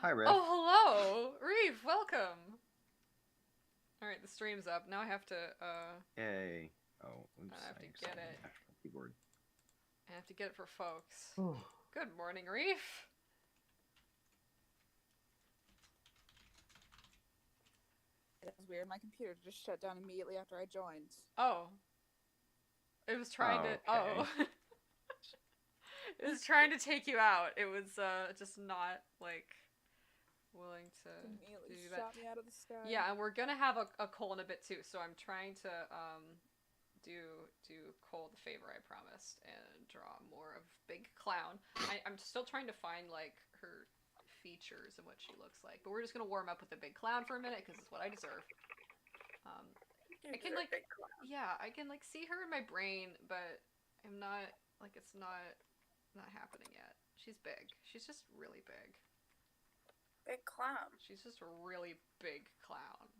Hi, Riff. Oh, hello! Reeve, welcome! Alright, the stream's up. Now Yay. Oh, I oops, have I to get accidentally it. mashed my keyboard. I have to get it for folks. Oh. Good morning, Reeve! It was weird. My computer just shut down immediately after I joined. Oh. It was trying to. Okay. It was trying to take you out. It was, just not, like, willing to Immediately do that. shot me out of the sky. Yeah, and we're gonna have a Cole in a bit too, so I'm trying to, do Cole the favor I promised and draw more of Big Clown. I'm still trying to find like her features and what she looks like, but we're just gonna warm up with the Big Clown for a minute because it's what I deserve. Um, I can like, yeah, I can like see her in my brain, but I'm not like it's not happening yet. She's big. She's just really big. Big clown. She's just a really big clown.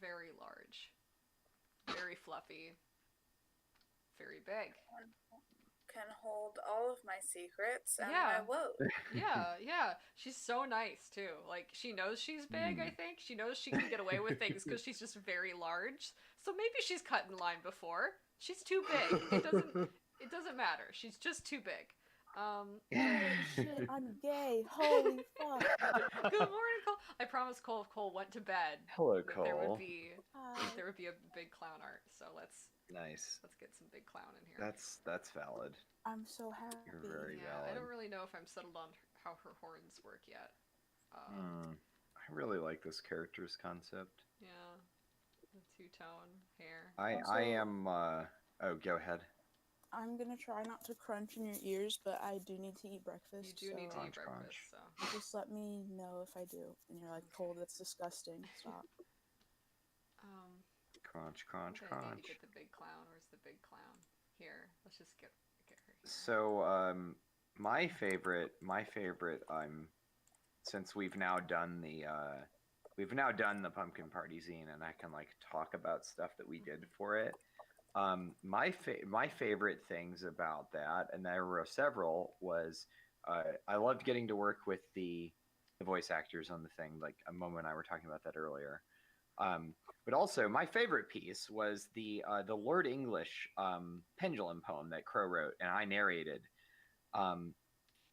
Very large. Very fluffy. Very big. Can hold all of my secrets and Yeah. my woes. Yeah. She's so nice too. Like she knows she's big, I think. She knows she can get away with things because she's just very large. So maybe she's cut in line before. She's too big. It doesn't matter. She's just too big. Shit, I'm gay. Holy fuck. Good morning, Cole. I promised Cole if Cole went to bed Hello, that there would Cole. be Hi. there would be a big clown art. So Nice. let's get some big clown in here. That's valid. I'm so happy. You're very Yeah, valid. I don't really know if I'm settled on how her horns work yet. I really like this character's concept. Yeah, the two-tone hair. I am. Oh, go ahead. I'm gonna try not to crunch in your ears, but I do need to eat breakfast. You do need to eat Crunch, breakfast, crunch. so. Just let me know if I do. And you're like, Cole, that's disgusting. Stop. Um, Crunch, I crunch, think I need to crunch. get the big clown. Where's the big clown? Here, let's just get her here. So, my favorite, since we've now done the pumpkin party zine, and I can like talk about stuff that we did for it. My favorite things about that, and there were several, was I loved getting to work with the voice actors on the thing. Like a moment I were talking about that earlier. But also my favorite piece was the Lord English pendulum poem that Crow wrote and I narrated.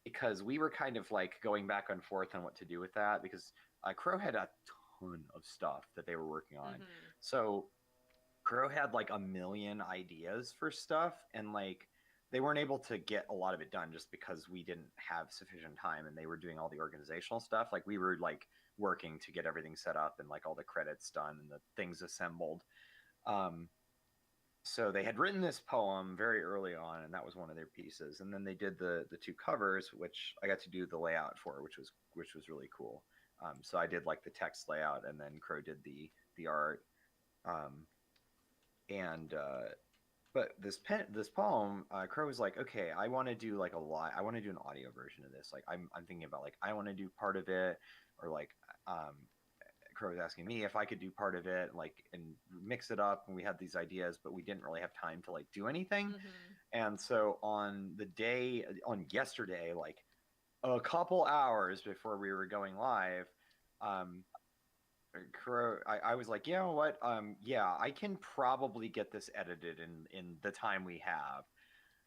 Because we were kind of like going back and forth on what to do with that because Crow had a ton of stuff that they were working on. Mm-hmm. So Crow had like a million ideas for stuff and like they weren't able to get a lot of it done just because we didn't have sufficient time and they were doing all the organizational stuff. Like we were like working to get everything set up and like all the credits done and the things assembled. So they had written this poem very early on and that was one of their pieces. And then they did the two covers, which I got to do the layout for, which was really cool. So I did like the text layout and then Crow did the art. But this poem, Crow was like, okay, I want to do like I want to do an audio version of this. Like I'm thinking about like I want to do part of it, or like Crow was asking me if I could do part of it, like and mix it up. And we had these ideas, but we didn't really have time to like do anything. Mm-hmm. And so on yesterday, like a couple hours before we were going live, Crow, I was like, you know what? Yeah, I can probably get this edited in the time we have.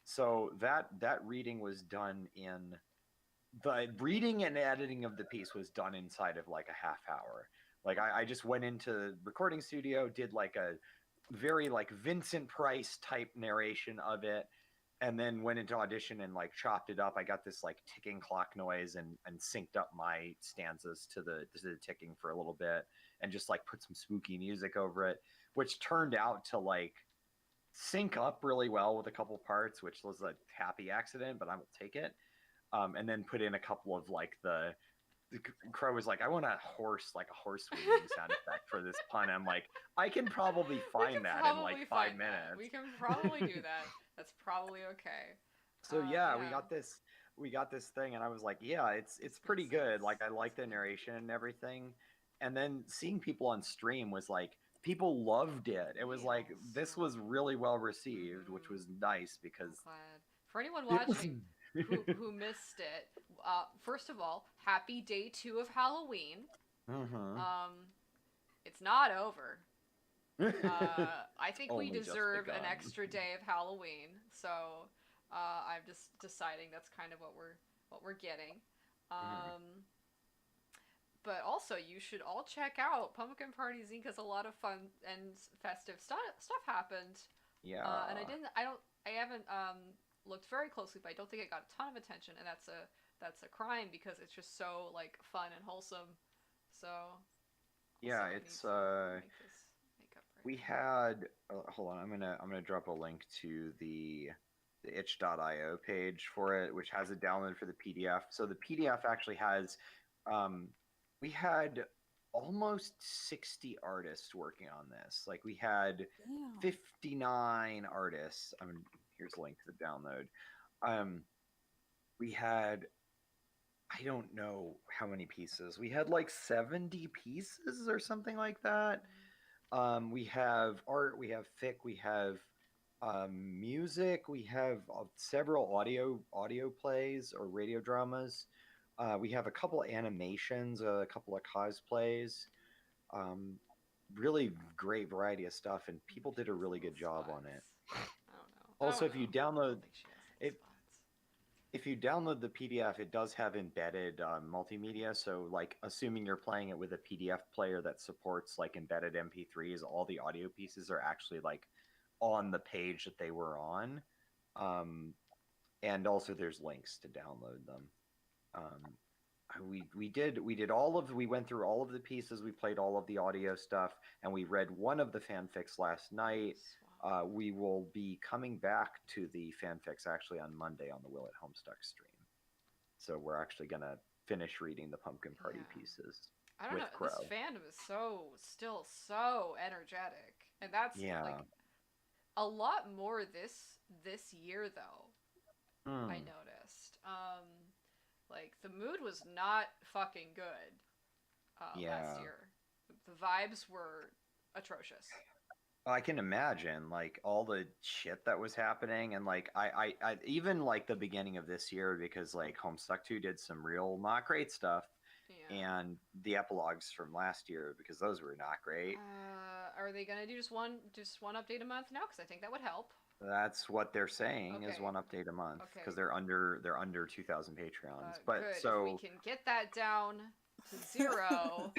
So that reading was done in the reading and editing of the piece was done inside of like a half hour. Like I just went into the recording studio, did like a very like Vincent Price type narration of it, and then went into audition and like chopped it up. I got this like ticking clock noise and synced up my stanzas to the ticking for a little bit and just like put some spooky music over it, which turned out to like sync up really well with a couple parts, which was a happy accident, but I will take it. And then put in a couple of like the Crow was like, I want a horse weaving sound effect for this pun. I'm like, I can probably find that in like 5 minutes. We can probably do that. That's probably okay. So yeah, Yeah. we got this thing, and I was like, yeah, it's pretty good. Like I like the narration and everything, and then seeing people on stream was like people loved it. It was like this was really well received, which was nice because I'm glad. For anyone it was watching, who missed it, first of all, happy day 2 of Halloween. Mm-hmm. It's not over. I think we Only just deserve an begun. extra day of Halloween, so I'm just deciding that's kind of what we're getting. But also, you should all check out Pumpkin Party Zine because a lot of fun and festive stuff happened. Yeah. And I haven't looked very closely, but I don't think it got a ton of attention, and that's a crime because it's just so like fun and wholesome. So Yeah, also it's need to make this makeup right. we had hold on, I'm gonna drop a link to the itch.io page for it, which has a download for the PDF. So the PDF actually has we had almost 60 artists working on this. Like we had Damn. 59 artists. I mean, here's a link to the download. We had, I don't know how many pieces. We had like 70 pieces or something like that. We have art, we have fic, we have music, we have several audio plays or radio dramas. We have a couple animations, a couple of cosplays. Really great variety of stuff, and people did a really good job on it. I don't know. Also, if you download, if if you download the PDF, it does have embedded multimedia. So, like, assuming you're playing it with a PDF player that supports like embedded MP3s, all the audio pieces are actually like on the page that they were on, and also there's links to download them. We went through all of the pieces, we played all of the audio stuff, and we read one of the fanfics last night. We will be coming back to the fanfics actually on Monday on the Will It Homestuck stream. So we're actually gonna finish reading the Pumpkin Party pieces. I don't know. Crow. This fandom is still so energetic, and that's like a lot more this year though. I noticed. Like the mood was not fucking good last year. The vibes were atrocious. I can imagine like all the shit that was happening, and like I even like the beginning of this year, because like Homestuck 2 did some real not great stuff, and the epilogues from last year, because those were not great. Are they gonna do just one update a month now? Because I think that would help. That's what they're saying, is one update a month, because they're under 2,000 Patreons. But good. so if we can get that down to 0,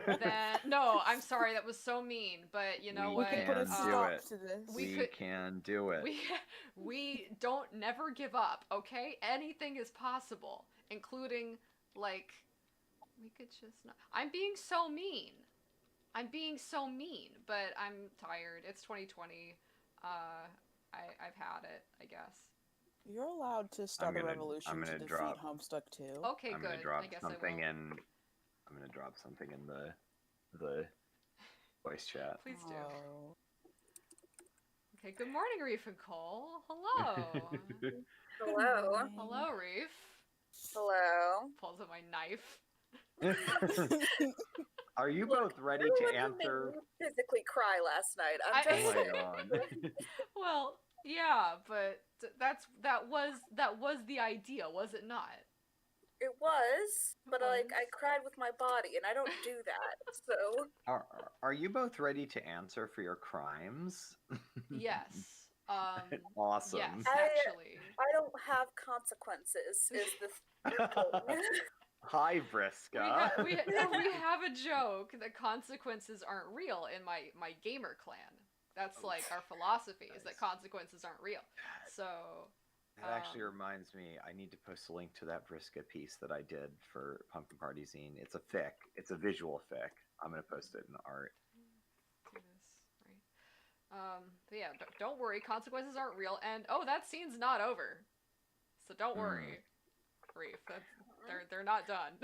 then no, I'm sorry, that was so mean. But you know what? We can put a stop to this. We can do it. We don't never give up. Okay, anything is possible, including like we could just not. I'm being so mean, but I'm tired. It's 2020. I've had it, I guess. You're allowed to start a revolution to defeat Homestuck 2. Okay, I'm good. gonna drop I guess something I will. in. I'm gonna drop something in the voice chat. Please do. Okay. Good morning, Reef and Cole. Hello. Hello. Hello, Reef. Hello. Pulls out my knife. Are you both ready to answer? Physically cry last night. Oh my god. Well, yeah, but that was the idea, was it not? It was, but like I cried with my body, and I don't do that. So. Are you both ready to answer for your crimes? Yes. Awesome. Yes, actually. I don't have consequences. Is the. Hi, Vriska. We have a joke that consequences aren't real in my gamer clan. That's like our philosophy, is that consequences aren't real. So that actually reminds me, I need to post a link to that Vriska piece that I did for Pumpkin Party Zine. It's a fic. It's a visual fic. I'm gonna post it in art. Do this, right? But yeah, don't worry. Consequences aren't real, and that scene's not over. So don't worry, Reef. They're not done.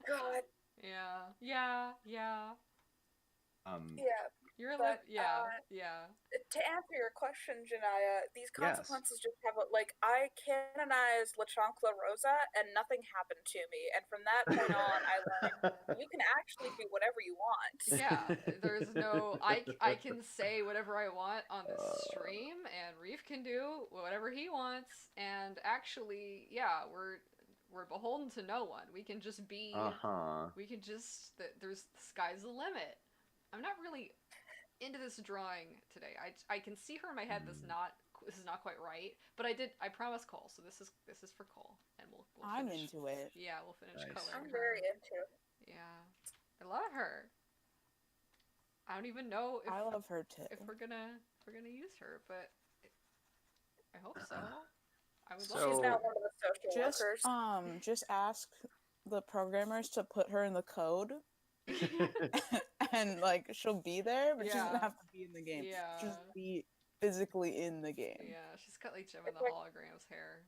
God. Yeah. Yeah. You're like, yeah. to answer your question, Janaya, these Yes. consequences just have I canonized La Chancla Rosa and nothing happened to me. And from that point on, I learned you can actually do whatever you want. Yeah, there's no I can say whatever I want on this stream, and Reef can do whatever he wants, and actually, yeah, we're beholden to no one. We can just be we can just there's the sky's the limit. I'm not really into this drawing today. I can see her in my head. This is not quite right, but I promised Cole, so this is for Cole, and we'll I'm finish. into it. Yeah, we'll finish Nice. coloring I'm her. very into it. Yeah, I love her. I don't even know if I love her too. if we're gonna use her, but I hope so. I would So- love She's to. now one of the social workers. Just ask the programmers to put her in the code, and like she'll be there, but she Yeah. doesn't have to be in the game. Yeah. Just be physically in the game. Yeah, she's got like Gem in It's the like- holograms hair.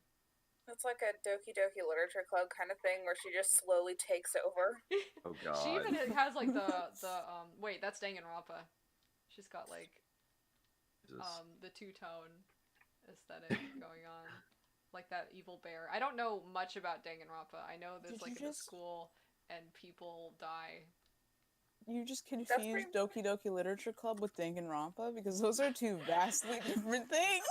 It's like a Doki Doki Literature Club kind of thing where she just slowly takes over. Oh god. She even has like the wait, that's Danganronpa. She's got like Jesus. the two-tone aesthetic going on. Like that evil bear. I don't know much about Danganronpa. I know there's Did like you in the just- school and people die. You just pretty confused Doki Doki Literature Club with Danganronpa because those are two vastly different things.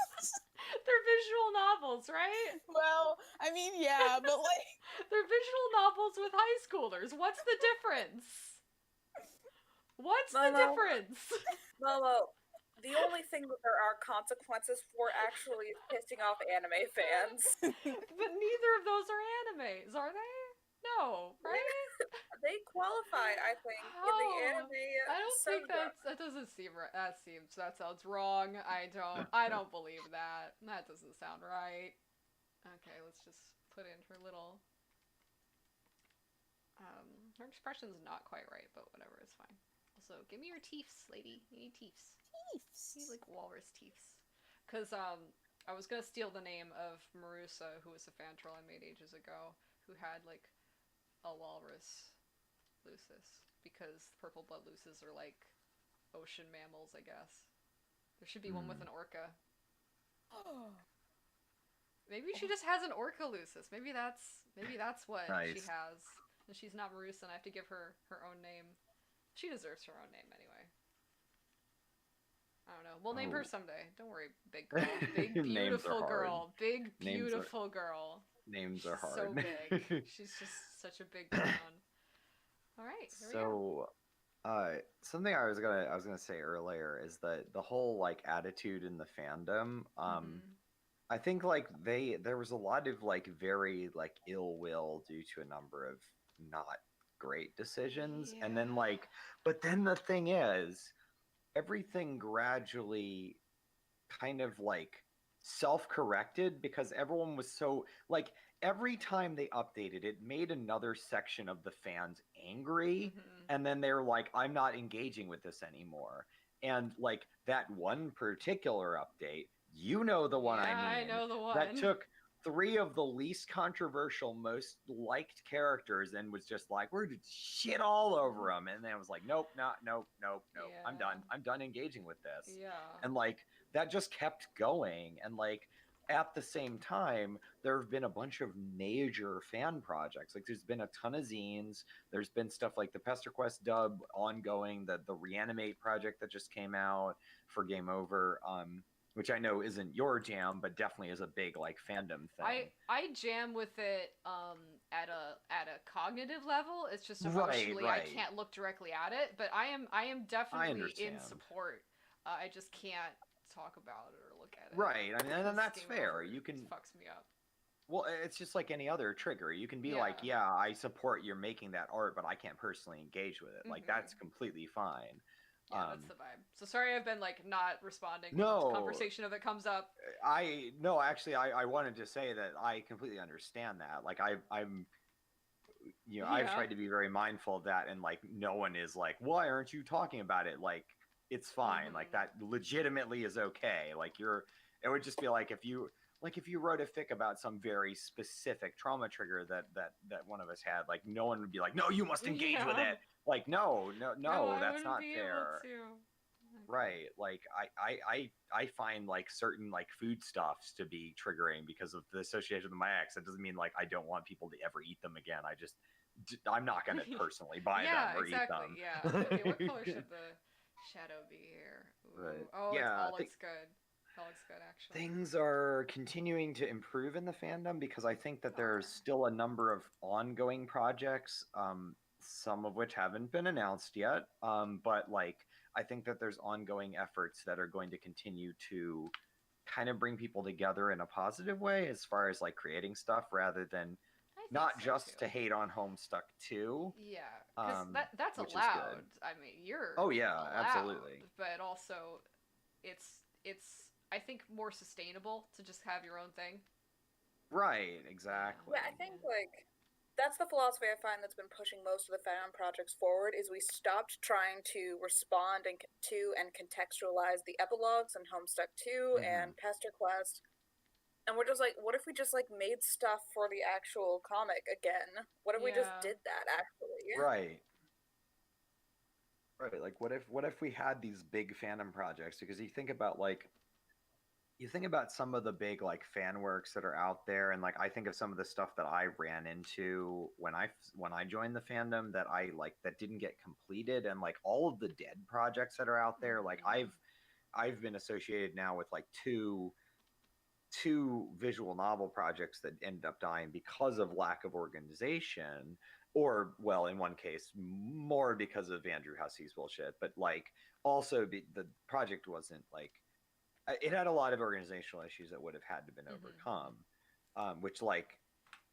They're visual novels, right? Well, I mean, yeah, but like, They're visual novels with high schoolers. What's the difference? What's the Momo. difference? Momo, the only thing that there are consequences for actually is pissing off anime fans. But neither of those are animes, are they? No, right? They qualify, I think, in the How? anime. I don't think subgenre. that doesn't seem right. That sounds wrong. I don't believe that. That doesn't sound right. Okay, let's just put in her little. Her expression's not quite right, but whatever, it's fine. Also, give me your teeths, lady. You need teeths. You need like walrus teeths. Cause I was gonna steal the name of Marusa, who was a fan troll I made ages ago, who had like a walrus lucis, because purple blood lucis are like ocean mammals, I guess. There should be one with an orca. Maybe she just has an orca lucis. Maybe that's what she Nice. has. And she's not Marusa, and I have to give her her own name. She deserves her own name anyway. I don't know. We'll name her Oh. someday. Don't worry, big girl. Big Names are beautiful hard. girl. Big Names are- beautiful girl. Names are She's hard. so big. She's just such a big crown. All right, here we go. So, something I was gonna say earlier is that the whole like attitude in the fandom. Mhm. I think like there was a lot of like very like ill will due to a number of not great decisions, and then Yeah. but then the thing is, everything gradually kind of like self-corrected because everyone was so like every time they updated it made another section of the fans angry, Mhm. and then they're like, I'm not engaging with this anymore. And like that one particular update, the one Yeah, I I mean, know the one. that took 3 of the least controversial, most liked characters and was just like, we're just shit all over them. And then I was like, nope, nope. I'm done. Yeah. I'm done engaging with this. Yeah. And like that just kept going. And like at the same time, there have been a bunch of major fan projects. Like there's been a ton of zines. There's been stuff like the Pester Quest dub ongoing, the Reanimate project that just came out for Game Over. Which I know isn't your jam, but definitely is a big like fandom thing. I jam with it at a cognitive level. It's just Right, emotionally right. I can't look directly at it, but I am definitely in understand. support. I just can't talk about it or look at it. Right, I mean, and because that's Game fair. Over You can, just fucks me up. well, it's just like any other trigger. You can be like, Yeah. yeah, I support you're making that art, but I can't personally engage with it. Like Mhm. that's completely fine. Yeah, that's the vibe. So sorry I've been like not responding when No. the conversation of it comes up. Actually, I wanted to say that I completely understand that. Like I'm I've Yeah. tried to be very mindful of that, and like no one is like, why aren't you talking about it? Like it's fine. Like Mhm. that legitimately is okay. Like it would just be like if you wrote a fic about some very specific trauma trigger that one of us had, like no one would be like, no, you must engage with Yeah. it. Like no, I that's wouldn't not be fair. able to. Right. Like I find like certain like foodstuffs to be triggering because of the association with my ex. That doesn't mean like I don't want people to ever eat them again. I'm not gonna personally buy Yeah, them or exactly. eat Yeah. them. Okay, what color should the shadow be here? Ooh. But Oh, it's yeah, all looks good. That looks good, actually. things are continuing to improve in the fandom because I think that They are. there's still a number of ongoing projects, some of which haven't been announced yet. But like I think that there's ongoing efforts that are going to continue to kind of bring people together in a positive way as far as like creating stuff rather than I think not so just too. to hate on Homestuck 2, Yeah, because that's which is allowed. good. I mean, you're Oh yeah, allowed, absolutely. but also it's I think more sustainable to just have your own thing. Right, exactly. Yeah, I think like that's the philosophy I find that's been pushing most of the fan projects forward is we stopped trying to respond to and contextualize the epilogues and Homestuck 2 Hmm. and Pester Quest. And we're just like, what if we just like made stuff for the actual comic again? What if we just Yeah. did that actually? Right. Right. Like what if we had these big fandom projects? Because you think about some of the big like fan works that are out there, and like I think of some of the stuff that I ran into when I joined the fandom that I like that didn't get completed, and like all of the dead projects that are out there. Like Mhm. I've been associated now with like two visual novel projects that ended up dying because of lack of organization, or well, in one case more because of Andrew Husse's bullshit, but like also the project wasn't like it had a lot of organizational issues that would have had to been Mhm. overcome, which like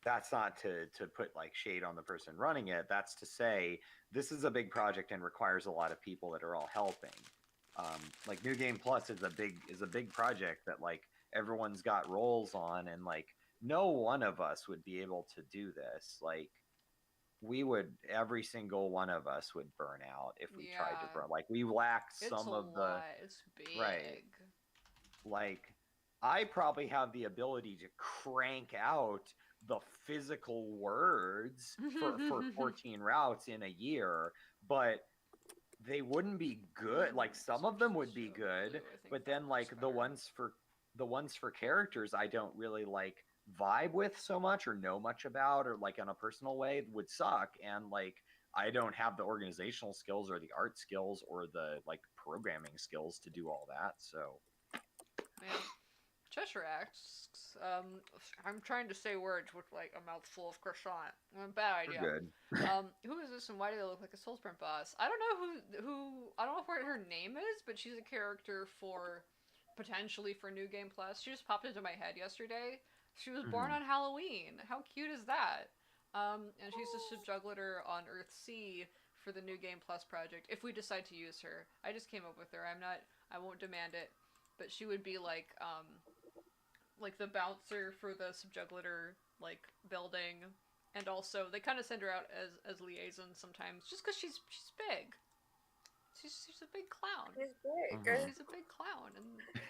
that's not to put like shade on the person running it. That's to say this is a big project and requires a lot of people that are all helping. Like New Game Plus is a big project that like everyone's got roles on, and like no one of us would be able to do this. Like we would every single one of us would burn out if we tried to Yeah. run. Like we lack It's a some of the lot. It's right. big. Like I probably have the ability to crank out the physical words for 14 routes in a year, but they wouldn't be good. Like some of them would be Show blue, good, I think but then that like works the better. ones for characters I don't really like vibe with so much or know much about or like in a personal way would suck, and like I don't have the organizational skills or the art skills or the like programming skills to do all that. So Man, Cheshire asks, I'm trying to say words with like a mouthful of croissant. Bad we're idea. good. Who is this and why do they look like a Soulsprint boss? I don't know I don't know what her name is, but she's a character for potentially for New Game Plus. She just popped into my head yesterday. She was born Mhm. on Halloween. How cute is that? And she's a subjugator on Earth C for the New Game Plus project. If we decide to use her, I just came up with her. I won't demand it, but she would be like the bouncer for the subjugator like building, and also they kind of send her out as liaison sometimes just because she's big. She's a big clown. He's big. Mhm. She's a big clown,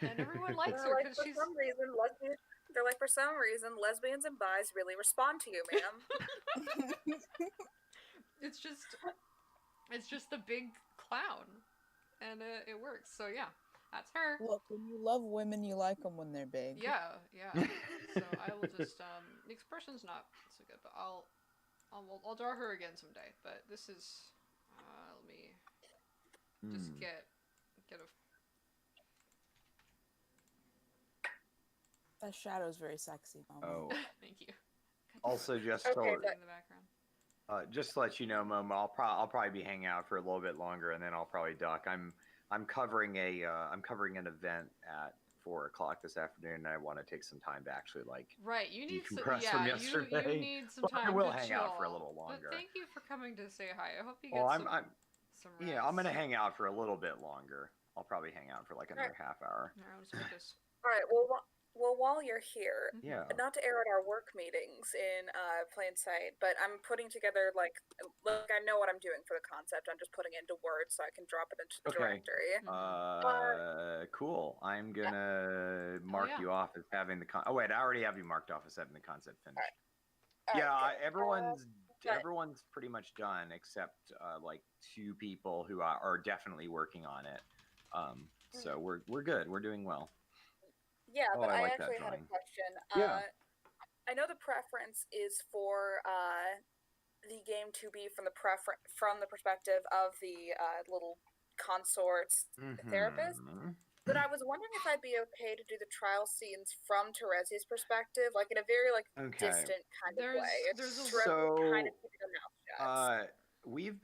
and everyone And likes they're her like, because for she's some reason, lesbians and bis really respond to you, ma'am. it's just it's just a big clown, and it works. So yeah, that's her. Look, when you love women, you like them when they're big. Yeah, yeah. So I will just the expression's not so good, but I'll draw her again someday. But this is let me just Hmm. get a That shadow's very sexy, Mama. Oh, thank you. God damn also it. just There's Okay, to something in the background. just to let you know, Momo, I'll probably be hanging out for a little bit longer, and then I'll probably duck. I'm covering an event at 4 o'clock this afternoon, and I want to take some time to actually like Right, you need to decompress from yeah, you yesterday. need some But I time will to hang out for a chill. little But longer. thank you for coming to say hi. I hope you Well, get some yeah, I'm rest. gonna hang out for a little bit longer. I'll probably hang out for like Alright, another half hour. All right, let's put this. well, while you're here, Mhm. Yeah. not to air out our work meetings in plain sight, but I'm putting together like I know what I'm doing for the concept. I'm just putting it into Word so I can drop it into the Okay. directory. Cool. I'm Yeah. gonna Oh mark yeah. you off as having oh wait, I already have you marked off as having the concept finished. All right, Yeah, good. But everyone's pretty much done except like two people who are definitely working on it. So we're good. We're doing well. Yeah, Oh, but I I like that actually had a drawing. question. Yeah. I know the preference is for the game to be from the perspective of the little consort's therapist. Hmm. But I was wondering if I'd be okay to do the trial scenes from Terezi's perspective, like in a very Okay. distant kind of There's way. there's a Terezi kind of So keeping her mouth shut. we've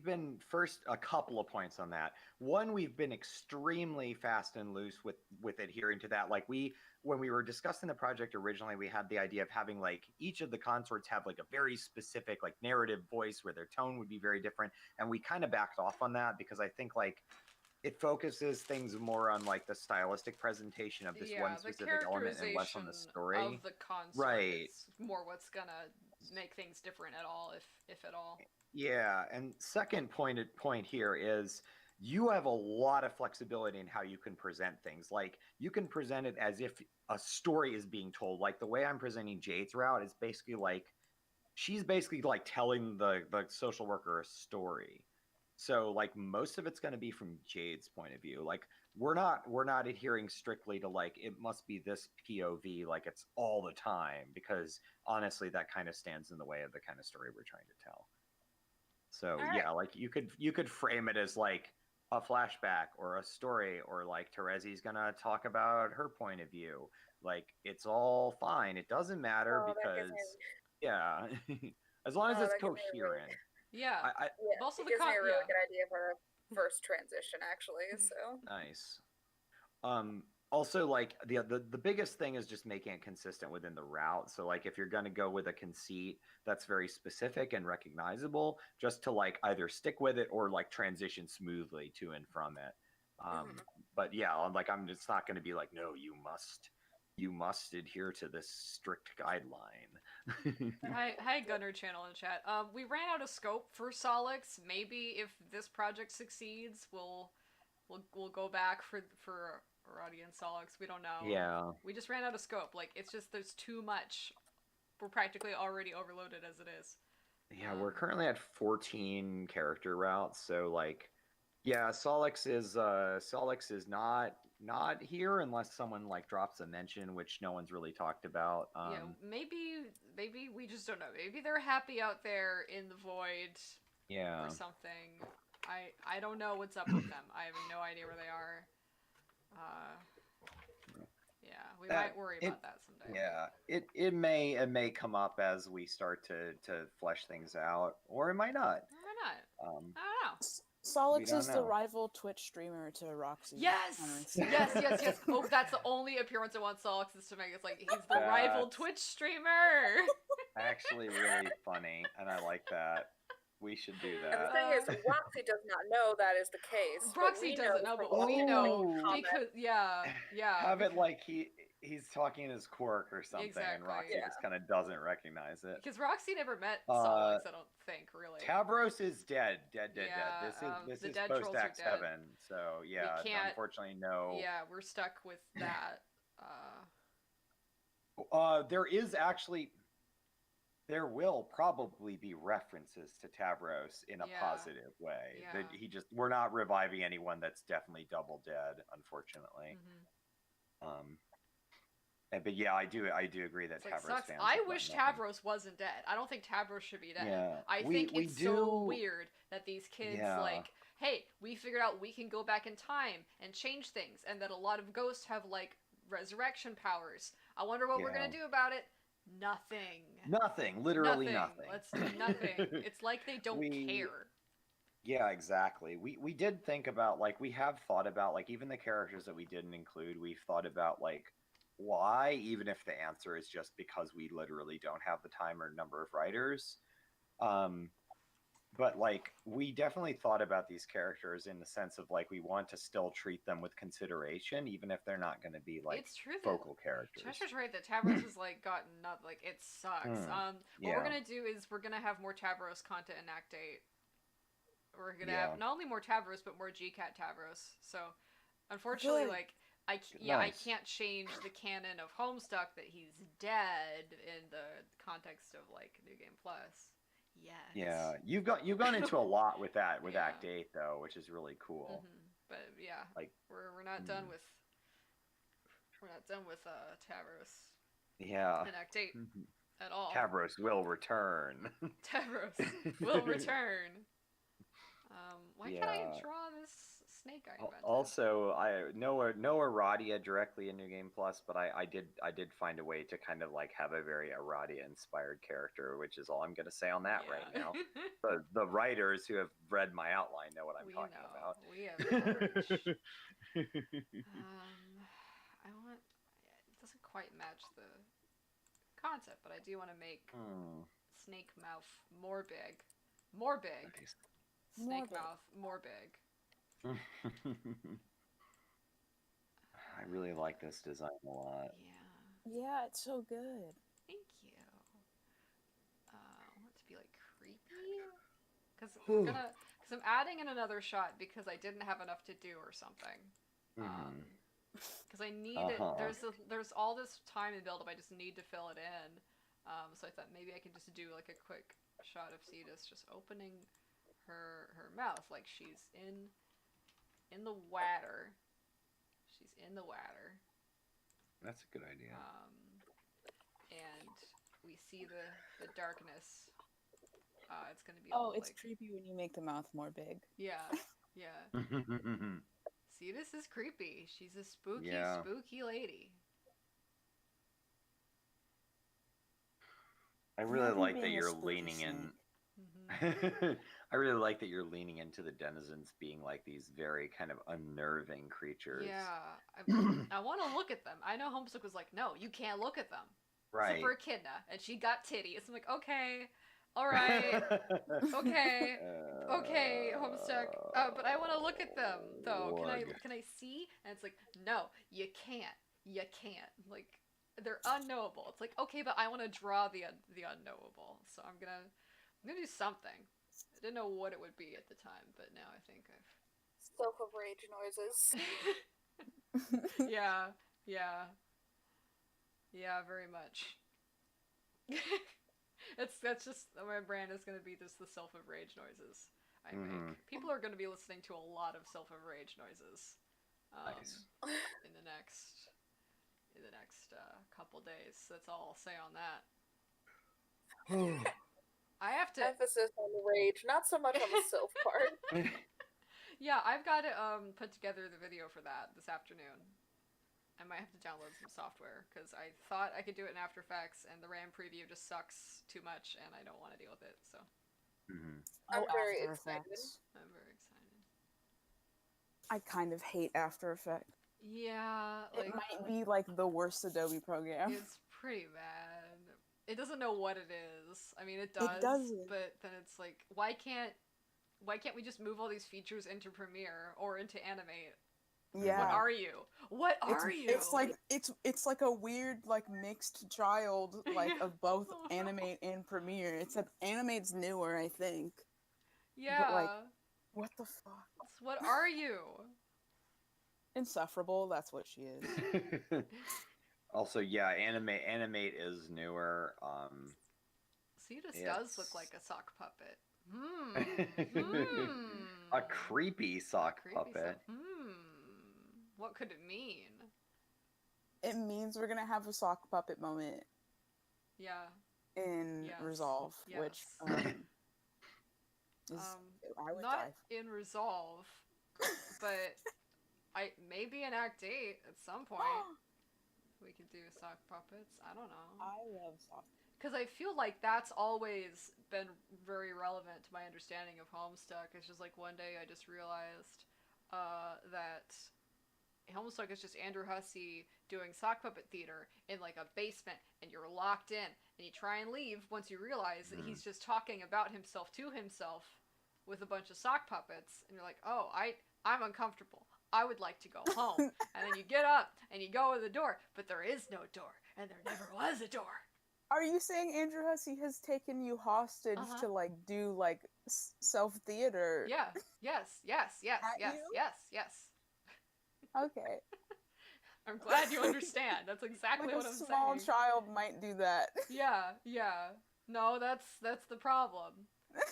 been first a couple of points on that. One, we've been extremely fast and loose with adhering to that. Like when we were discussing the project originally, we had the idea of having like each of the consorts have like a very specific like narrative voice where their tone would be very different, and we kind of backed off on that because I think like it focuses things more on like the stylistic presentation of this one the specific element and less on the characterization story. of the consort Right. is more what's gonna make things different at all, if at all. Yeah, and second point here is you have a lot of flexibility in how you can present things. Like you can present it as if a story is being told. Like the way I'm presenting Jade's route is basically like she's basically like telling the social worker a story. So like most of it's going to be from Jade's point of view. Like we're not adhering strictly to like it must be this POV like it's all the time, because honestly that kind of stands in the way of the kind of story we're trying to tell. So All right. yeah, like you could frame it as like a flashback or a story, or like Terezi's gonna talk about her point of view. Like it's all fine. It doesn't matter Oh, that gives because me yeah, as long as it's that gives me a really coherent. Yeah. I yeah, Also it the gives me a really yeah. good idea of our first transition actually. So nice. Also like the biggest thing is just making it consistent within the route. So like if you're going to go with a conceit that's very specific and recognizable, just to like either stick with it or like transition smoothly to and from it. Mhm. But yeah, like I'm just not going to be like, no, you must adhere to this strict guideline. Hi Gunner channel in chat. We ran out of scope for Solix. Maybe if this project succeeds, we'll go back for Radian Solix. We don't know. Yeah. We just ran out of scope. Like it's just there's too much. We're practically already overloaded as it is. Yeah, we're currently at 14 character routes, so like yeah, Solix is not here unless someone like drops a mention, which no one's really talked about. Yeah, maybe we just don't know. Maybe they're happy out there in the void Yeah. or something. I don't know what's up with them. I have no idea where they are. Yeah, we might worry about that someday. Yeah, it may come up as we start to flesh things out, or it might not. Why not? Um, I don't know. Solix don't is the know. rival Twitch streamer to Roxy. Yes! Yes. Oh, that's the only appearance I want Solix is to make. It's like he's the rival That's- Twitch streamer. Actually, really funny, and I like that. We should do and the that. thing is, Roxy does not know that is the case. but Roxy we doesn't know, from but we all the know comments. because yeah. Have it like he's talking his quirk or something, and Exactly. Roxy Yeah. just kind of doesn't recognize it. Because Roxy never met Solix, I don't think, really. Tavros is dead. Yeah, This the is dead post trolls are Act dead. 7, so yeah, can't- unfortunately no. Yeah, we're stuck with that. There will probably be references to Tavros in a Yeah. positive way. Yeah. We're not reviving anyone that's definitely double dead, unfortunately. Mhm. But yeah, I do agree that It's like, Tavros sucks. fans I have wish done nothing. Tavros wasn't dead. I don't think Tavros should be dead. Yeah, I we- think we it's so do- weird that these kids Yeah. like, hey, we figured out we can go back in time and change things, and that a lot of ghosts have like resurrection powers. I wonder what we're Yeah. gonna do about it. Nothing. Nothing, literally nothing. Let's do nothing. It's like they don't care. Yeah, exactly. We did think about like we have thought about like even the characters that we didn't include, we've thought about like why, even if the answer is just because we literally don't have the time or number of writers. But like we definitely thought about these characters in the sense of like we want to still treat them with consideration, even if they're not going to be like It's true that focal characters. Treasure's right that Tavros has like gotten not like it sucks. What Yeah. we're gonna do is we're gonna have more Tavros content in Act 8. We're gonna Yeah. have not only more Tavros but more GCat Tavros. So unfortunately, Good. like I Nice. can't change the canon of Homestuck that he's dead in the context of like New Game Plus. Yes. Yeah, you've gone into a lot with that with Yeah. Act 8 though, which is really cool. Mhm. But yeah, Like, we're not done mm, with Tavros yeah. in Act 8 at all. Tavros will return. Tavros will return. Why can't I Yeah. draw this snake I invented? Also, I no Aradia directly in New Game Plus, but I did find a way to kind of like have a very Aradia inspired character, which is all I'm gonna say on that right now. The writers who have read my outline know what I'm we talking know. about. We have knowledge. I want. It doesn't quite match the concept, but I do want to make Snake Mouth more big. More big. Nice. Snake More big. Mouth more big. I really like this design a lot. Yeah. Yeah, it's so good. Thank you. I want it to be like creepy. Because I'm adding in another shot because I didn't have enough to do or something. Because I need it. There's all this time in build up. I just need to fill it in. So I thought maybe I could just do like a quick shot of Cetus just opening her mouth like she's in the water. She's in the water. That's a good idea. And we see the darkness. It's gonna be. Oh, all, it's like, creepy when you make the mouth more big. Yeah, yeah. Cetus is creepy. She's a spooky, Yeah. spooky lady. I really Imagine like that being a you're spooky leaning in. snake. I really like that you're leaning into the denizens being like these very kind of unnerving creatures. Yeah, I want to look at them. I know Homestuck was like, no, you can't look at them. Right. Except for Echidna, and she got titties. I'm like, okay, all right, okay, okay, Homestuck. But I want to look at them though. Wug. Can I see? And it's like, no, you can't. You can't. Like, they're unknowable. It's like, okay, but I want to draw the unknowable. So I'm gonna do something. I didn't know what it would be at the time, but now I think I've. Self of rage noises. Yeah, very much. That's just my brand is gonna be just the self of rage noises I make. People are gonna be listening to a lot of self of rage noises. Nice. In the next couple days. That's all I'll say on that. I have to. Emphasis on the rage, not so much on the self part. Yeah, I've got to put together the video for that this afternoon. I might have to download some software because I thought I could do it in After Effects, and the RAM preview just sucks too much, and I don't want to deal with it. So I'm very After excited. Effects. I'm very excited. I kind of hate After Effects. Yeah, like It might be like the worst Adobe program. it's pretty bad. It doesn't know what it is. I mean, it does, doesn't. but then it's like, why can't we just move all these features into Premiere or into Animate? Yeah. What are you? What are you? It's like it's like a weird like mixed child like of both Animate and Premiere. Except Animate's newer, I think. yeah. like, What the fuck? What are you? Insufferable. That's what she is. Also, yeah, Animate is newer. Cetus It's- does look like a sock puppet. A creepy sock Creepy puppet. sock- What could it mean? It means we're gonna have a sock puppet moment Yeah. in Yes. Resolve, which Yes. is I would Not die. in Resolve, but maybe in Act 8 at some point we could do sock puppets. I don't know. I love sock. Because I feel like that's always been very relevant to my understanding of Homestuck. It's just like one day I just realized that Homestuck is just Andrew Hussey doing sock puppet theater in like a basement, and you're locked in, and you try and leave once you realize that he's just talking about himself to himself with a bunch of sock puppets, and you're like, oh, I'm uncomfortable. I would like to go home. And then you get up and you go to the door, but there is no door, and there never was a door. Are you saying Andrew Hussey has taken you hostage to like do like self theater? Yeah. Yes. At you? Yes. Okay. I'm glad you understand. That's exactly Like what a I'm small saying. child might do that. Yeah. No, that's the problem.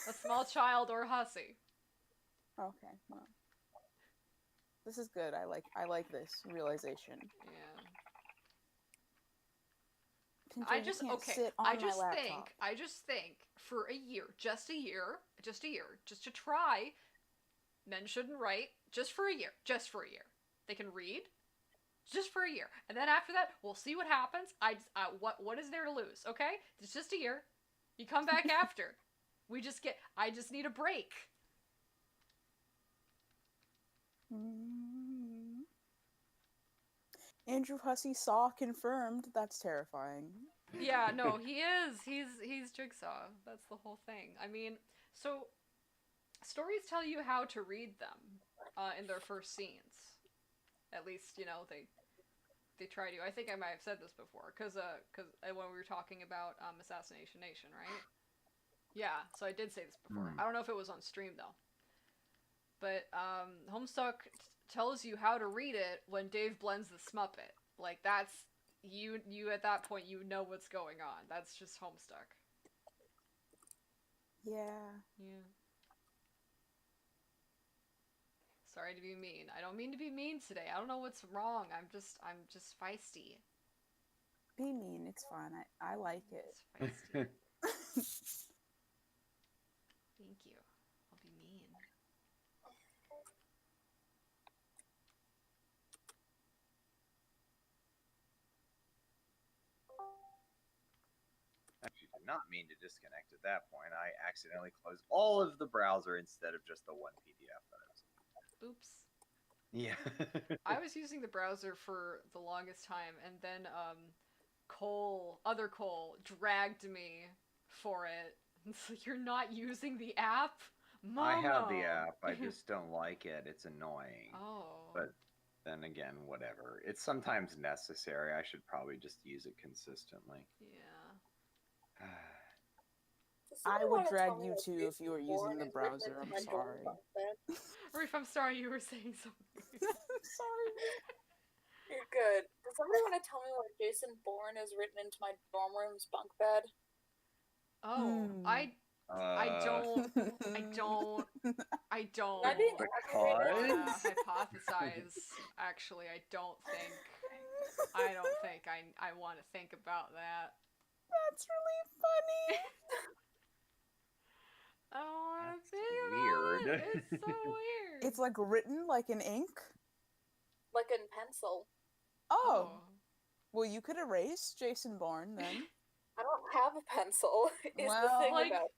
A small child or Hussey. Okay. Well. This is good. I like this realization. Yeah. Tintin, you can't sit on I my just laptop. think for a year, just a year, just to try, men shouldn't write, just for a year. They can read, just for a year. And then after that, we'll see what happens. What is there to lose, okay? It's just a year. You come back after. I just need a break. Andrew Hussey saw confirmed. That's terrifying. Yeah, no, he is. He's Jigsaw. That's the whole thing. I mean, so stories tell you how to read them in their first scenes. At least, you know, they try to. I think I might have said this before, because when we were talking about Assassination Nation, right? Yeah, so I did say this before. I don't know if it was on stream though. But Homestuck tells you how to read it when Dave blends the Smuppet. Like, that's you at that point, you know what's going on. That's just Homestuck. Yeah. Yeah. Sorry to be mean. I don't mean to be mean today. I don't know what's wrong. I'm just feisty. Be mean. It's fun. I like it. It's feisty. Thank you. I'll be mean. Actually, did not mean to disconnect at that point. I accidentally closed all of the browser instead of just the one PDF that I was. Oops. Yeah. I was using the browser for the longest time, and then other Cole, dragged me for it. It's like, you're not using the app? Momo! I have the app. I just don't like it. It's annoying. Oh. But then again, whatever. It's sometimes necessary. I should probably just use it consistently. Yeah. I would drag you too if you were using the browser. I'm sorry. Reef, I'm sorry, you were saying something. Sorry. You're good. Does somebody want to tell me what Jason Bourne is written into my dorm room's bunk bed? Oh, I don't. Am I being Hypothesize. Actually, I don't think I want to think about that. That's really funny. I don't want to That's think weird. about it. It's so weird. It's like written like in ink. Like in pencil. Oh. Well, you could erase Jason Bourne then. I don't have a pencil. Is Well, the thing like about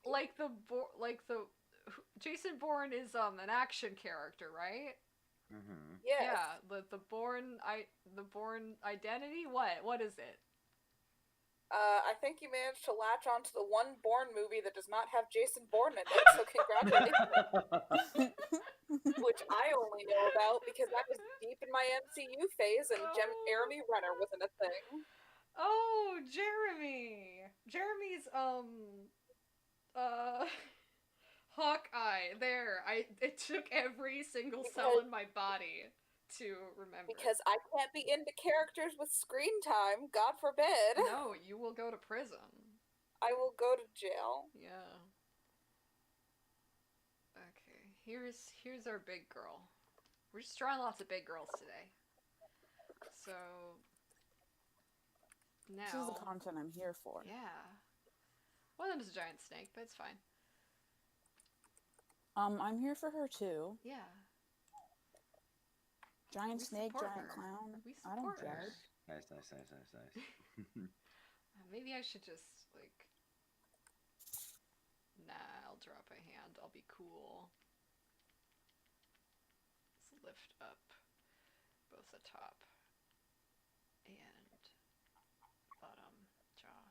Jason Bourne is an action character, right? Mm-hmm. yes. Yeah, the Bourne identity. What is it? I think you managed to latch onto the one Bourne movie that does not have Jason Bourne in it, so congratulations. Which I only know about because I was deep in my MCU phase and Jeremy Renner wasn't a thing. Oh, Jeremy. Jeremy's Hawkeye. There. It took every single cell in my body to remember. Because I can't be into characters with screen time, God forbid. No, you will go to prison. I will go to jail. Yeah. Okay, here's our big girl. We're just drawing lots of big girls today. So now This is the content I'm here for. yeah. One of them is a giant snake, but it's fine. I'm here for her too. Yeah. Giant We snake, support giant her. clown. We I don't support her. judge. Nice. Maybe I should just like. Nah, I'll drop a hand. I'll be cool. Let's lift up both the top and bottom jaw.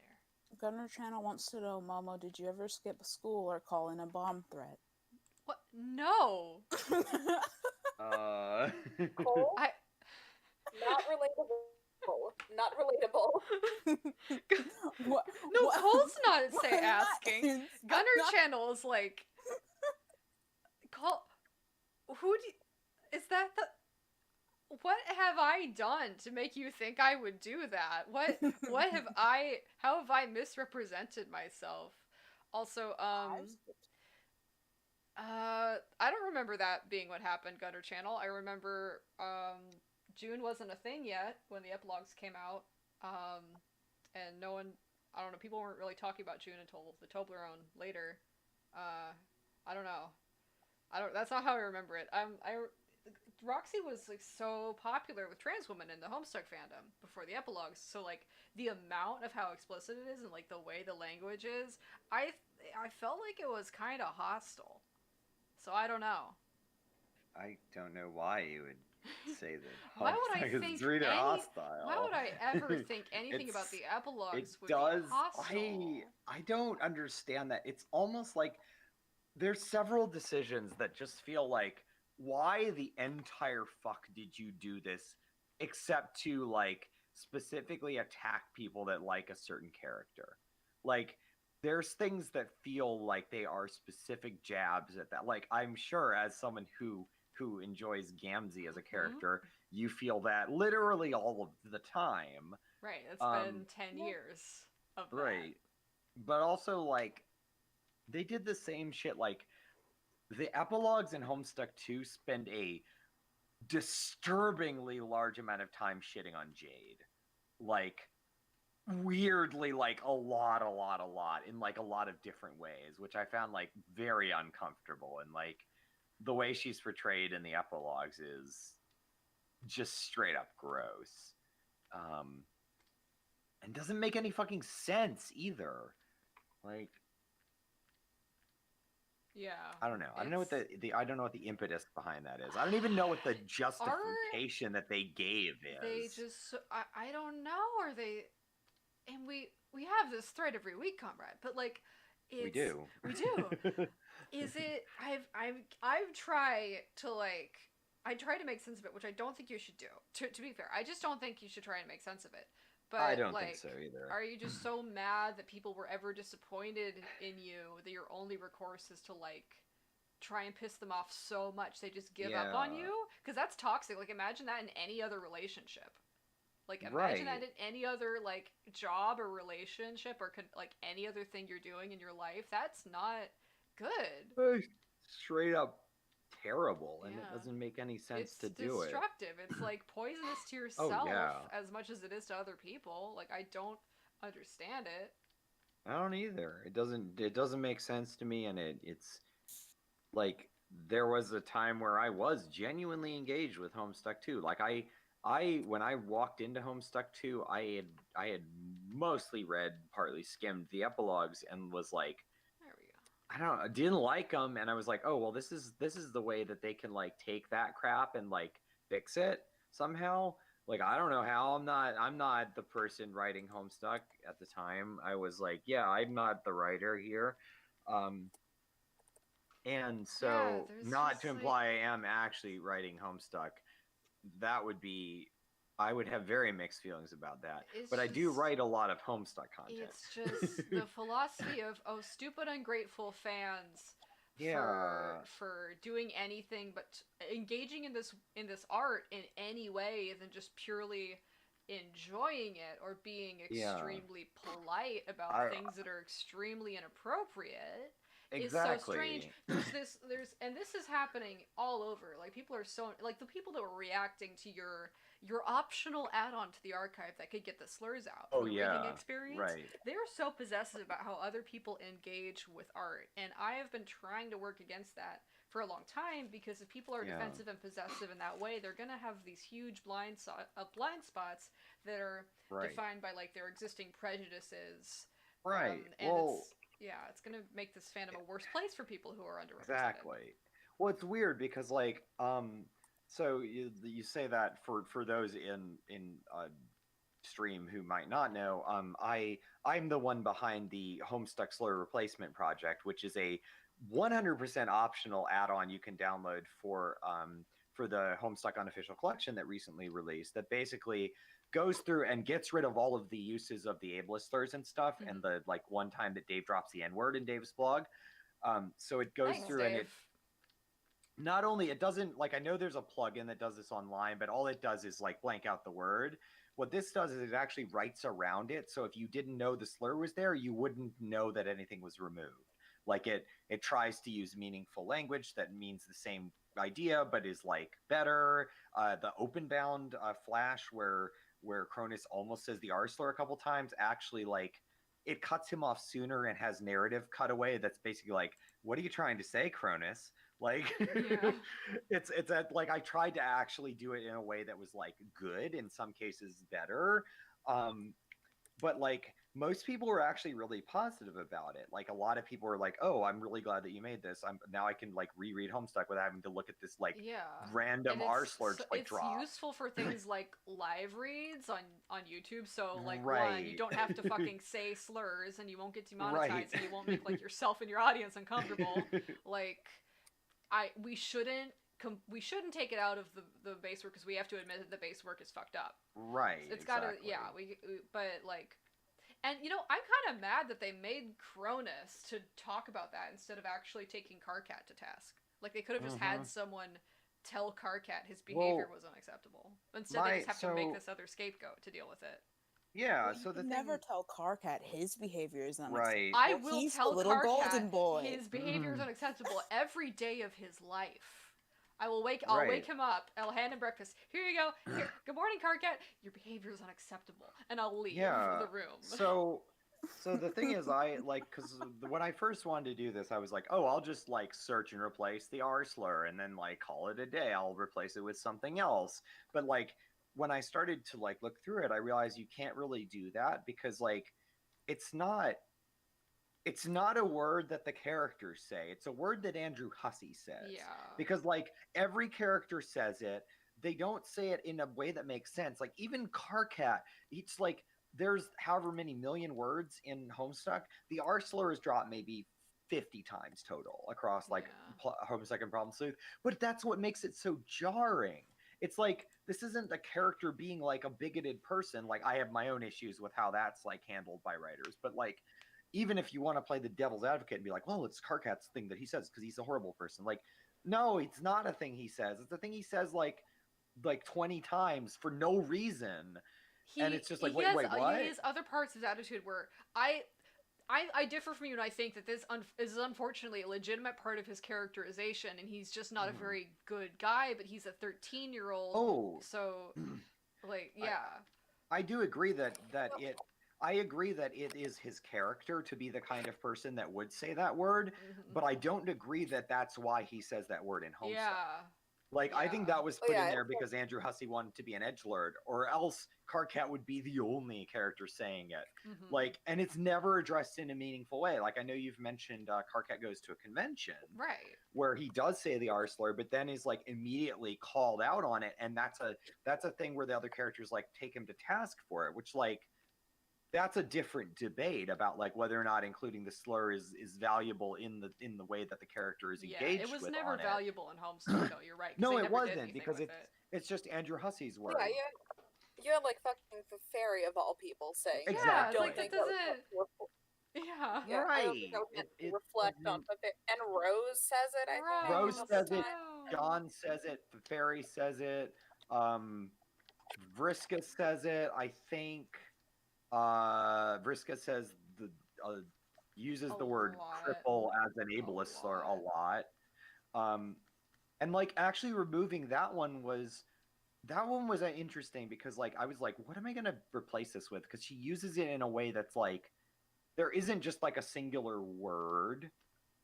There. Gunner Channel wants to know, Momo, did you ever skip school or call in a bomb threat? What? No. Cole? I. Not relatable. Not relatable. What? No, what- Cole's not what say asking. happens? Gunner I'm not- Channel is like. Call. Is that the. What have I done to make you think I would do that? What have I. How have I misrepresented myself? Also, I've skipped- I don't remember that being what happened, Gutter Channel. I remember June wasn't a thing yet when the epilogues came out, and no one, I don't know, people weren't really talking about June until the Toblerone later. I don't know. I don't. That's not how I remember it. Roxy was like so popular with trans women in the Homestuck fandom before the epilogues. So like the amount of how explicit it is and like the way the language is, I felt like it was kind of hostile. So I don't know. I don't know why you would say that. Why would I Homestuck is think really any? hostile. Why would I ever think anything about It's- the epilogues It would does. be hostile? I don't understand that. It's almost like there's several decisions that just feel like, why the entire fuck did you do this, except to like specifically attack people that like a certain character? Like there's things that feel like they are specific jabs at that. Like I'm sure as someone who enjoys Gamzee as a character, you feel that literally all of the time. Right. It's been 10 yeah. years of that. Right. But also like they did the same shit. Like the epilogues in Homestuck 2 spend a disturbingly large amount of time shitting on Jade. Like weirdly, like a lot in like a lot of different ways, which I found like very uncomfortable. And like the way she's portrayed in the epilogues is just straight up gross. And doesn't make any fucking sense either. Like Yeah. I don't know. I don't know what It's- the I don't know what the impetus behind that is. I don't even know what the justification that they gave is. They just I don't know. Are they? And we have this thread every week, comrade. But like, we do. We do. Is it? I've tried to like. I try to make sense of it, which I don't think you should do. To be fair, I just don't think you should try and make sense of it. But I don't like, think so either. Are you just so mad that people were ever disappointed in you that your only recourse is to like try and piss them off so much they just give up on Yeah. you? Because that's toxic. Like imagine that in any other relationship. Like imagine Right. that in any other like job or relationship or like any other thing you're doing in your life. That's not good. Straight up terrible, and it Yeah. doesn't make any sense It's to do it. destructive. It's like poisonous to Oh, yourself yeah. as much as it is to other people. Like I don't understand it. I don't either. It doesn't make sense to me, and it's like there was a time where I was genuinely engaged with Homestuck 2. Like I when I walked into Homestuck 2, I had mostly read, partly skimmed the epilogues, and was like, There we go. I didn't like them, and I was like, oh well, this is the way that they can like take that crap and like fix it somehow. Like I don't know how. I'm not the person writing Homestuck at the time. I was like, yeah, I'm not the writer here. And so Yeah, there's not just, to like- imply I am actually writing Homestuck. That would be I would have very mixed feelings about that. It's But I do just- write a lot of Homestuck content. It's just the philosophy of stupid ungrateful fans Yeah. for doing anything but engaging in this art in any way than just purely enjoying it or being Yeah. extremely polite about I- things that are extremely inappropriate. Exactly. Is so strange. And this is happening all over. Like people are so like the people that were reacting to your optional add-on to the archive that could get the slurs out. Oh for the yeah. reading experience. Right. They are so possessive about how other people engage with art, and I have been trying to work against that for a long time because if people are Yeah. defensive and possessive in that way, they're gonna have these huge blind spots that are Right. defined by like their existing prejudices. Right. And Well, it's gonna make this fandom a worse place for people who are underrepresented. exactly. Well, it's weird because like so you say that for those in stream who might not know, I'm the one behind the Homestuck Slur Replacement Project, which is a 100% optional add-on you can download for the Homestuck Unofficial Collection that recently released. That basically goes through and gets rid of all of the uses of the ableist slurs and stuff, and the like one time that Dave drops the N-word in Dave's blog. So it goes Thanks, through and it Dave. not only it doesn't like I know there's a plugin that does this online, but all it does is like blank out the word. What this does is it actually writes around it, so if you didn't know the slur was there, you wouldn't know that anything was removed. Like it tries to use meaningful language that means the same idea but is like better. The open bound flash where Cronus almost says the R slur a couple times, actually like it cuts him off sooner and has narrative cutaway that's basically like, what are you trying to say, Cronus? Like Yeah. it's like I tried to actually do it in a way that was like good, in some cases better. But like most people were actually really positive about it. Like a lot of people were like, "Oh, I'm really glad that you made this. I'm now I can like reread Homestuck without having to look at this like Yeah. random And R slur just like it's drop." useful for things like live reads on YouTube. So like one, Right. you don't have to fucking say slurs and you won't get demonetized Right. and you won't make like yourself and your audience uncomfortable. Like we shouldn't take it out of the base work because we have to admit that the base work is fucked up. Right. It's gotta exactly. but like, and you know, I'm kind of mad that they made Cronus to talk about that instead of actually taking Karkat to task. Like they could have just had someone tell Karkat his behavior was unacceptable. Instead, they just have to make this other scapegoat to deal with it. Yeah, Well, so you the can thing, never tell Karkat his behavior is unacceptable. right. I will He's tell the little golden Karkat boy. his behavior is unacceptable every day of his life. I'll Right. wake him up. I'll hand him breakfast. Here you go. Here, good morning, Karkat. Your behavior is unacceptable, and I'll leave Yeah. the room. So the thing is, I like, because when I first wanted to do this, I was like, oh, I'll just like search and replace the R slur and then like call it a day. I'll replace it with something else. But like when I started to like look through it, I realized you can't really do that because like it's not a word that the characters say. It's a word that Andrew Hussey says. Yeah. Because like every character says it. They don't say it in a way that makes sense. Like even Karkat, it's like there's however many million words in Homestuck. The R slur is dropped maybe 50 times total across like Homestuck and Problem Sleuth. But that's what makes it so jarring. It's like this isn't a character being like a bigoted person. Like I have my own issues with how that's like handled by writers. But like even if you want to play the devil's advocate and be like, well, it's Karkat's thing that he says because he's a horrible person. Like, no, it's not a thing he says. It's a thing he says like 20 times for no reason. And it's just like, wait, what? He has other parts of his attitude where I differ from you, and I think that this is unfortunately a legitimate part of his characterization, and he's just not a very good guy, but he's a 13-year-old. Oh. So, like, yeah. I do agree that I agree that it is his character to be the kind of person that would say that word, but I don't agree that that's why he says that word in Homestuck. Yeah. Like, I think that was put in there it's because Andrew Hussey wanted to be an edgelord, or else Karkat would be the only character saying it. Like, and it's never addressed in a meaningful way. Like, I know you've mentioned Karkat goes to a convention, Right. where he does say the R slur, but then is like immediately called out on it, and that's a thing where the other characters like take him to task for it, which like that's a different debate about like whether or not including the slur is valuable in the way that the character is engaged it was with never on valuable in Homestuck, though. You're right. 'Cause No, they it never did wasn't anything because with it's just Andrew Hussey's word. Yeah, you had like fucking the fairy of all people saying, Exactly. Yeah, don't like, think that doesn't. Yeah. Yeah, I don't think Right. that was meant to It reflect on the and Rose says it. I think. Rose most says of the it. time. John says it. The fairy says it. Vriska says it. I think Vriska says uses A the word lot. cripple as an ableist slur a lot. And like actually removing that one was interesting because like I was like, what am I gonna replace this with? Because she uses it in a way that's like there isn't just like a singular word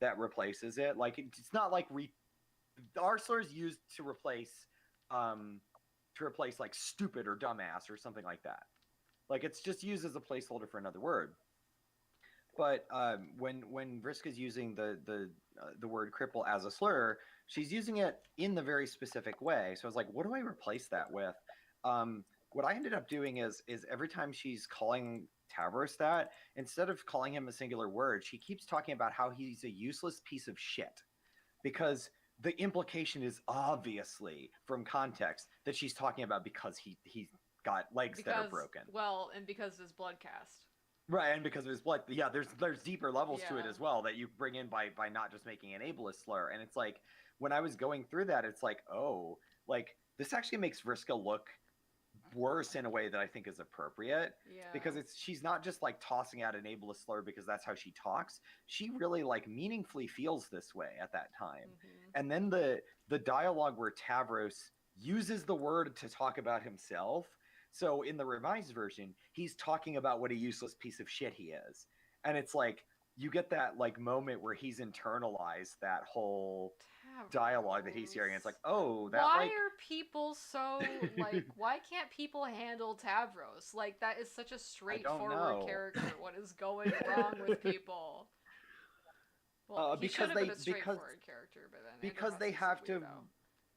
that replaces it. Like it's not like R slur is used to replace like stupid or dumbass or something like that. Like it's just used as a placeholder for another word. But when Vriska's using the word cripple as a slur, she's using it in the very specific way. So I was like, what do I replace that with? What I ended up doing is every time she's calling Tavros that, instead of calling him a singular word, she keeps talking about how he's a useless piece of shit. Because the implication is obviously from context that she's talking about because he's got legs that are broken. Well, and because his blood cast. Right, and because of his blood, yeah, there's deeper levels to it Yeah. as well that you bring in by not just making an ableist slur. And it's like when I was going through that, it's like, oh, like this actually makes Vriska look worse in a way that I think is appropriate. Yeah. Because she's not just like tossing out an ableist slur because that's how she talks. She really like meaningfully feels this way at that time. Mhm. And then the dialogue where Tavros uses the word to talk about himself. So in the revised version, he's talking about what a useless piece of shit he is. And it's like you get that like moment where he's internalized that whole dialogue that he's hearing. It's like, oh, that why like are people so like? Why can't people handle Tavros? Like that is such a straightforward know. character. What is going wrong with people? Well, he because should have been a straightforward character, but then because Andrew they Hussy's a have to weirdo.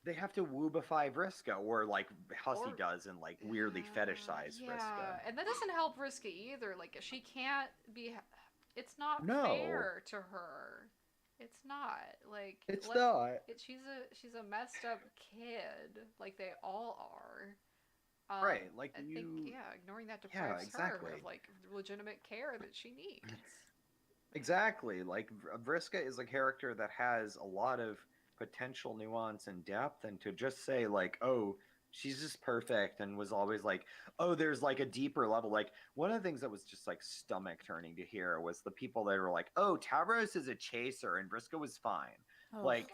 they have to woobify Vriska, or like Hussey Or- does, and like weirdly fetishize yeah, Vriska. and that doesn't help Vriska either. Like she can't be. It's not No. fair to her. It's not like not. she's a messed up kid, like they all are. Right, like I you. think ignoring that deprives exactly. her of like legitimate care that she needs. Exactly. Like Vriska is a character that has a lot of potential nuance and depth, and to just say like, oh, she's just perfect and was always like, oh, there's like a deeper level. Like one of the things that was just like stomach turning to hear was the people that were like, oh, Tavros is a chaser and Vriska was fine. Oh, Like,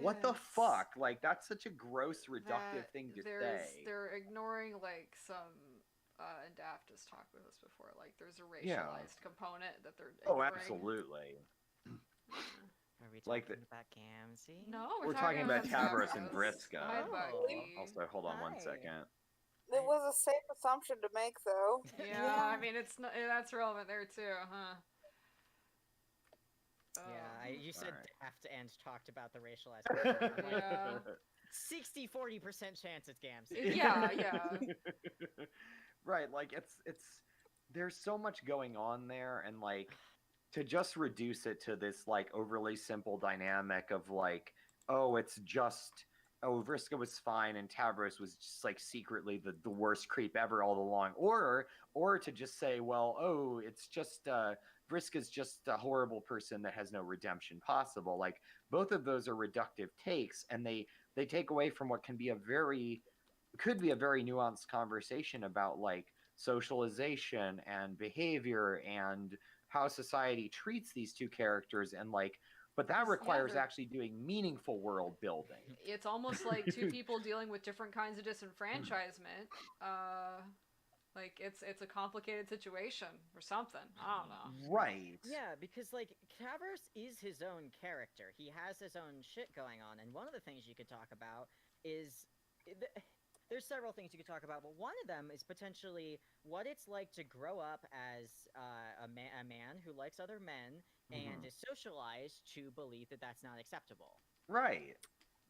what the It's- fuck? Like that's such a gross, reductive that thing to there's- say. They're ignoring like some. And Daft has talked with us before. Like, there's a racialized Yeah. component that they're. Oh, ignoring. absolutely. Are we Like talking about Gamzee? No, We're talking about Tavros and Tavros. Vriska. Hi, Oh. Bucky. Also, hold on one Hi. second. It was a safe assumption to make, though. Yeah, I mean it's not, that's relevant there too, huh? Yeah, you said Alright. Daft and talked about the racialized. component. I'm like, Yeah. 60-40% chance it's Gamzee. Yeah, yeah. Right, like it's there's so much going on there, and like to just reduce it to this like overly simple dynamic of like, oh, it's just oh, Vriska was fine and Tavros was just like secretly the worst creep ever all along, or to just say, well, oh, it's just Vriska's just a horrible person that has no redemption possible. Like both of those are reductive takes, and they take away from what could be a very nuanced conversation about like socialization and behavior and how society treats these two characters, and like but that Yeah, requires they're- actually doing meaningful world building. It's almost like two people dealing with different kinds of disenfranchisement. Like it's a complicated situation or something. I don't know. Right. Yeah, because like Tavros is his own character. He has his own shit going on, and one of the things you could talk about is there's several things you could talk about, but one of them is potentially what it's like to grow up as a man who likes other men and is socialized to believe that that's not acceptable. Right.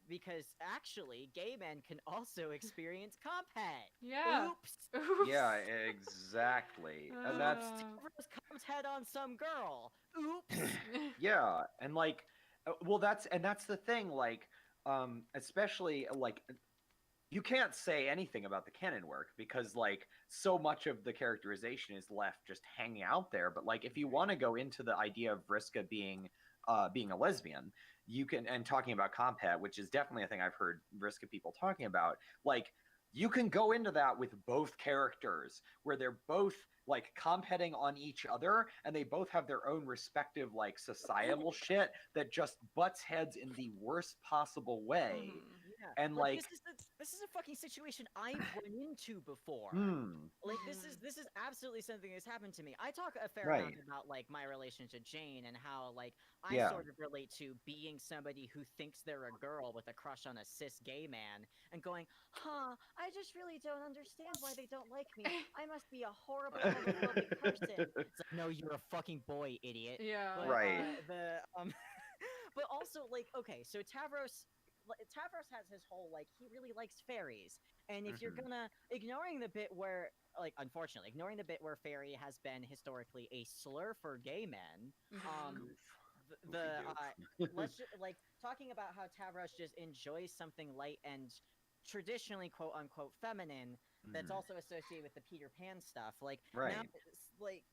Because actually, gay men can also experience comphet. Yeah. Oops. Oops. Yeah, exactly. And that's Tavros comes head on some girl. Oops. yeah, and like well that's the thing, like especially like you can't say anything about the canon work because like so much of the characterization is left just hanging out there. But like if you want to go into the idea of Vriska being a lesbian, you can, and talking about comphet, which is definitely a thing I've heard Vriska people talking about, like you can go into that with both characters where they're both like competting on each other and they both have their own respective like societal shit that just butts heads in the worst possible way. Mhm. Yeah. And like this is a fucking situation I've run into before. Like this is absolutely something that's happened to me. I talk a fair amount Right. about like my relationship to Jane and how like I Yeah. sort of relate to being somebody who thinks they're a girl with a crush on a cis gay man and going, huh, I just really don't understand why they don't like me. I must be a horrible homophobic person. It's like, no, you're a fucking boy, idiot. Yeah. But, Right. But also like okay, so Tavros has his whole like he really likes fairies, and if you're Mhm. gonna ignoring the bit where like unfortunately ignoring the bit where fairy has been historically a slur for gay men, Mhm. let's just, like talking about how Tavros just enjoys something light and traditionally quote unquote feminine that's Mhm. also associated with the Peter Pan stuff. Like Right. now, like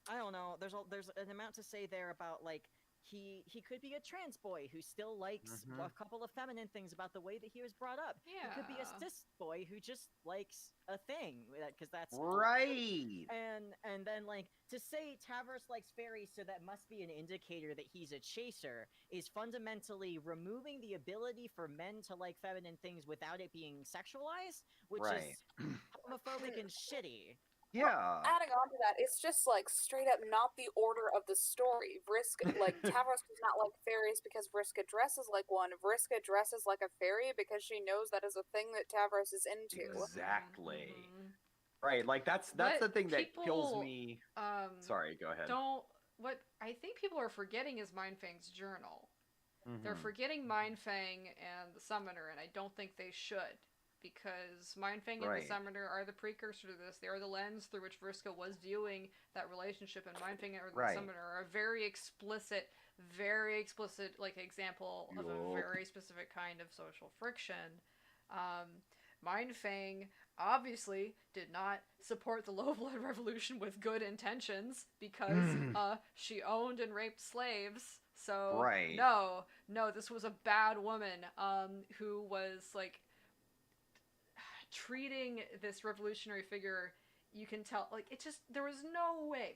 I don't know. There's an amount to say there about like he could be a trans boy who still likes Mhm. a couple of feminine things about the way that he was brought up. He could be a Yeah. cis boy who just likes a thing, because that's Right. and then, like, to say Tavros likes fairies, so that must be an indicator that he's a chaser, is fundamentally removing the ability for men to like feminine things without it being sexualized, which Right. is homophobic and shitty. Yeah. Adding on to that, it's just like straight up not the order of the story. Vriska, like Tavros does not like fairies because Vriska dresses like one. Vriska dresses like a fairy because she knows that is a thing that Tavros is into. Exactly. Mhm. Right. Like that's What the thing that kills people, me. Um, Sorry. Go ahead. don't. What I think people are forgetting is Mindfang's journal. They're Mhm. forgetting Mindfang and the Summoner, and I don't think they should. Because Mindfang and the Right. Summoner are the precursor to this. They are the lens through which Vriska was viewing that relationship, and Mindfang and the Right. Summoner are a very explicit, like example of a Yup. very specific kind of social friction. Mindfang obviously did not support the Low Blood Revolution with good intentions because she owned and raped slaves. So Right. no, this was a bad woman who was like treating this revolutionary figure. You can tell, like, it just there was no way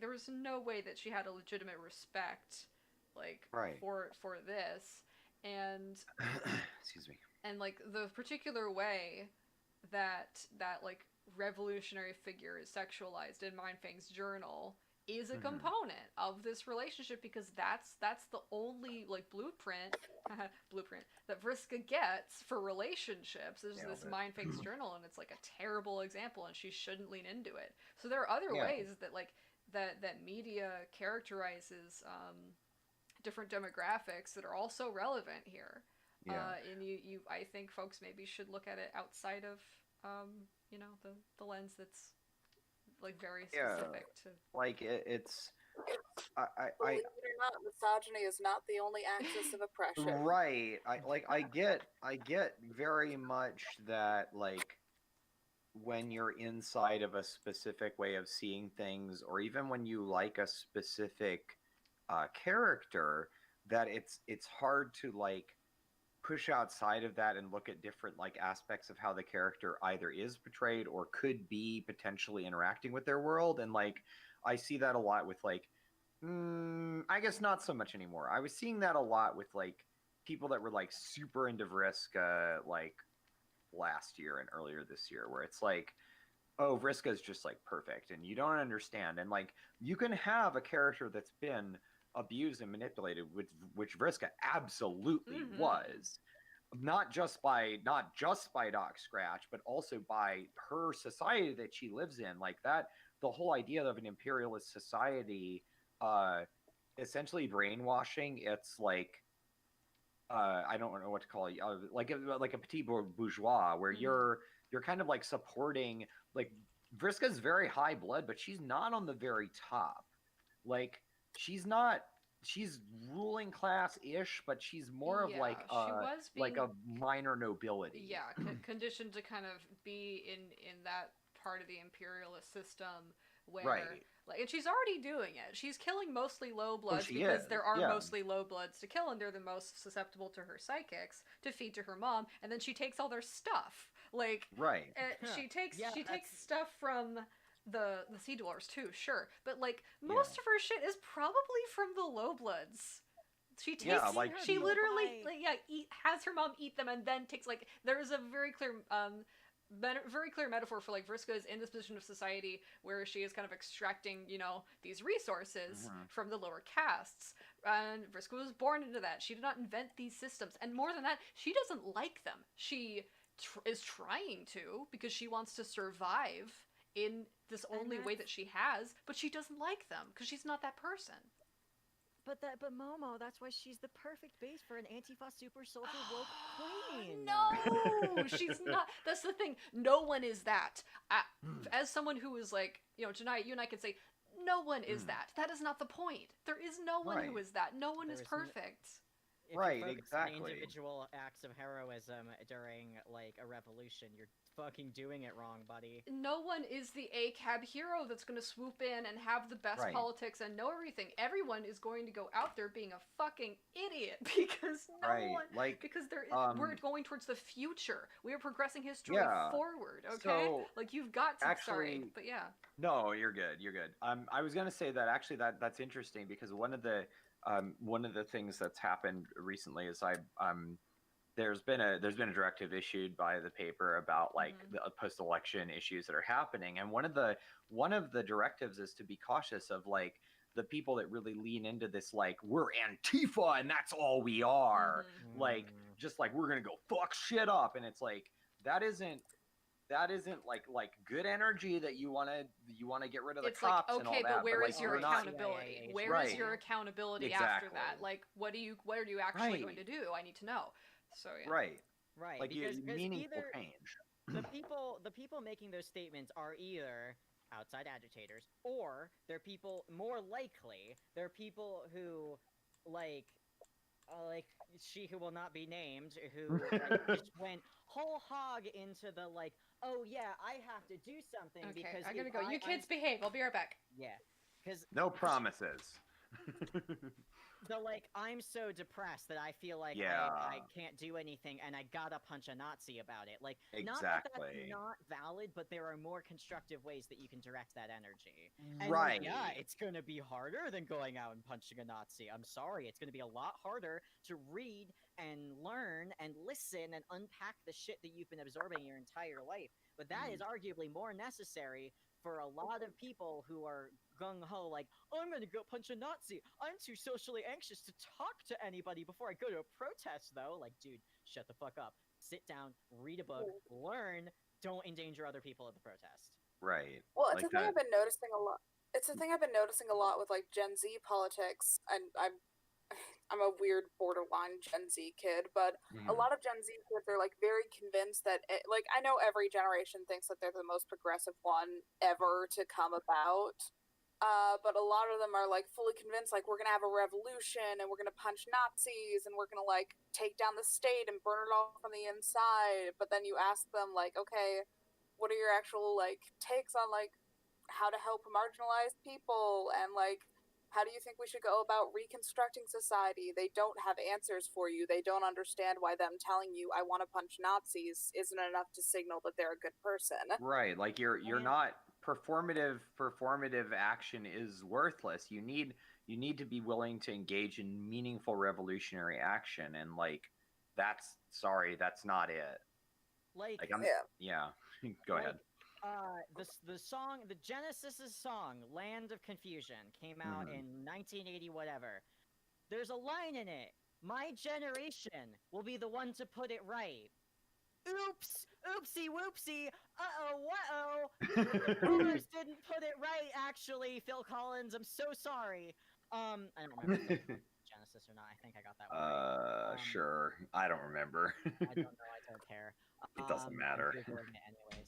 that she had a legitimate respect, like, Right. for this, and Excuse me. like the particular way that like revolutionary figure is sexualized in Mindfang's journal is a Mhm. component of this relationship, because that's the only like blueprint that Vriska gets for relationships is Nailed this it. Mindfang's journal, and it's like a terrible example, and she shouldn't lean into it. So there are other Yeah. ways that like that media characterizes different demographics that are also relevant here. Yeah. And you I think folks maybe should look at it outside of the lens that's like very Yeah. specific to. Like it's. I Believe it or not, misogyny is not the only axis of oppression. Right. I get very much that, like, when you're inside of a specific way of seeing things, or even when you like a specific character, that it's hard to like push outside of that and look at different like aspects of how the character either is portrayed or could be potentially interacting with their world. And like I see that a lot with like I guess not so much anymore. I was seeing that a lot with like people that were like super into Vriska like last year and earlier this year, where it's like, oh, Vriska is just like perfect, and you don't understand. And like you can have a character that's been abused and manipulated, which Vriska absolutely Mhm. was, not just by Doc Scratch, but also by her society that she lives in. Like that, the whole idea of an imperialist society, essentially brainwashing. It's like I don't know what to call it, like a petit bourgeois, where Mhm. you're kind of like supporting like Vriska's very high blood, but she's not on the very top. Like she's not. She's ruling class ish, but she's more of Yeah, like she was like a being minor nobility. yeah conditioned to kind of be in that part of the imperialist system where Right. like, and she's already doing it. She's killing mostly low bloods she because is, there are yeah. mostly low bloods to kill, and they're the most susceptible to her psychics to feed to her mom, and then she takes all their stuff. Like Right. she takes Yeah, stuff from the sea dwellers too, sure, but like most of her shit is probably from the low bloods. She takes, Yeah, like she she- literally Why? like, has her mom eat them and then takes like there's a very clear very clear metaphor for like Vriska is in this position of society where she is kind of extracting these resources Mhm. from the lower castes, and Vriska was born into that. She did not invent these systems, and more than that, she doesn't like them. She is trying to because she wants to survive in this only way that she has, but she doesn't like them because she's not that person. But Momo, that's why she's the perfect base for an Antifa super soldier woke queen. No, she's not. That's the thing. No one is that. As someone who is like, Janai, you and I can say, no one is that. That is not the point. There is no one who Right. is that. No one There is is n- perfect. if Right, you focus exactly. on individual acts of heroism during like a revolution, you're fucking doing it wrong, buddy. No one is the ACAB hero that's going to swoop in and have the best Right. politics and know everything. Everyone is going to go out there being a fucking idiot because no Right, one, like, because we're um, going towards the future. We are progressing history yeah. forward. Okay, So like you've got to. Sorry, actually, but yeah. no, you're good. You're good. I was gonna say that actually that's interesting because one of the things that's happened recently is there's been a directive issued by the paper about like Mhm. the post-election issues that are happening, and one of the directives is to be cautious of like the people that really lean into this like we're Antifa and that's all we are, Mhm. like just like we're gonna go fuck shit up, and it's like that isn't like good energy that you want to get rid of the It's like, cops and all okay, that, but where like is your you're not accountability? CIA Where is Right. your accountability after that? Exactly. Like, what are you actually going to Right. do? I need to know. So yeah. right, Right, like because meaningful either change. the people making those statements are either outside agitators or they're people more likely they're people who like she who will not be named who like, just went whole hog into the like, oh yeah, I have to do something Okay, because I'm gonna if go. You I'm-" kids behave. I'll be right back. yeah, because No promises. the like I'm so depressed that I feel like Yeah. I can't do anything and I gotta punch a Nazi about it. Like not that that's Exactly. not valid, but there are more constructive ways that you can direct that energy. And Right. like, yeah, it's gonna be harder than going out and punching a Nazi. I'm sorry, it's gonna be a lot harder to read and learn and listen and unpack the shit that you've been absorbing your entire life. But that is arguably more necessary for a lot of people who are gung ho, like, I'm gonna go punch a Nazi. I'm too socially anxious to talk to anybody before I go to a protest, though. Like, dude, shut the fuck up. Sit down, read a book, learn, don't endanger other people at the protest. Right. Well, it's Like a thing that. I've been noticing a lot. It's a thing I've been noticing a lot with like Gen Z politics, and I'm a weird borderline Gen Z kid, but a Mhm. lot of Gen Z kids are like very convinced that like I know every generation thinks that they're the most progressive one ever to come about. But a lot of them are like fully convinced like we're gonna have a revolution and we're gonna punch Nazis and we're gonna like take down the state and burn it all from the inside. But then you ask them like, okay, what are your actual like takes on like how to help marginalized people and like how do you think we should go about reconstructing society? They don't have answers for you. They don't understand why them telling you I want to punch Nazis isn't enough to signal that they're a good person. Right. Like you're mean- not performative action is worthless. You need to be willing to engage in meaningful revolutionary action, and like that's not it. Like, Like I'm Yeah. Go Like, ahead. the song, the Genesis' song, Land of Confusion, came out Mhm. in 1980, whatever. There's a line in it. My generation will be the one to put it right. Oops! Oopsie whoopsie! Uh-oh, what-oh! Boomers didn't put it right, actually, Phil Collins, I'm so sorry. I don't remember if it was Genesis or not. I think I got that one right. Sure. I don't remember. I don't know, I don't care. It doesn't I'm matter. Googling it anyways.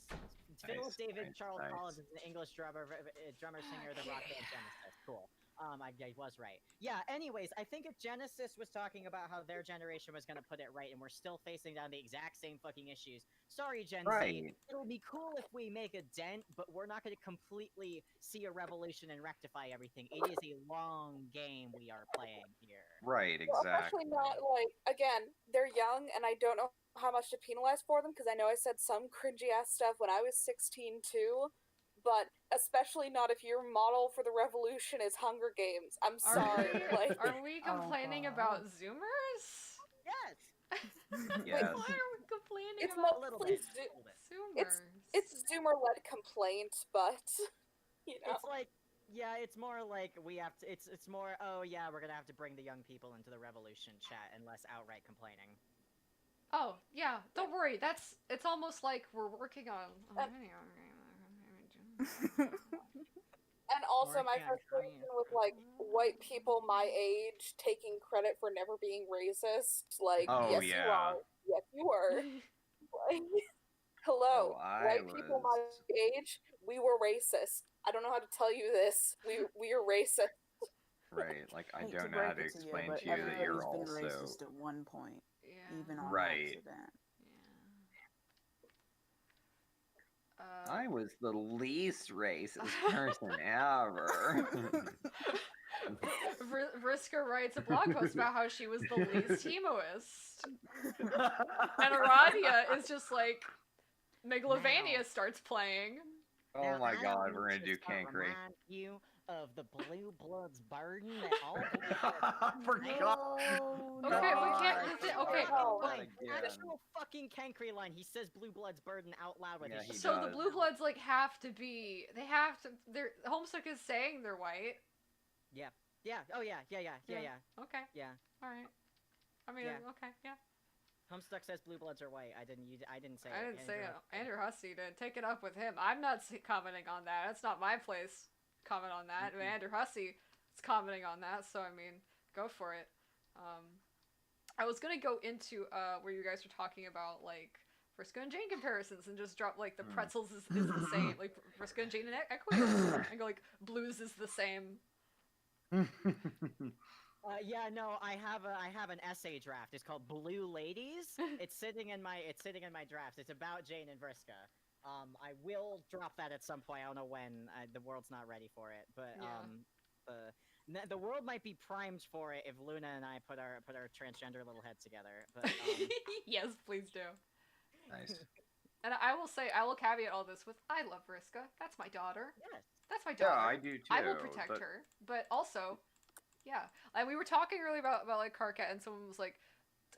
Philip David Charles nice. Collins is an English drummer singer of the rock band Genesis. Cool. I was right. Yeah, anyways, I think if Genesis was talking about how their generation was gonna put it right and we're still facing down the exact same fucking issues. Sorry, Gen Z. Right. It'll be cool if we make a dent, but we're not gonna completely see a revolution and rectify everything. It is a long game we are playing here. Right, Well, exactly. especially not like again, they're young, and I don't know how much to penalize for them because I know I said some cringy ass stuff when I was 16 too. But especially not if your model for the revolution is Hunger Games. I'm Are sorry. we, Like, are we Oh, complaining God. about Zoomers? Yes! Yes. Why are we complaining it's about A little mostly bit. A little bit. Zoomers? it's Zoomer-led complaint, but you know. It's like, yeah, it's more like we have to. It's more. Oh yeah, we're gonna have to bring the young people into the revolution chat and less outright complaining. Oh yeah, don't worry. It's almost like we're working on. And also my Working on frustration Korean. with like white people my age taking credit for never being racist. Like, Oh, yes you yeah. are. Yes you were. Like, hello, Oh, I white people my was- age, we were racist. I don't know how to tell you this. We are racist. Right. Like I Hate don't to know how break to it to you, explain but to you that you're everybody's been also racist at one point, Yeah. even on Right. accident. Yeah. I was the least racist person ever. Vriska writes a blog post about how she was the least hemoist. And Aradia is just like, Megalovania Now- starts playing. Oh Now, my I don't god, need we're gonna to do start Cankry. remind you of the Blue Bloods burden that all Blue Bloods I forgot. No, Okay, we God, can't- I we can't- forgot okay. about that Line, again. actual fucking Cankry line. He says Blue Bloods burden out loud with Yeah, his he shit. So the does. Blue Bloods like have to be. They have to. They're Homestuck is saying they're white. Yeah. Oh yeah. Yeah. Okay. Yeah. All right. I mean, Yeah. okay. Yeah. Homestuck says Blue Bloods are white. I didn't say I it. didn't say it. Andrew- Andrew Hussey did. Take it up with him. I'm not commenting on that. That's not my place. Comment on that. I mean, Andrew Hussey is commenting on that. So I mean, go for it. I was gonna go into where you guys were talking about like Vriska and Jane comparisons and just drop like the pretzels is the same, like Vriska and Jane and Equius, and go like blues is the same. Yeah, no, I have an essay draft. It's called Blue Ladies. It's sitting in my draft. It's about Jane and Vriska. I will drop that at some point. I don't know when. The world's not ready for it, but the world might be primed for it if Luna and I put our transgender little heads together. But Yes, please do. Nice. And I will say, I will caveat all this with, I love Vriska. That's my daughter. yes, That's my Yeah, daughter. I do too. I will protect but- her, but also, yeah. Like we were talking earlier about like Karkat, and someone was like,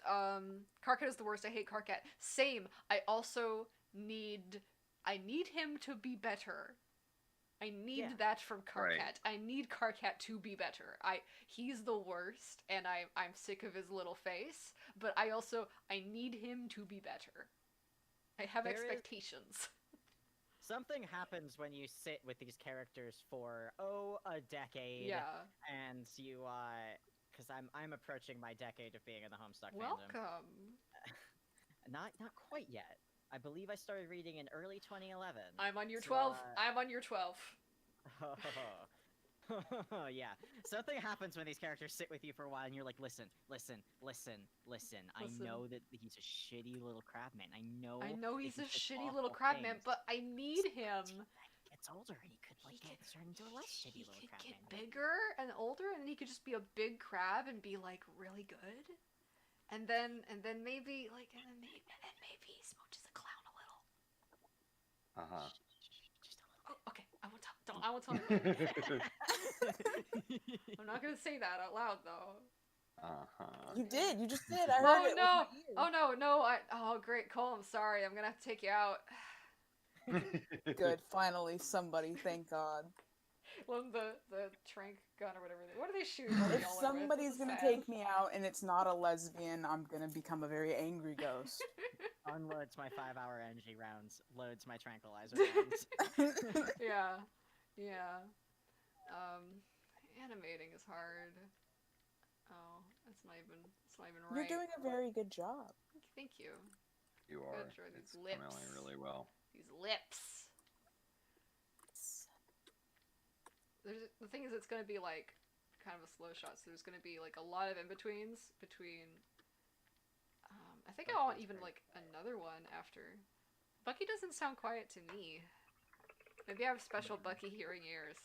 "Karkat is the worst. I hate Karkat." Same. I also need him to be better. I need Yeah. that from Karkat. Right. I need Karkat to be better. He's the worst, and I'm sick of his little face. But I need him to be better. I have There is- expectations. something happens when you sit with these characters for a decade. Yeah. And you because I'm approaching my decade of being in the Homestuck fandom. Welcome. Not quite yet. I believe I started reading in early 2011. I'm on year So, 12. I'm on year 12. Yeah. Something happens when these characters sit with you for a while and you're like, listen. I Listen. know that he's a shitty little crabman. I know that He's a did shitty awful little crabman, things. but I need him. He gets older and he could turn into a less shitty little He could crabman. get bigger and older, and he could just be a big crab and be like really good. And then maybe he smooches a clown a little. Uh-huh. Just a little. Oh, okay. I won't tell him. I'm not gonna say that out loud though. Uh-huh. You did. You just did. I heard it. no. With my ears. Oh no. Oh great, Cole. I'm sorry. I'm gonna have to take you out. Good. Finally, somebody. Thank God. Well, the trank gun or whatever. What are they shooting? at If y'all with? somebody's gonna Sad. take me out and it's not a lesbian, I'm gonna become a very angry ghost. Unloads my 5-hour energy rounds. Loads my tranquilizer rounds. Yeah. Animating is hard. Oh, it's not even right. You're doing a very good job. Thank you. You are. Good, Jordan. It's Lips. smelling really well. These lips. The thing is, it's gonna be like kind of a slow shot, so there's gonna be like a lot of in-betweens between. I think I want That's even great. like another one after. Bucky doesn't sound quiet to me. Maybe I have special Bucky hearing ears.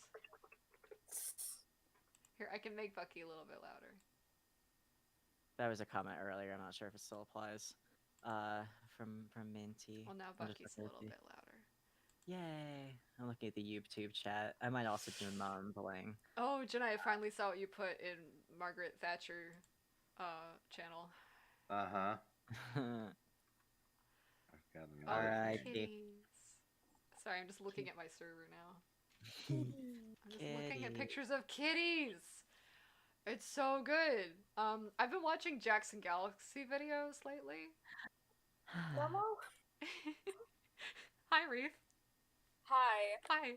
Here, I can make Bucky a little bit louder. That was a comment earlier. I'm not sure if it still applies. From Minty. Well, now I'm just Bucky's a looking at little the- bit louder. Yay! I'm looking at the YouTube chat. I might also do mumbling. Oh, Jenna, I finally saw what you put in Margaret Thatcher channel. Uh-huh. I've got Oh, another Alright. thing. kitties. Sorry, I'm just looking at my server now. I'm just looking at Kitty. pictures of kitties. It's so good. I've been watching Jackson Galaxy videos lately. Momo? Hi, Reef. Hi. Hi.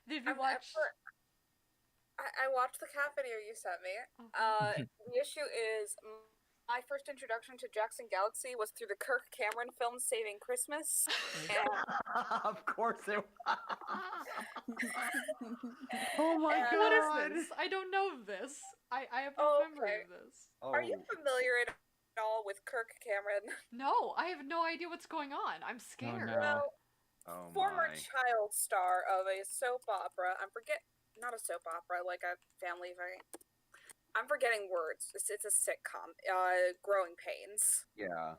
Did you I'm watch? I watched the cat video you sent me. Oh. The issue is my first introduction to Jackson Galaxy was through the Kirk Cameron film Saving Christmas. And Of course it. Oh my And- What god. is this? I don't know this. I have no Oh, memory okay. of this. Are you familiar at all with Kirk Cameron? No, I have no idea what's going on. I'm scared. no. Well, Oh former my. child star of a soap opera. Not a soap opera, like a family variant. I'm forgetting words. It's a sitcom. Growing Pains. Yeah.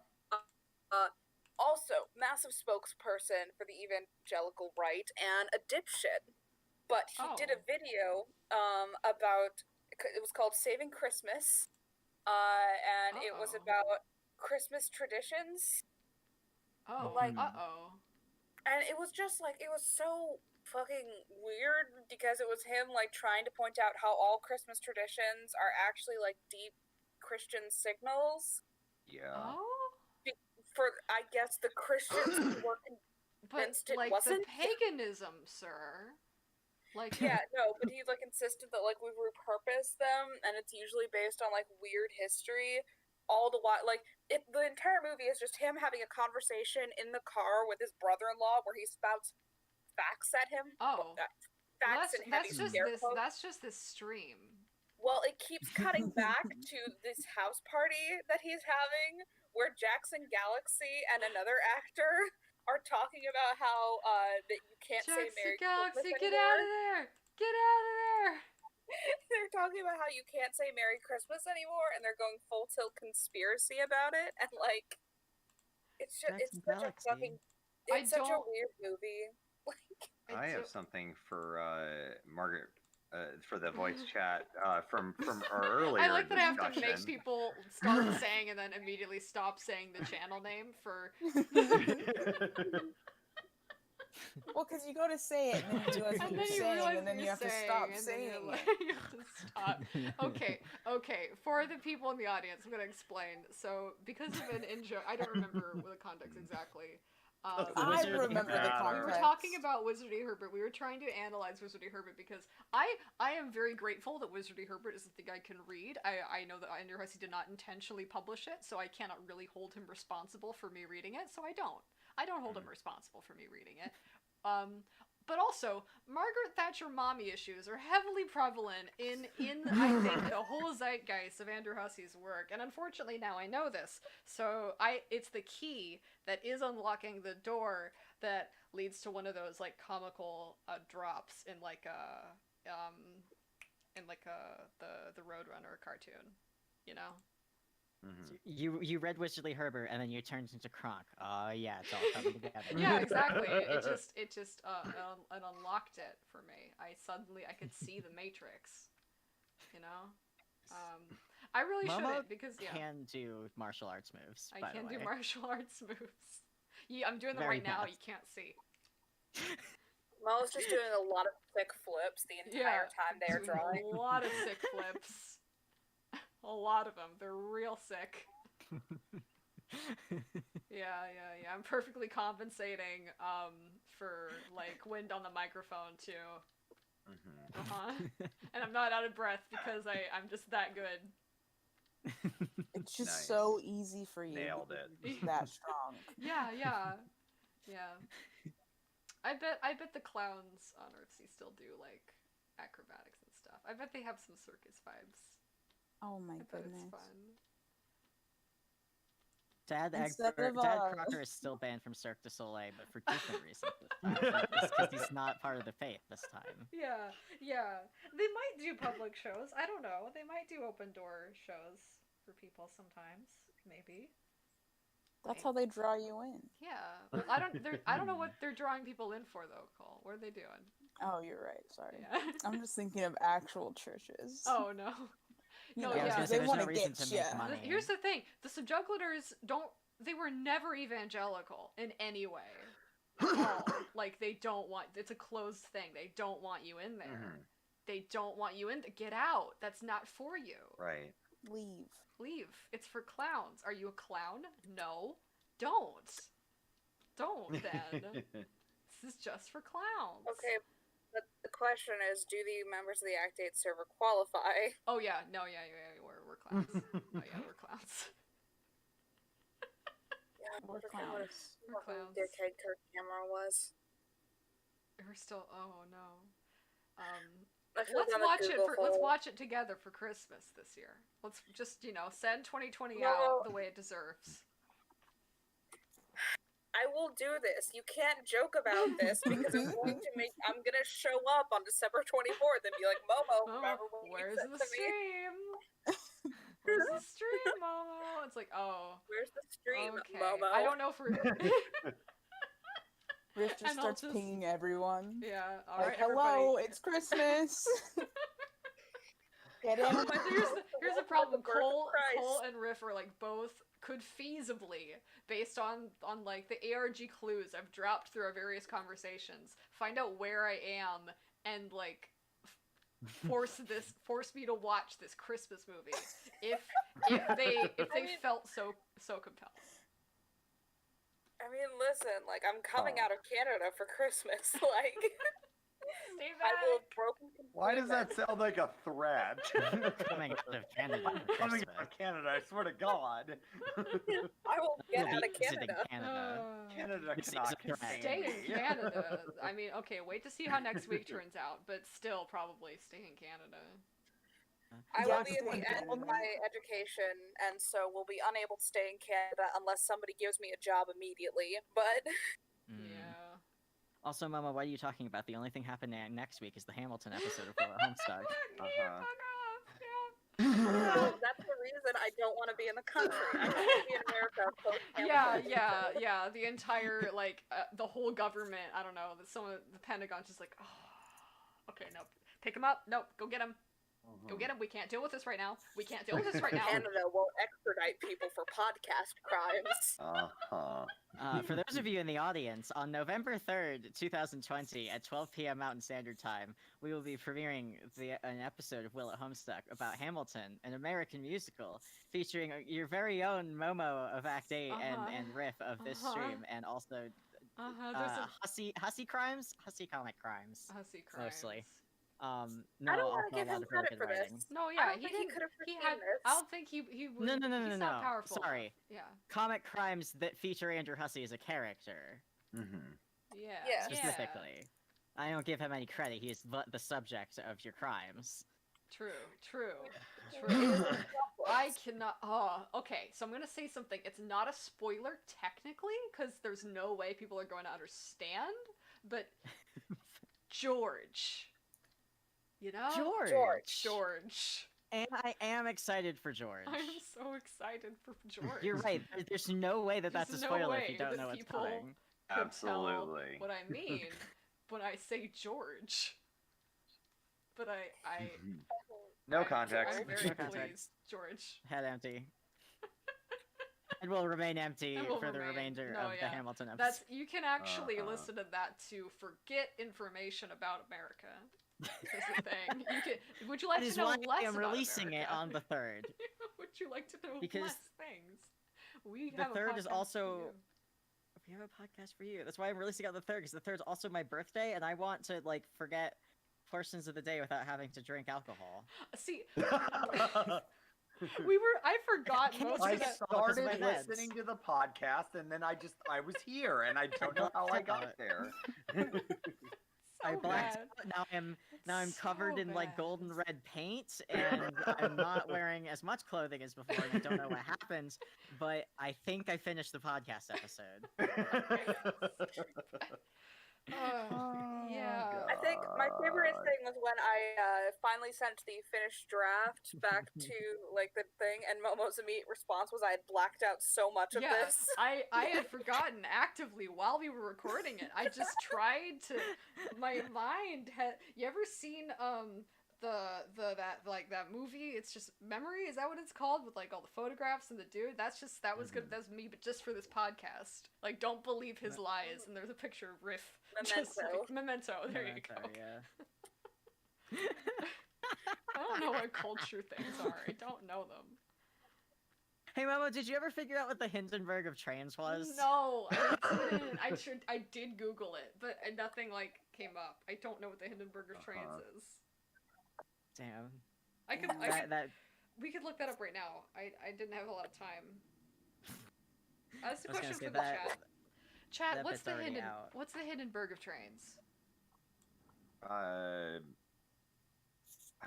Also, massive spokesperson for the evangelical right and a dipshit. But he did a Oh. video about. It was called Saving Christmas, and it was Uh-oh. about Christmas traditions. Oh, Like- uh-oh. And it was just like, it was so fucking weird because it was him like trying to point out how all Christmas traditions are actually like deep Christian signals Yeah. Oh? for, I guess, the Christians who were But, Convinced it like, wasn't? the paganism, sir. Like, yeah, no, but he like insisted that like we repurpose them, and it's usually based on like weird history. All the while, like the entire movie is just him having a conversation in the car with his brother-in-law, where he spouts facts at him. oh. Facts and heavy scare quotes. That's just this stream. Well, it keeps cutting back to this house party that he's having, where Jackson Galaxy and another actor are talking about how that you can't say Jackson Merry Galaxy, Christmas get anymore. out of there! Get out of there! They're talking about how you can't say Merry Christmas anymore, and they're going full tilt conspiracy about it, and like, it's just Jackson it's such Galaxy. a fucking I it's such a don't- weird movie. I have It's something for Margaret for the voice chat from our earlier I like that I have to make discussion. people start saying and then immediately stop saying the channel name for. Well, because you go to say it and then you do as And you're then you saying, realize and then what you you're have to stop and then saying you're it. like, you have to stop. Okay. For the people in the audience, I'm gonna explain. So, because of an I don't remember the context exactly. The I Wizard remember the Matter. We were context. talking about Wizard E. Herbert. We were trying to analyze Wizard E. Herbert because I am very grateful that Wizard E. Herbert is the thing I can read. I know that Andrew Hussey did not intentionally publish it, so I cannot really hold him responsible for me reading it. So I don't hold him responsible for me reading it. But also, Margaret Thatcher mommy issues are heavily prevalent in I think the whole zeitgeist of Andrew Hussey's work, and unfortunately now I know this. So it's the key that is unlocking the door that leads to one of those like comical drops in like the Roadrunner cartoon, you know. Mhm. You read Wizardly Herbert and then you turned into Kronk. Yeah, it's all coming together. Yeah, exactly. It just unlocked it for me. I could see the Matrix, you know. I really Momo shouldn't because can do martial arts moves. I by can the do way. martial arts moves. Yeah, I'm doing them Very right now. fast. You can't see. Mo's just doing a lot of thick flips the entire time they're doing drawing. a lot of sick flips. A lot of them. They're real sick. Yeah. I'm perfectly compensating for like wind on the microphone too. Mhm. Uh-huh. And I'm not out of breath because I'm just that good. It's just Nice. so easy for you. Nailed because it. you're that strong. Yeah. I bet the clowns on Earthsea still do like acrobatics and stuff. I bet they have some circus vibes. Oh my I bet goodness. it's fun. Dad Instead of, Crocker is still banned from Cirque du Soleil, but for different reasons this time. Because he's not part of the faith this time. Yeah. They might do public shows. I don't know. They might do open door shows for people sometimes. Maybe. That's how they draw you in. Yeah. Well, I don't know what they're drawing people in for though, Cole. What are they doing? Oh, you're right. Sorry. Yeah. I'm just thinking of actual churches. Oh no. You no, know, yeah, I was gonna say, they there's want no to reason get to you. make money. Here's the thing: the Subjugglers they were never evangelical in any way. At all. Like they don't want. It's a closed thing. They don't want you in there. Mhm. They don't want you in. Get out. That's not for you. Right. Leave. Leave. It's for clowns. Are you a clown? No. Don't. Don't then. This is just for clowns. Okay, but the question is, do the members of the Act 8 server qualify? Oh yeah. No. Yeah. We're clowns. Oh yeah, we're clowns. Yeah, We're I forgot what a clowns. We're fucking clowns. dickhead Kirk Cameron was. We're still. Oh no. I feel Let's like I'm a watch it. Google Let's hole. watch it together for Christmas this year. Let's just send 2020 No. out the way it deserves. I will do this. You can't joke about this because I'm gonna show up on December 24th and be like, Momo, Oh, remember when you where's said the to me? stream? Where's the stream, Momo? It's like, oh, Where's the stream, okay. Momo? I don't know if we're. Riff just And I'll starts just- pinging everyone. Yeah. All Like, right, hello, everybody. it's Christmas. Get in. But here's the problem. birth of Cole Christ. and Riff are like both could feasibly, based on like the ARG clues I've dropped through our various conversations, find out where I am and like force me to watch this Christmas movie if they mean- felt so compelled. I mean, listen, like, I'm coming Oh. out of Canada for Christmas. Like, Stay I will back. have broken Why does that commitment. sound like a threat? Coming out of Canada I'm for coming Christmas. out of Canada, I swear to God. I will get We'll out be of visiting Canada. Canada. Canada This is cannot a threat. contain Stay me. in Canada. I mean, okay, wait to see how next week turns out, but still probably stay in Canada. I Yeah, will be at the stay in end of Canada. my education, and so will be unable to stay in Canada unless somebody gives me a job immediately. But Mm. Yeah. Also, Mama, what are you talking about? The only thing happening next week is the Hamilton episode of Full Homestuck. Fuck Uh-huh. off, so that's the reason I don't want to be in the country. I want to be in America. yeah. The entire the whole government. I don't know. Some of the Pentagon's just like, oh, okay, no, pick him up. No, go get him. Go get him. We can't deal with this right now. We can't deal with this right now. Canada will extradite people for podcast crimes. Uh-huh. For those of you in the audience, on November 3rd, 2020, at 12 p.m. Mountain Standard Time, we will be premiering an episode of Will at Homestuck about Hamilton, an American musical, featuring your very own Momo of Act 8 Uh-huh. and Riff of this Uh-huh. stream, and also There's Hussy Crimes? Hussy Comic Crimes. a hussy crimes. Mostly. No, I don't also want to give a lot him of really credit good for writing. this. No, I yeah, don't think he could have he foreseen had. this. I don't think he was. No, He's not powerful. Sorry. Yeah. Comic crimes that feature Andrew Hussey as a character, Mm-hmm. Yeah. Yeah. specifically. I don't give him any credit. He is the subject of your crimes. True. True. It is True. a I cannot. Oh, okay. So I'm gonna say something. It's not a spoiler technically, because there's no way people are going to understand. But George, you know, George. And I am excited for George. I'm so excited for George. You're right. There's no way that that's a There's no spoiler way if you don't that know what's people- coming. Could tell Absolutely. what I mean when I say George. But I No context. I'm very No pleased, context. George. Head empty. It will remain empty It will for the remain. remainder No, of the yeah. Hamilton episode. That's you can actually Uh-huh. listen to that to forget information about America. Is the thing. You can. Would you like That is to know why less I am about releasing it America? on the 3rd. Would you like to know Because less things? We the have a 3rd is podcast also- for you. We have a podcast for you. That's why I'm releasing it on the 3rd, because the 3rd is also my birthday, and I want to, forget portions of the day without having to drink alcohol. See, I forgot Can most I I of that. just- started my head. listening to the podcast and then I was here and I don't know how I got there. So I blacked bad. out. Now I'm covered So in bad. golden red paint, and I'm not wearing as much clothing as before, and I don't know what happened. But I think I finished the podcast episode. Yeah. I think my favorite thing was when I finally sent the finished draft back to the thing, and Momo's immediate response was I had blacked out so much of Yeah, this. I had forgotten actively while we were recording it. I just tried to. My mind had. You ever seen that movie? It's just Memory. Is that what it's called? With all the photographs and the dude. That was good. That's me, but just for this podcast. Don't believe his lies. And there's a picture of Riff. Just Memento. There you go. Yeah. I don't know what culture things are. I don't know them. Hey, Momo, did you ever figure out what the Hindenburg of trains was? No, I didn't. I did Google it, but nothing came up. I don't know what the Hindenburg of trains is. Damn. I could We could look that up right now. I didn't have a lot of time. That's the I was gonna question say for the that. chat. Chat, that what's bit's already the out. Hindenburg of trains? I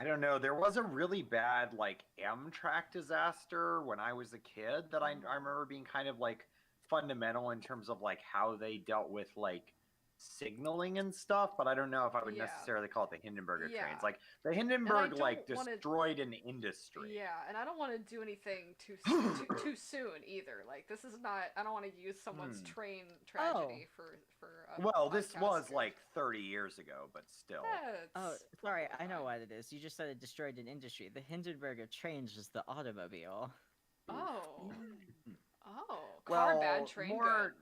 don't know. There was a really bad like Amtrak disaster when I was a kid that I remember being kind of like fundamental in terms of like how they dealt with like signaling and stuff, but I don't know if I would Yeah. necessarily call it the Hindenburg Yeah. trains. Like the Hindenburg don't like wanna- destroyed an industry. Yeah, and I don't want to do anything too soon either. Like this is not. I don't want to use someone's train tragedy for. A Well, this podcast was script. like 30 years ago, but still. Oh, That's sorry, I know horrifying. what it is. You just said it destroyed an industry. The Hindenburg of trains is the automobile. Oh. Mm. Oh. Car Well, bad, train more- good.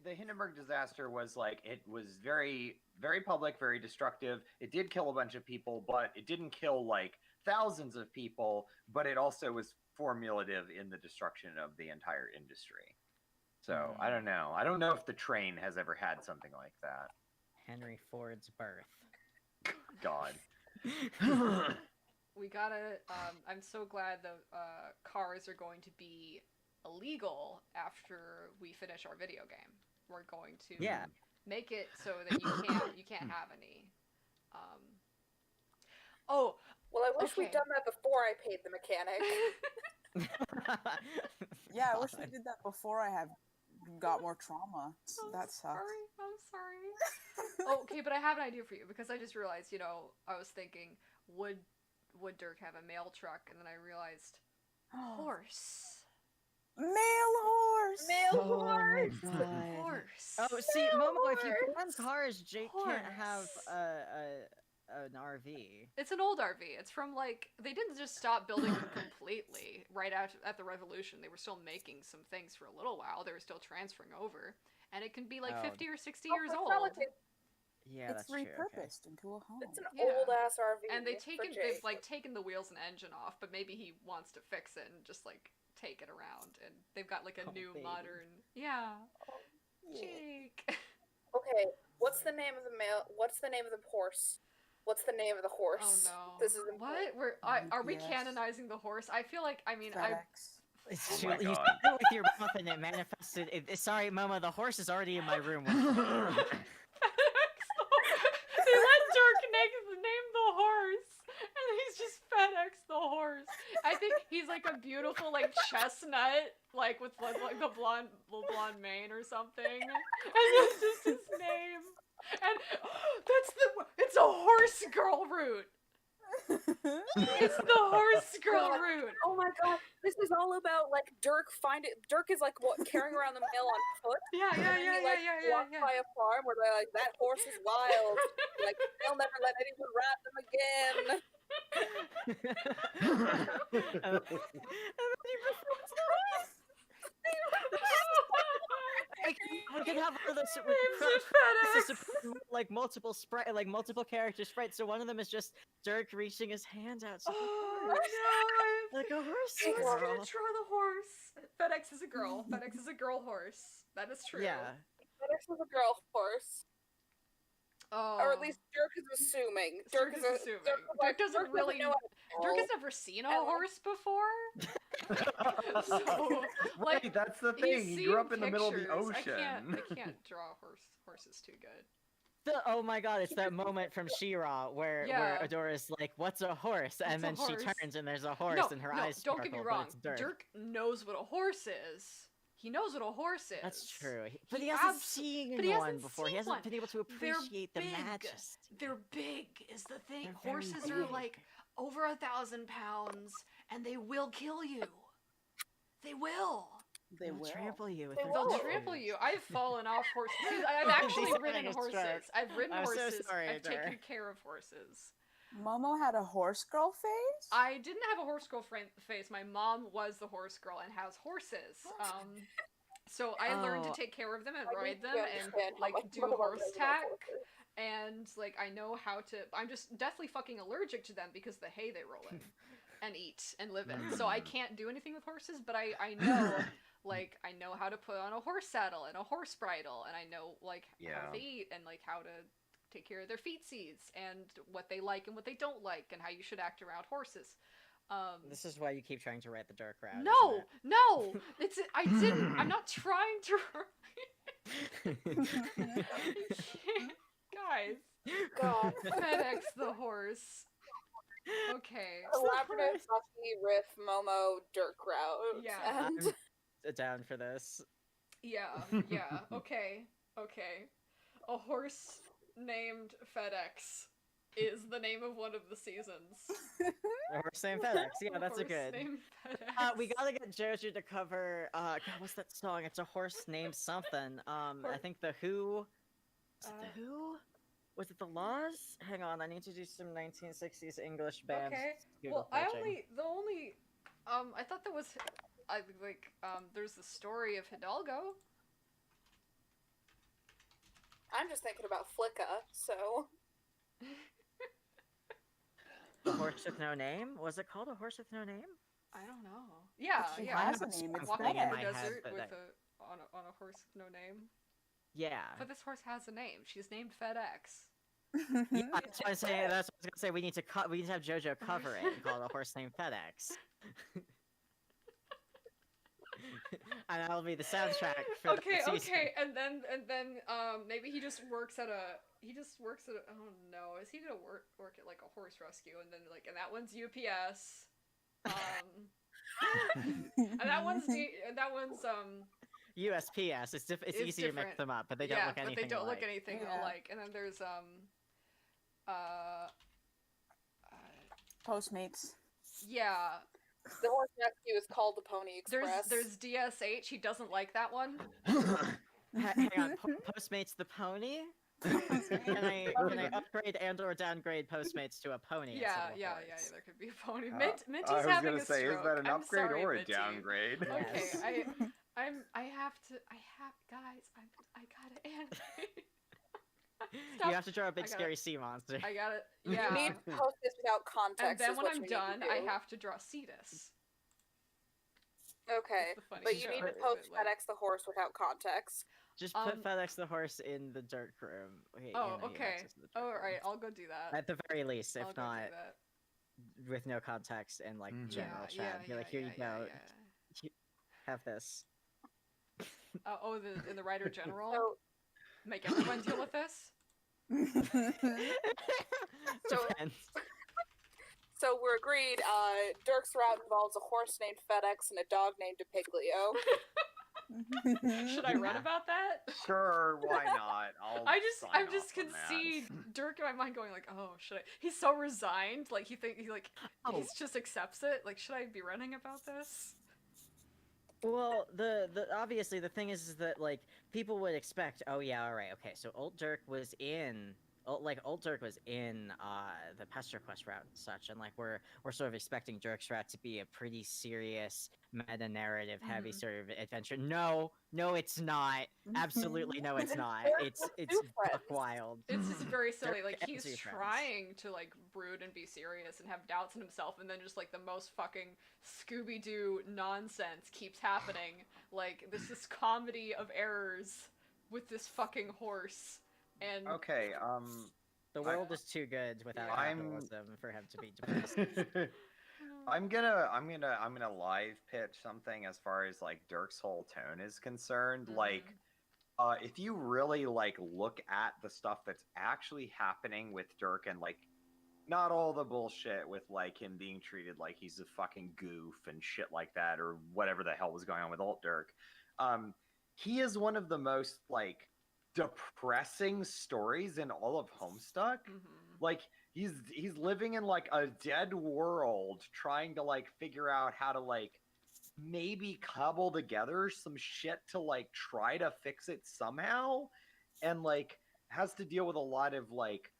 The Hindenburg disaster was like it was very very public, very destructive. It did kill a bunch of people, but it didn't kill like thousands of people, but it also was formulative in the destruction of the entire industry. So, I don't know. I don't know if the train has ever had something like that. Henry Ford's birth. God. We gotta. I'm so glad the cars are going to be illegal after we finish our video game. We're going to Yeah. make it so that you can't have any. Oh, Well, I wish Okay. we'd done that before I paid the mechanic. Yeah, I wish we did that before I have got more trauma. That sucks. I'm sorry. Okay, but I have an idea for you because I just realized, I was thinking, would Dirk have a mail truck? And then I realized, horse. Male horse. Male Oh my horse! god. Horse. Oh, see, Male Momo, if you horse. ban cars, Jake can't have Horse. an RV. It's an old RV. It's from they didn't just stop building them completely right after at the revolution. They were still making some things for a little while. They were still transferring over, and it can be like Oh. 50 or 60 Oh, years it's old. not like Yeah, It's that's true. Okay. repurposed into a home. it's an Yeah. old ass RV. And for they've Jake. taken the wheels and engine off, but maybe he wants to fix it and just take it around. And they've got a Oh, new baby. modern. Yeah, Yeah. Jake. Okay, what's the name of the horse? What's the name of the Oh horse? no. This is What? Are we UPS. canonizing the horse? I feel like I FedEx. It's Oh too, my you God. said it with your mouth and it manifested. Sorry, Momo, the horse is already in my room. They let Dirk name the horse, and he's just FedEx the horse. I think he's like a beautiful chestnut, with the blonde mane or something, and that's just his name. And it's a horse girl route. It's the horse girl God. route. Oh my god, this is all about Dirk Dirk is carrying around the mail on foot. Yeah. He walks by a farm where they're like, that horse is wild. They'll never let anyone ride them again. And then he performs the horse. We can have one of those Names of it's FedEx. multiple character sprites. So one of them is just Dirk reaching his hand out. So Oh no! like a horse. I was girl. gonna draw the horse. FedEx is a girl. FedEx is a girl horse. That is true. Yeah. FedEx is a girl horse. Oh. Or at least Dirk is assuming. Dirk is assuming. Dirk doesn't really. Dirk has never seen a And- horse before. So, Right, that's the he's thing. He grew seen up in the middle of the pictures. ocean. I can't draw horses too good. Oh my god, it's that moment from She-Ra where Yeah. Adora's like, "What's a horse?" And What's a then horse? she turns and there's a horse No, and her no, eyes don't sparkle. get me but wrong. it's Dirk. Dirk knows what a horse is. He knows what a horse is. That's true. But He he hasn't abs- seen but he one hasn't before. He seen hasn't one. been able to They're appreciate the big. majesty. They're big is the thing. They're very Horses are big. over 1,000 pounds, and they will kill you. They will. They They'll will. trample you with They their will. They'll hooves. trample you. I've fallen off horses. I've He's actually having ridden a stroke. horses. I've ridden I'm so horses. sorry, I've taken Dirk. care of horses. Momo had a horse girl face. I didn't have a horse girl face. My mom was the horse girl and has horses. So I learned to Oh. take care of them and I ride need them to and understand how much do Momo horse knows about tack. horses. And I know how to. I'm just deathly fucking allergic to them because the hay they roll in and eat and live in. So I can't do anything with horses, but I know I know how to put on a horse saddle and a horse bridle, and I know how Yeah. they eat and how to take care of their feetsies and what they like and what they don't like and how you should act around horses. This is why you keep trying to write the dark route. No, no, I didn't. I'm not trying to. Guys, God. FedEx the horse. Okay. Collaborative Buffy Riff Momo Dirk route. Yeah. And I'm down for this. Yeah, yeah. Okay, okay. A horse named FedEx is the name of one of the seasons. A horse named FedEx. Yeah, that's a Horse good. named FedEx. We gotta get Jojo to cover. God, what's that song? It's a horse named something. I think the Who. Was it the Who? Was it the Laws? Hang on, I need to do some 1960s English bands. Okay. Google Well, searching. I thought there was, there's the story of Hidalgo. I'm just thinking about Flicka, so. The Horse with No Name? Was it called A Horse with No Name? I don't know. Yeah, She yeah. has a name. It's Walking something in in the my head, desert but with that- on a horse with no name. Yeah. But this horse has a name. She's named FedEx. Yeah, that's what I'm saying. That's what I was gonna say. We need to have JoJo cover it and call it A Horse Named FedEx. And that'll be the soundtrack for Okay, the season. okay, and then maybe he just works at oh no, is he gonna work at like a horse rescue and then like and that one's UPS, and that one's USPS. It's It's easy to mix different. them up, but they don't yeah, look anything but they don't alike. look anything Yeah. alike. And then there's Postmates. yeah, The horse rescue is called the Pony Express. there's DSH. He doesn't like that one. Hang on, Postmates the pony? Can I upgrade and/or downgrade Postmates to a pony? Yeah, instead of a yeah, horse? yeah. There could be a pony. Minty's I was having gonna a say, stroke. is that an I'm upgrade sorry, or a Minty. downgrade? Okay, Yes. guys, I gotta animate. You have to draw a big I gotta- scary sea monster. I gotta, You yeah. need to post this without context. And then is when what I'm you need to done, I do. have to draw Cetus. Okay, That's the funny but you show, need to but, post like- FedEx the horse without context. Just put Um, FedEx the horse in the dirt room. Wait, Oh, you have okay. access to the dirt Oh, room. alright, I'll go do that. At the very least, I'll if go do not that. with no context and like Mhm. general chat. Be like, here you go, have this. In the writer general, So, make everyone deal with this. So- Depends. so we're agreed. Dirk's route involves a horse named FedEx and a dog named Depiglio. Should I run about that? Sure, why not? I sign just off on can that. see Dirk in my mind going like, oh, should I? He's so resigned, like he Oh. just accepts it. Like, should I be running about this? Well, the obviously the thing is that like people would expect. Oh yeah, all right, okay. So Old Dirk was in. Old Dirk was in the Pester Quest route and such, and like we're sort of expecting Dirk's route to be a pretty serious meta narrative heavy Mhm. sort of adventure. No, it's not. Absolutely no, it's not. Dirk It's with it's two buck friends. wild. It's just very silly. Dirk Like and he's two friends. trying to like brood and be serious and have doubts in himself, and then just like the most fucking Scooby Doo nonsense keeps happening. Like this comedy of errors with this fucking horse. And Okay, The world is too good without I'm- capitalism for him to be depressed. I'm gonna live pitch something as far as like Dirk's whole tone is concerned. Like, if you really like look at the stuff that's actually happening with Dirk and like not all the bullshit with like him being treated like he's a fucking goof and shit like that or whatever the hell was going on with Alt Dirk. He is one of the most like depressing stories in all of Homestuck. Like he's living in like a dead world trying to like figure out how to like maybe cobble together some shit to like try to fix it somehow, and like has to deal with a lot of like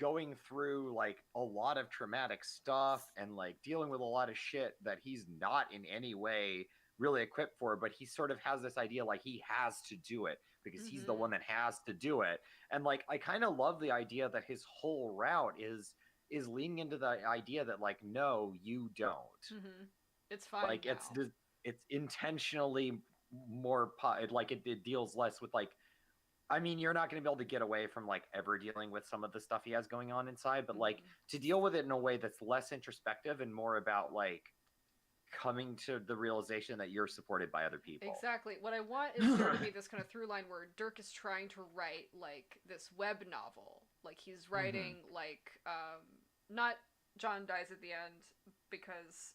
going through like a lot of traumatic stuff and like dealing with a lot of shit that he's not in any way really equipped for, but he sort of has this idea like he has to do it because he's the Mhm. one that has to do it. And like I kind of love the idea that his whole route is leaning into the idea that like no, you don't. It's fine. Like it's now. intentionally more like it deals less with like I mean, you're not going to be able to get away from like ever dealing with some of the stuff he has going on inside, but like Mhm. to deal with it in a way that's less introspective and more about like coming to the realization that you're supported by other people. Exactly. What I want is there to be this kind of through line where Dirk is trying to write like this web novel. Like he's writing like not John dies at the end because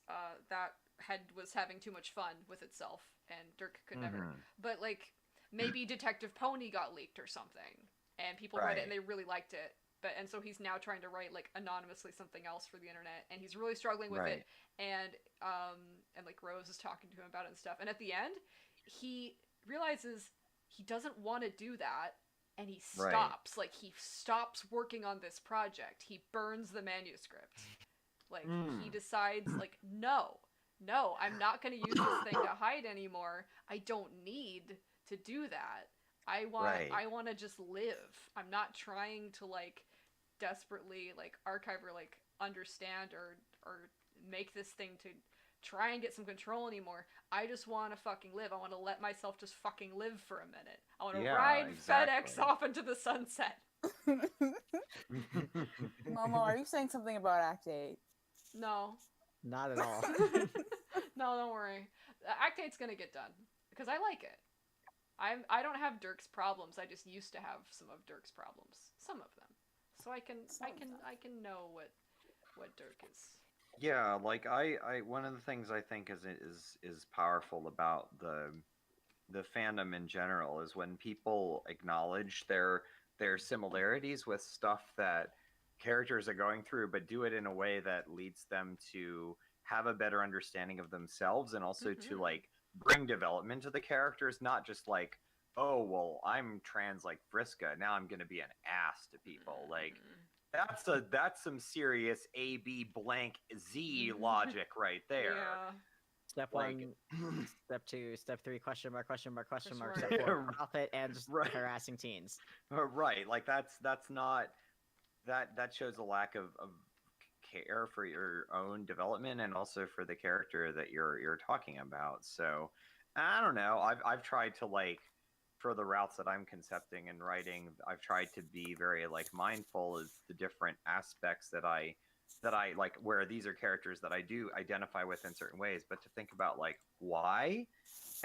that head was having too much fun with itself and Dirk could never. Mhm. But like maybe Detective Pony got leaked or something and people read it and Right. they really liked it. But and so he's now trying to write like anonymously something else for the internet and he's really struggling with it Right. and like Rose is talking to him about it and stuff. And at the end, he realizes he doesn't want to do that and he Right. stops. Like he stops working on this project. He burns the manuscript. Like he Mm. decides like no. No, I'm not going to use this thing to hide anymore. I don't need to do that. I Right. want to just live. I'm not trying to like desperately like archive or like understand or make this thing to try and get some control anymore. I just want to fucking live. I want to let myself just fucking live for a minute. I want to Yeah, ride FedEx exactly. off into the sunset. Momo, are you saying something about Act 8? No. Not at all. No, don't worry. Act 8's gonna get done because I like it. I don't have Dirk's problems. I just used to have some of Dirk's problems. Some of them. So I can know what Dirk is. Yeah, like I one of the things I think is powerful about the fandom in general is when people acknowledge their similarities with stuff that characters are going through, but do it in a way that leads them to have a better understanding of themselves and also to Mhm. like bring development to the characters, not just like, oh well, I'm trans like Vriska, now I'm gonna be an ass to people. Like that's some serious A B blank Z logic right there. Yeah. Step Like- one, step two, step three, question mark, question mark, question mark, Question step mark. four, profit and Right. harassing teens. Right, like that's not that shows a lack of care for your own development and also for the character that you're talking about. So I don't know. I've tried to like for the routes that I'm concepting and writing, I've tried to be very like mindful of the different aspects that I like where these are characters that I do identify with in certain ways, but to think about like why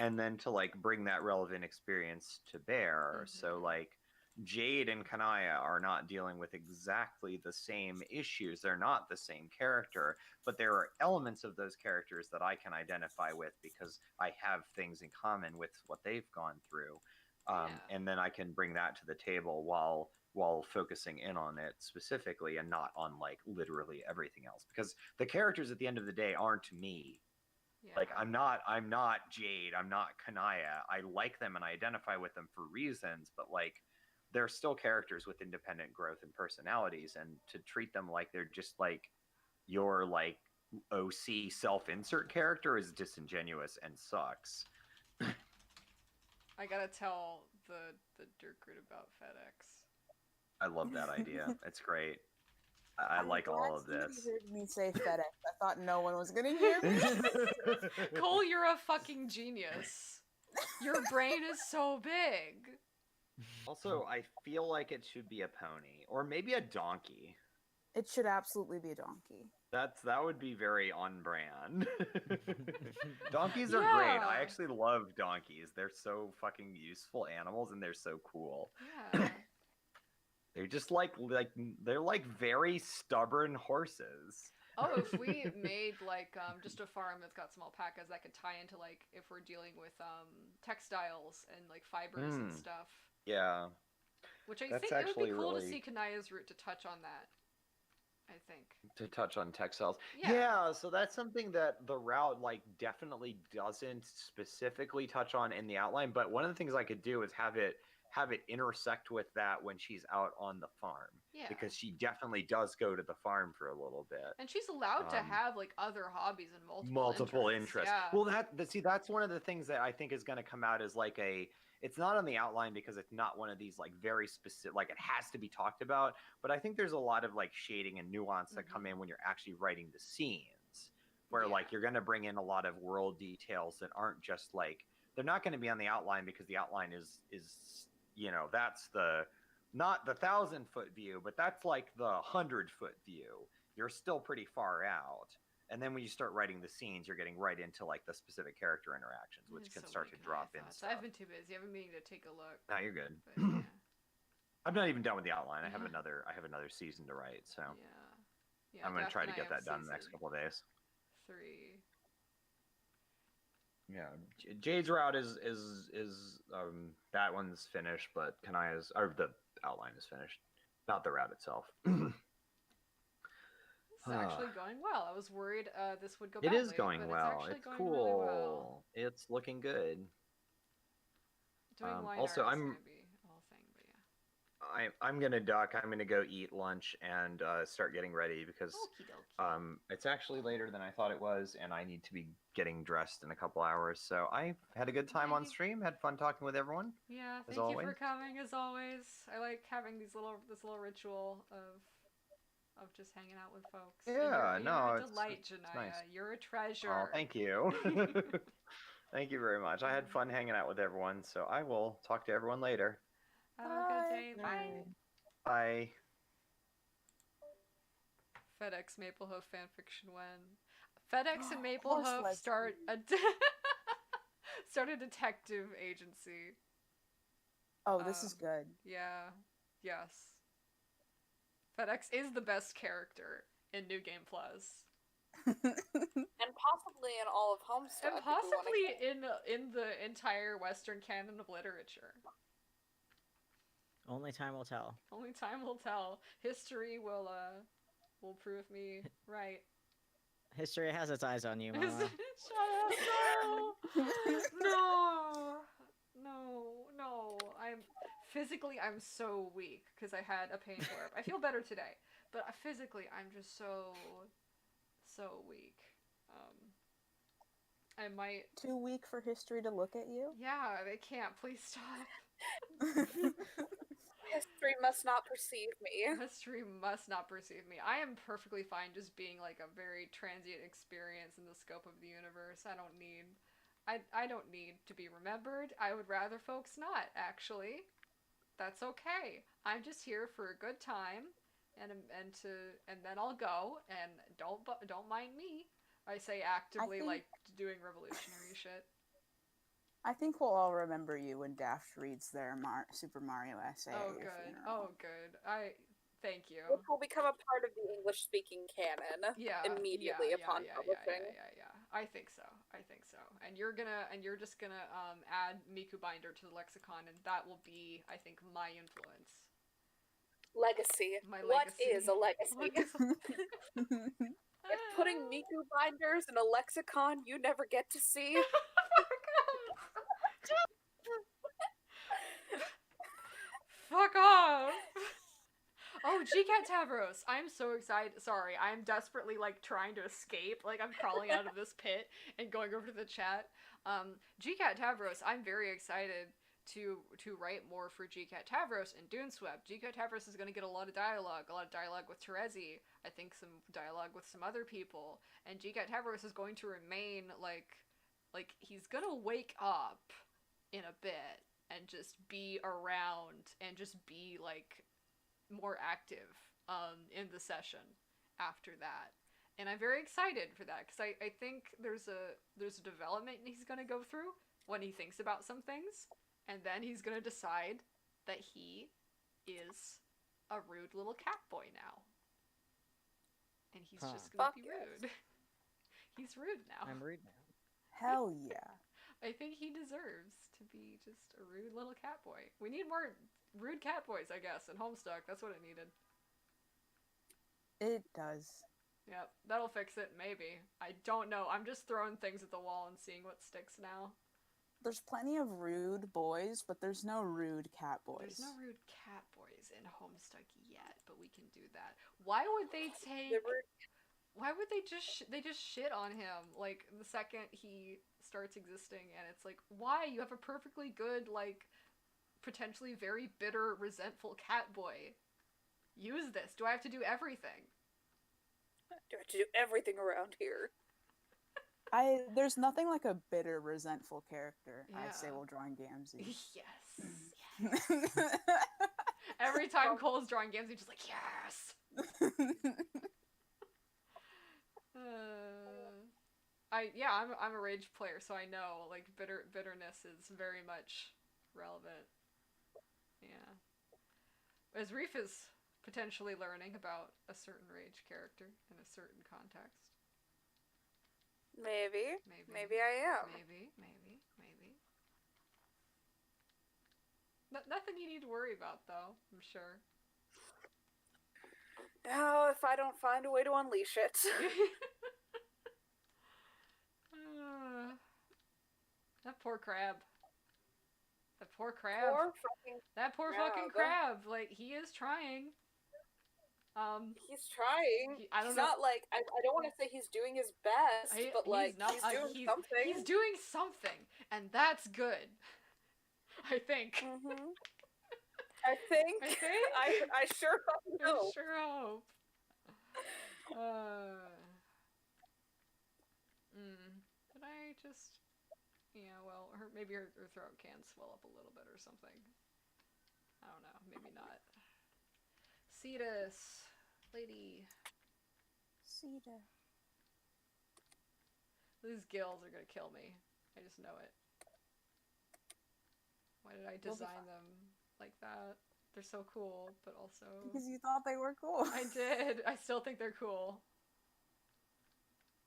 and then to like bring that relevant experience to bear. So Mhm. like Jade and Kanaya are not dealing with exactly the same issues. They're not the same character, but there are elements of those characters that I can identify with because I have things in common with what they've gone through. Yeah. And then I can bring that to the table while focusing in on it specifically and not on like literally everything else because the characters at the end of the day aren't me. Yeah. Like I'm not Jade, I'm not Kanaya. I like them and I identify with them for reasons, but like they're still characters with independent growth and personalities, and to treat them like they're just like your like OC self-insert character is disingenuous and sucks. I gotta tell the Dirk Root about FedEx. I love that idea. It's great. I I'm like glad all of somebody this. heard me say FedEx. I thought no one was gonna hear me. Cole, you're a fucking genius. Your brain is so big. Also, I feel like it should be a pony or maybe a donkey. It should absolutely be a donkey. That would be very on brand. Donkeys are great. Yeah. I actually love donkeys. They're so fucking useful animals and they're so cool. Yeah. They're just like they're like very stubborn horses. Oh, if we made like just a farm that's got some alpacas that could tie into like if we're dealing with textiles and like fibers and Mm. stuff. Yeah. Which I That's think it would be actually cool to really- see Kanaya's route to touch on that. I think. To touch on textiles. Yeah. Yeah, so that's something that the route like definitely doesn't specifically touch on in the outline, but one of the things I could do is have it intersect with that when she's out on the farm. Yeah. Because she definitely does go to the farm for a little bit. And she's allowed to Um, have like other hobbies and Multiple interests. Yeah. Well, see, that's one of the things that I think is going to come out as like it's not on the outline because it's not one of these like very specific, like it has to be talked about. But I think there's a lot of like shading and nuance that come in when you're actually writing the scenes, where Yeah. like you're going to bring in a lot of world details that aren't just like they're not going to be on the outline because the outline is that's not the 1,000-foot view, but that's like the 100-foot view. You're still pretty far out. And then when you start writing the scenes, you're getting right into like the specific character interactions, which There's can so start many to drop in thoughts. stuff. I've been too busy. I've been meaning to take a look. No, you're good. But yeah. I'm not even done with the outline. I have another season to write, so Yeah. I'm gonna Daphne try to and I get have that done in the next season couple of days. 3. Yeah, Jade's route is that one's finished, but Kanaya's, or the outline is finished, not the route itself. This is actually going well. I was worried this would go It badly. is going but well. It's, It's actually cool. going really well. It's looking good. Doing line also, art is I'm- gonna be a whole thing, but yeah. I'm gonna duck. I'm gonna go eat lunch and start getting ready because Okie dokie. it's actually later than I thought it was, and I need to be getting dressed in a couple hours. So I had a good time on Right. stream. Had fun talking with everyone. Yeah, as thank you for always. coming as always. I like having this little ritual of just hanging out with folks. And Yeah, you're no, a it's- delight, it's Janaya. nice. You're a treasure. Oh, thank you. Thank you very much. I had fun hanging out with everyone. So I will talk to everyone later. Have a good day. Bye. Bye. FedEx Maplehoof fanfiction when FedEx and Horse Maplehoof lesbian. start a detective agency. Oh, this is good. Yeah. Yes. FedEx is the best character in New Game Plus. And possibly in all of Homestuck. And if we wanna possibly get- in the entire Western canon of literature. Only time will tell. Only time will tell. History will prove me right. History has its eyes on you, Mama. Shut up! No, no. I'm so weak because I had a pain flare. I feel better today, but physically I'm just so weak. I might. Too weak for history to look at you? Yeah, they can't. Please stop. History must not perceive me. History must not perceive me. I am perfectly fine just being like a very transient experience in the scope of the universe. I don't need to be remembered. I would rather folks not, actually. That's okay. I'm just here for a good time, and then I'll go, and don't mind me. I say actively, think- like doing revolutionary shit. I think we'll all remember you when Daft reads their Super Mario essay. Oh at your good. funeral. Oh good. Thank you. Which will become a part of the English-speaking canon Yeah. immediately upon publishing. Yeah. I think so. And you're just gonna add Miku Binder to the lexicon, and that will be, I think, my influence. Legacy. My What legacy. is a legacy? If putting Miku binders in a lexicon you never get to see. Fuck off! Oh, GCat Tavros! I'm so excited. Sorry, I'm desperately like trying to escape. Like I'm crawling out of this pit and going over to the chat. GCat Tavros, I'm very excited to write more for GCat Tavros and Duneswept. GCat Tavros is going to get a lot of dialogue with Terezi. I think some dialogue with some other people, and GCat Tavros is going to remain like he's gonna wake up in a bit and just be around and just be like more active in the session after that. And I'm very excited for that because I think there's a development he's gonna go through when he thinks about some things, and then he's gonna decide that he is a rude little cat boy now. And he's just gonna Fuck be yes. rude. He's rude now. I'm rude now. Hell yeah. I think he deserves to be just a rude little cat boy. We need more rude cat boys, I guess, in Homestuck. That's what it needed. It does. Yep, that'll fix it, maybe. I don't know. I'm just throwing things at the wall and seeing what sticks now. There's plenty of rude boys, but there's no rude cat boys. There's no rude cat boys in Homestuck yet, but we can do that. Why would they take... The root- Why would they just shit on him, like, the second he starts existing, and it's like, why? You have a perfectly good, like, potentially very bitter, resentful cat boy. Use this. Do I have to do everything? Do I have to do everything around here? There's nothing like a bitter, resentful character. I'd say Yeah. while drawing Gamzee. Yes. Yes. Every time Cole's drawing games, he's just like, yes! I'm a Rage player, so I know, like, bitterness is very much relevant. Yeah. As Reef is potentially learning about a certain Rage character in a certain context. Maybe. Maybe. Maybe I am. Maybe. Nothing you need to worry about, though, I'm sure. Oh, if I don't find a way to unleash it. That poor crab. That poor crab. That poor fucking crab. Like, he is trying. He's trying. I don't he's know. not like I don't want to say he's doing his best, but like he's doing something. He's doing something, and that's good. I think. Mm-hmm. I think. I sure hope. I sure hope. Did I just? Yeah. Well, maybe her throat can swell up a little bit or something. I don't know. Maybe not. Cetus, lady. Cedar. These gills are gonna kill me. I just know it. Why did I design them like that? They're so cool, but also... Because you thought they were cool. I did. I still think they're cool.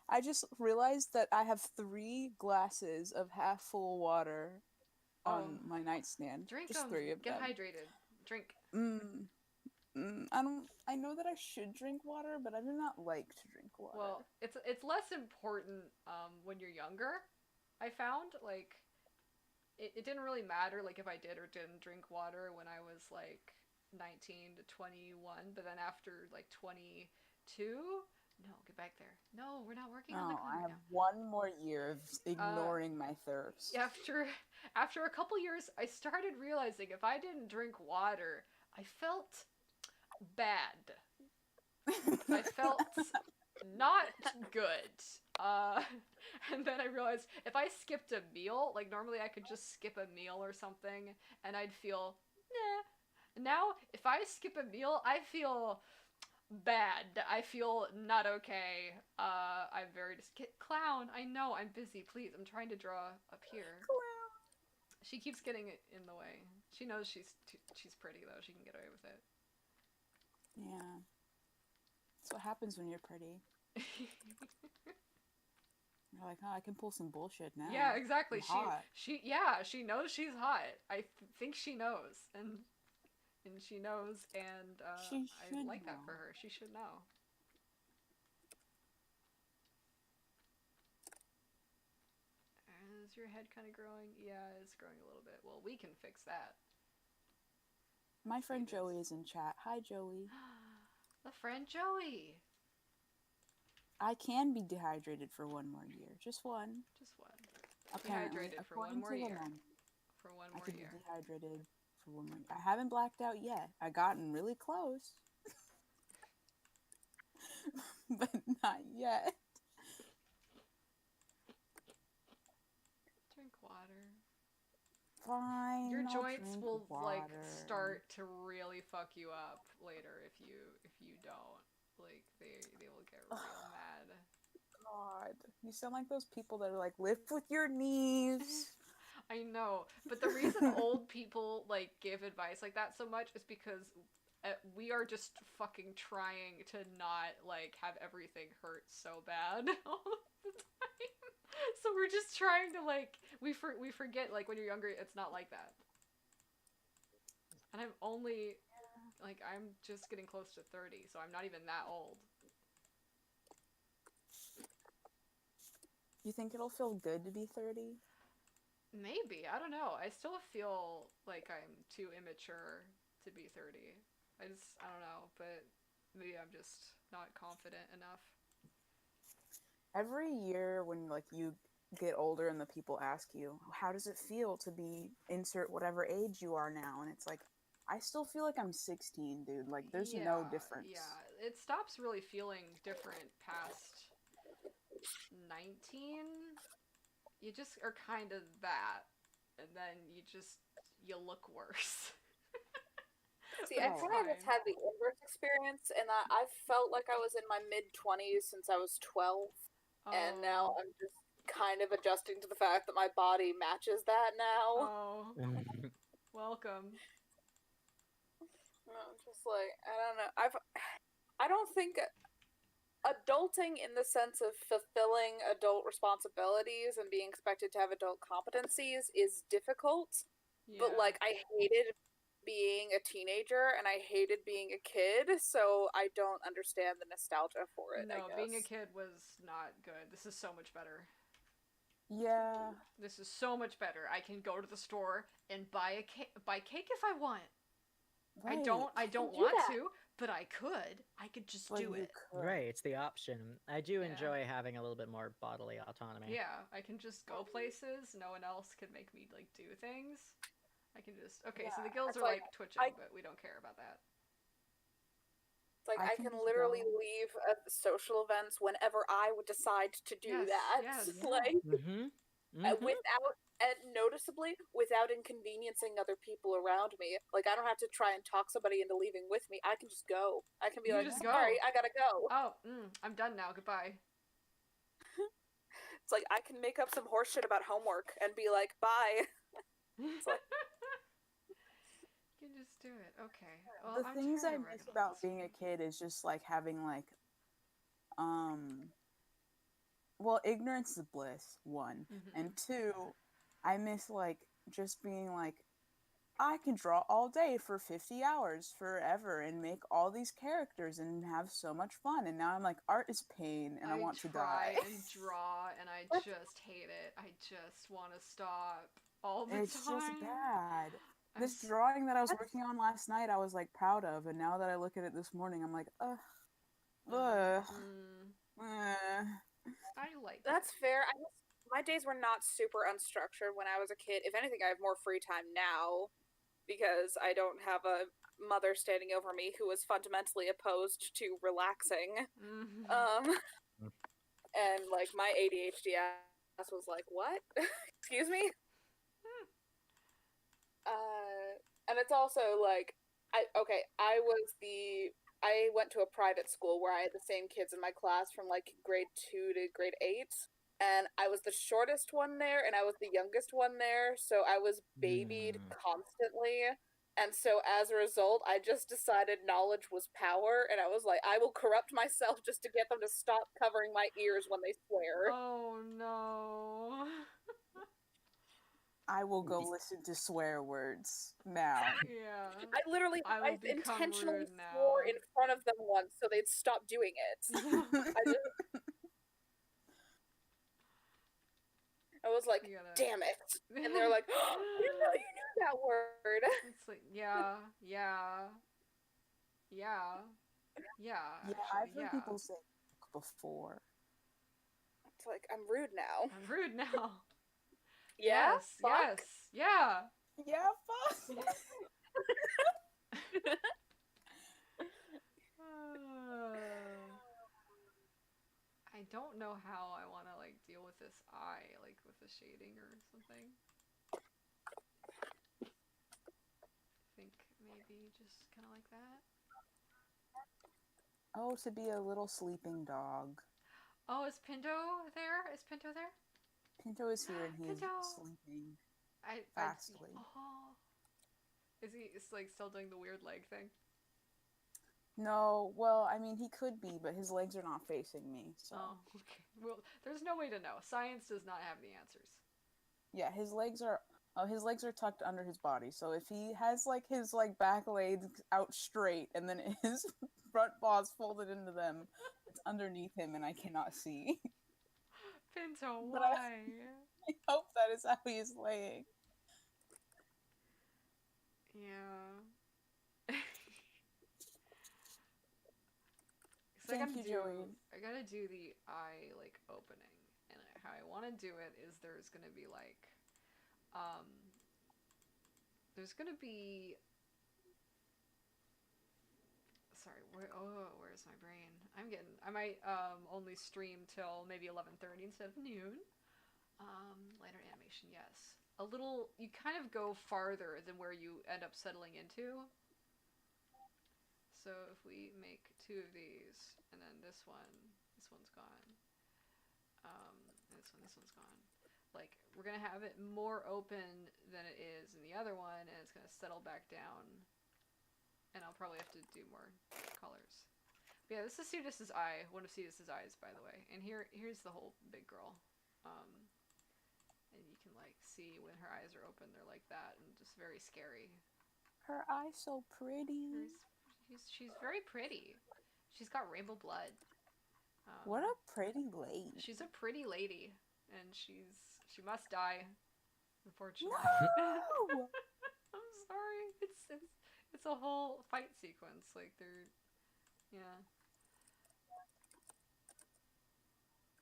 I just realized that I have 3 glasses of half full water on my nightstand. Drink just them. 3 of Get them. hydrated. Drink. I know that I should drink water, but I do not like to drink water. Well, it's less important when you're younger. I found like it didn't really matter like if I did or didn't drink water when I was like 19 to 21, but then after like 22, no, get back there. No, we're not working on the I right have now. 1 more year of ignoring my thirst. After a couple years, I started realizing if I didn't drink water, I felt bad. I felt not good. And then I realized if I skipped a meal, like normally I could just skip a meal or something and I'd feel, nah. Now, if I skip a meal, I feel bad. I feel not okay. I'm very Clown, I know, I'm busy. Please, I'm trying to draw up here. Clown. She keeps getting in the way. She knows she's pretty though. She can get away with it. Yeah. That's what happens when you're pretty. You're like, oh, I can pull some bullshit now. Yeah, exactly. I'm hot. She knows she's hot. I think she knows, and she knows, and She I should like that know. for her. She should know. Is your head kind of growing? Yeah, it's growing a little bit. Well, we can fix that. My friend It is. Joey is in chat. Hi, Joey. The friend Joey. I can be dehydrated for 1 more year. Just 1. Just one. Apparently, Dehydrated for one according more to the year. mom, For one I more could year. be dehydrated for 1 more year. I haven't blacked out yet. I gotten really close. But not yet. Drink water. Fine. Your I'll joints drink will like water. start to really fuck you up later if you don't. Like they will get real mad. God, you sound like those people that are like, lift with your knees. I know, but the reason old people like give advice like that so much is because we are just fucking trying to not like have everything hurt so bad all the time. So we're just trying to like we forget like when you're younger it's not like that. And I'm only like I'm just getting close to 30, so I'm not even that old. You think it'll feel good to be 30? Maybe, I don't know. I still feel like I'm too immature to be 30. I don't know, but maybe I'm just not confident enough. Every year when like you get older and the people ask you, how does it feel to be insert whatever age you are now? And it's like, I still feel like I'm 16, dude. Like there's no difference. Yeah, it stops really feeling different past 19. You just are kind of that. and then you look worse. See, I Oh. kind of just had the inverse experience, and I felt like I was in my mid-20s since I was 12, and now I'm just kind of adjusting to the fact that my body matches that now. Oh, welcome. I'm just like, I don't know. I don't think adulting in the sense of fulfilling adult responsibilities and being expected to have adult competencies is difficult. But Yeah. like, I hated being a teenager and I hated being a kid, so I don't understand the nostalgia for it. I No, guess. being a kid was not good. This is so much better. Yeah. This is so much better. I can go to the store and buy cake if I want. Right. I don't do want that. to, but I could. I could just But do you it. could. Right, it's the option. I do Yeah. enjoy having a little bit more bodily autonomy. Yeah, I can just go places. No one else can make me like do things. I can just so Yeah, the gills it's are like, like twitching, I- but we don't care about that. It's like I I can can just literally go. leave at the social events whenever I would decide to do Yes, that. yes. Like Mm-hmm. without and noticeably without inconveniencing other people around me. Like I don't have to try and talk somebody into leaving with me. I can just go. I can be You like, just sorry, go. I gotta go. Oh, I'm done now. Goodbye. It's like I can make up some horse shit about homework and be like, bye. like- You can just do it. Okay. Well, The I'm things tired I of miss working on about this being one. a kid is just like having like well, ignorance is bliss, one. Mhm. And two, I miss like just being like I can draw all day for 50 hours forever and make all these characters and have so much fun. And now I'm like, art is pain and I want to try die. and draw, and I just hate it. I just want to stop all the It's time. just bad. I'm This s- drawing that I was working on last night, I was like proud of. And now that I look at it this morning, I'm like, ugh. Ugh. I like That's it. fair. My days were not super unstructured when I was a kid. If anything, I have more free time now because I don't have a mother standing over me who is fundamentally opposed to relaxing. Mhm. And like my ADHD ass was like, "What? Excuse me?" And it's also like, I went to a private school where I had the same kids in my class from like grade 2 to grade 8, and I was the shortest one there, and I was the youngest one there, so I was babied constantly. And so as a result, I just decided knowledge was power, and I was like, I will corrupt myself just to get them to stop covering my ears when they swear. Oh no. I will go listen to swear words now. Yeah. I will become intentionally rude now. swore in front of them once so they'd stop doing it. I was like, You gotta- damn it. And they're like, oh, I didn't know you knew that word. It's like yeah. Yeah, I've heard people say before. It's like, I'm rude now. I'm rude now. Yeah? Yes. Fuck? Yes. Yeah. Yeah, fuck. I don't know how I want to like deal with this eye, like with the shading or something. I think maybe just kind of like that. Oh, to be a little sleeping dog. Oh, is Pinto there? Is Pinto there? Pinto is here and he's Pinto! sleeping. I Fastly. Oh. Is he like still doing the weird leg thing? No, well, I mean, he could be, but his legs are not facing me, so. Oh, okay. Well, there's no way to know. Science does not have the answers. Yeah, his legs are tucked under his body, so if he has, like, his, like, back legs out straight, and then his front paws folded into them, it's underneath him, and I cannot see. Pinto, But why? I hope that is how he is laying. Yeah. Thank you, Joey. I gotta do the eye like opening, and how I want to do it is there's gonna be like, there's gonna be. Sorry, where's my brain? I might only stream till maybe 11:30 instead of noon. Later animation, yes. a little. You kind of go farther than where you end up settling into. So if we make 2 of these, and then this one's gone. This one's gone. Like, we're gonna have it more open than it is in the other one, and it's gonna settle back down. And I'll probably have to do more colors. But yeah, this is Cetus's eye. One of Cetus's eyes, by the way. And here's the whole big girl. And you can like see when her eyes are open, they're like that, and just very scary. Her eye's so pretty. She's very pretty. She's got rainbow blood. What a pretty lady. She's a pretty lady, and she must die. Unfortunately. No! I'm sorry. It's a whole fight sequence. Like yeah.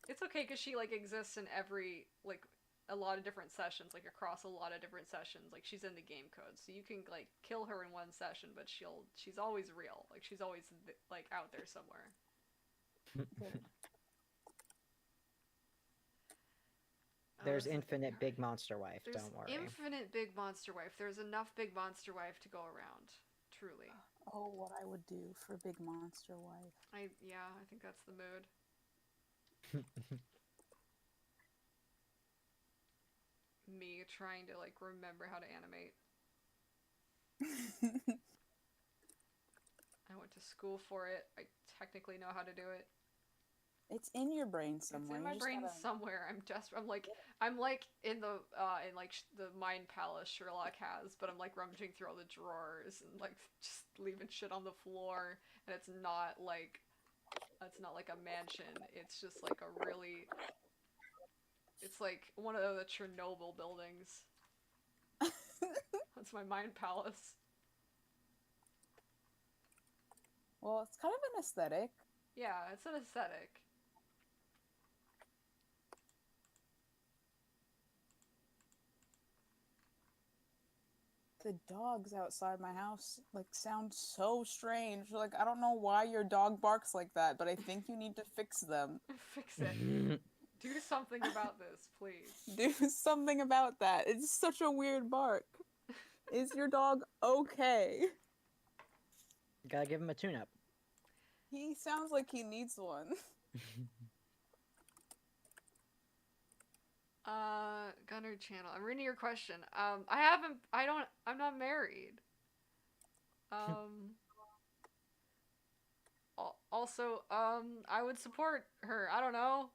It's okay because she like exists in every like a lot of different sessions, like across a lot of different sessions. Like she's in the game code, so you can like kill her in one session, but she's always real. Like she's always like out there somewhere. There's infinite big monster wife, There's don't worry. infinite big monster wife. There's enough big monster wife to go around. Truly. Oh, what I would do for Big Monster Wife. I think that's the mood. Me trying to like remember how to animate. I went to school for it. I technically know how to do it. It's in your brain somewhere. It's in my brain somewhere. I'm like in the the mind palace Sherlock has, but I'm like rummaging through all the drawers and like just leaving shit on the floor, and it's not like a mansion. It's just like a really. It's like one of the Chernobyl buildings. That's my mind palace. Well, it's kind of an aesthetic. Yeah, it's an aesthetic. The dogs outside my house like sound so strange. Like I don't know why your dog barks like that, but I think you need to fix them. Fix it. Do something about this, please. Do something about that. It's such a weird bark. Is your dog okay? Gotta give him a tune-up. He sounds like he needs one. Gunner channel. I'm reading your question. I'm not married. Also, I would support her. I don't know.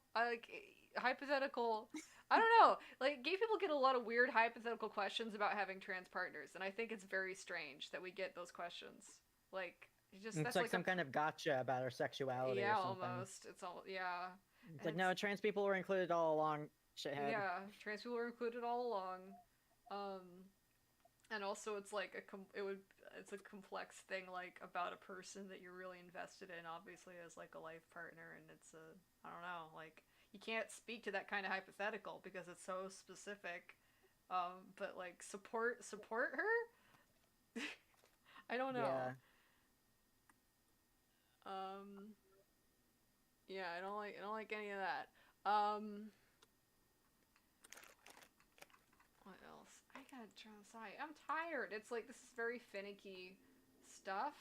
Hypothetical. I don't know. Like, gay people get a lot of weird hypothetical questions about having trans partners, and I think it's very strange that we get those questions. Like, It's like some kind of gotcha about our sexuality or something. Yeah, almost. It's all, yeah. It's like, no, trans people were included all along, shithead. Yeah, trans people were included all along. And also it's like it's a complex thing, like, about a person that you're really invested in, obviously, as, like, a life partner, and it's I don't know, like, you can't speak to that kind of hypothetical because it's so specific, but, like, support her? I don't know. Yeah. Yeah, I don't like any of that. What else? I gotta try. I'm tired. It's like, this is very finicky stuff.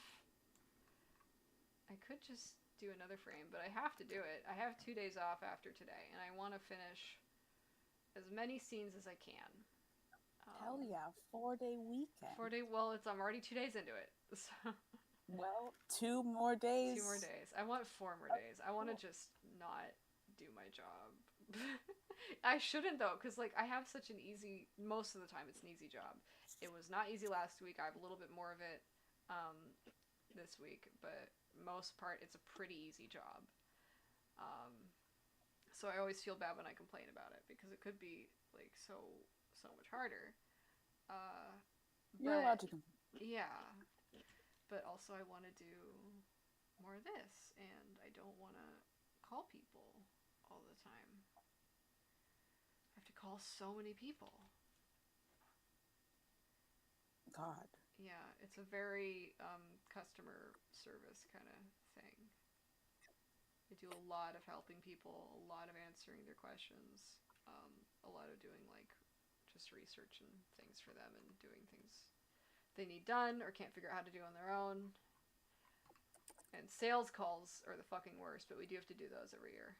I could just do another frame, but I have to do it. I have 2 days off after today, and I want to finish as many scenes as I can. Hell yeah, 4-day weekend. 4-day, well, I'm already 2 days into it, so... Well, 2 more days. 2 more days. I want 4 more days. I want to just not do my job. I shouldn't, though, because, like, I have such an easy... Most of the time, it's an ezy job. It was not easy last week. I have a little bit more of it this week, but most part, it's a pretty easy job. So I always feel bad when I complain about it, because it could be, like, so much harder. You're allowed to complain. Yeah. But also I want to do more of this, and I don't want to call people all the time. I have to call so many people. God. Yeah, it's a very customer service kind of thing. I do a lot of helping people, a lot of answering their questions, a lot of doing, like, just just researching things for them and doing things they need done or can't figure out how to do on their own. And sales calls are the fucking worst, but we do have to do those every year.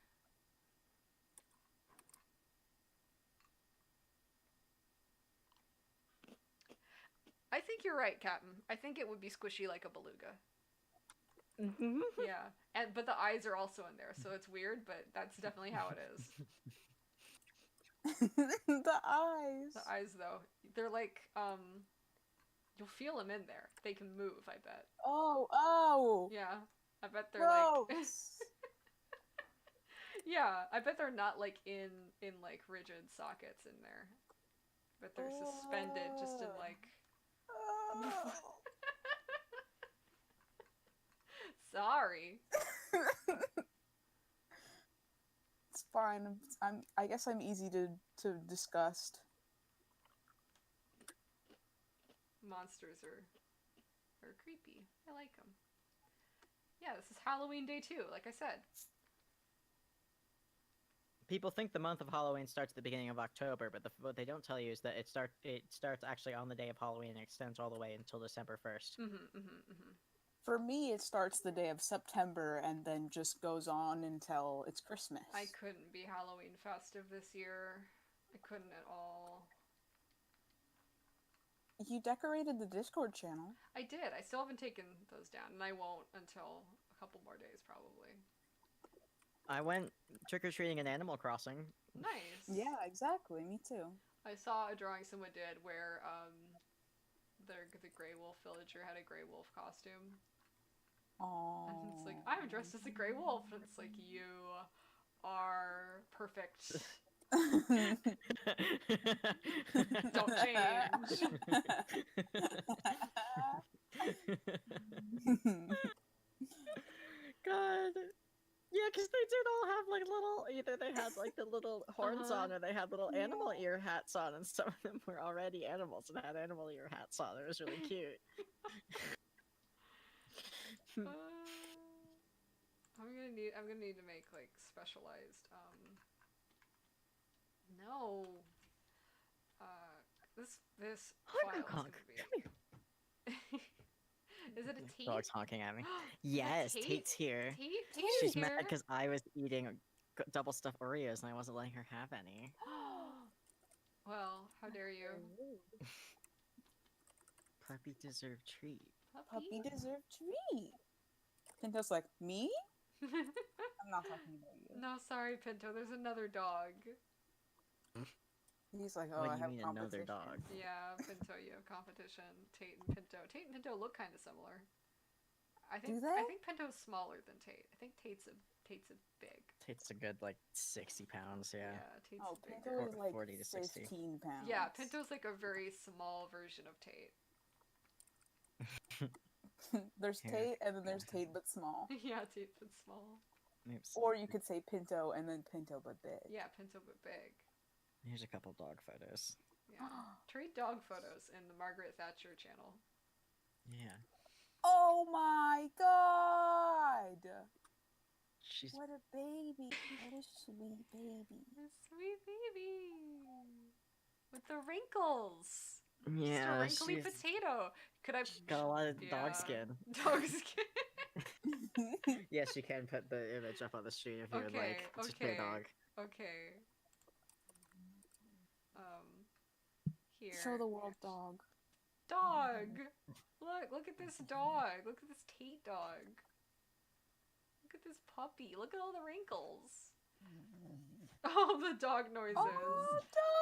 I think you're right, Captain. I think it would be squishy like a beluga. Mhm. Yeah, but the eyes are also in there, so it's weird, but that's definitely how it is. The eyes. The eyes, though, they're like you'll feel them in there. They can move. I bet. Oh. Yeah, I bet they're like. Gross. Yeah, I bet they're not like in like rigid sockets in there. But they're suspended just in like. Oh. Sorry. It's fine. I guess I'm easy to disgust. Monsters are creepy. I like them. Yeah, this is Halloween day 2, like I said. People think the month of Halloween starts at the beginning of October, but what they don't tell you is that it starts actually on the day of Halloween and extends all the way until December 1st. For me, it starts the day of September and then just goes on until it's Christmas. I couldn't be Halloween festive this year. I couldn't at all. You decorated the Discord channel. I did. I still haven't taken those down, and I won't until a couple more days, probably. I went trick-or-treating in Animal Crossing. Nice. Yeah, exactly. Me too. I saw a drawing someone did where the Grey Wolf villager had a Grey Wolf costume. Aww. And it's like, I'm dressed as a Grey Wolf. And it's like, you are perfect. Don't change. God. Yeah, because they did all have like little, either they had like the little horns on or they had little animal ear hats on, and some of them were already animals and had animal ear hats on. It was really cute. I'm gonna need to make like specialized no. This file is Honk, gonna be. come here. Is it a Tate? Dog's honking at me. Yes, Tate? Tate's here. Tate She's here. mad because I was eating double stuffed Oreos and I wasn't letting her have any. Well, how dare you? Puppy deserve treat. Puppy deserve treat. Pinto's like, me? I'm not talking about you. No, sorry, Pinto. There's another dog. He's like, oh, What I do you have mean another competition. dog? Yeah, Pinto, you have competition. Tate and Pinto. Tate and Pinto look kind of similar. I think. Do they? I think Pinto's smaller than Tate. I think Tate's a big. Tate's a good like 60 pounds, yeah. Tate's Oh, bigger. Pinto is like 40 to 60. 15 pounds. Yeah, Pinto's like a very small version of Tate. There's Here. Tate, and then there's Tate but small. Yeah, Tate but small. Oops. Or you could say Pinto and then Pinto but big. Yeah, Pinto but big. Here's a couple dog photos. Yeah. Trade dog photos in the Margaret Thatcher channel. Yeah. Oh my god! She's What a baby. What a sweet baby. A sweet baby. With the wrinkles. yeah, Just a wrinkly she's potato. Could I got a lot of Yeah. dog skin. Dog skin. Yes, you can put the image up on the screen if you would like. Okay, Just put a okay. dog. Okay. Here. Show the world dog. Dog. Look at this dog. Look at this Tate dog. Look at this puppy. Look at all the wrinkles. Oh, the dog noises.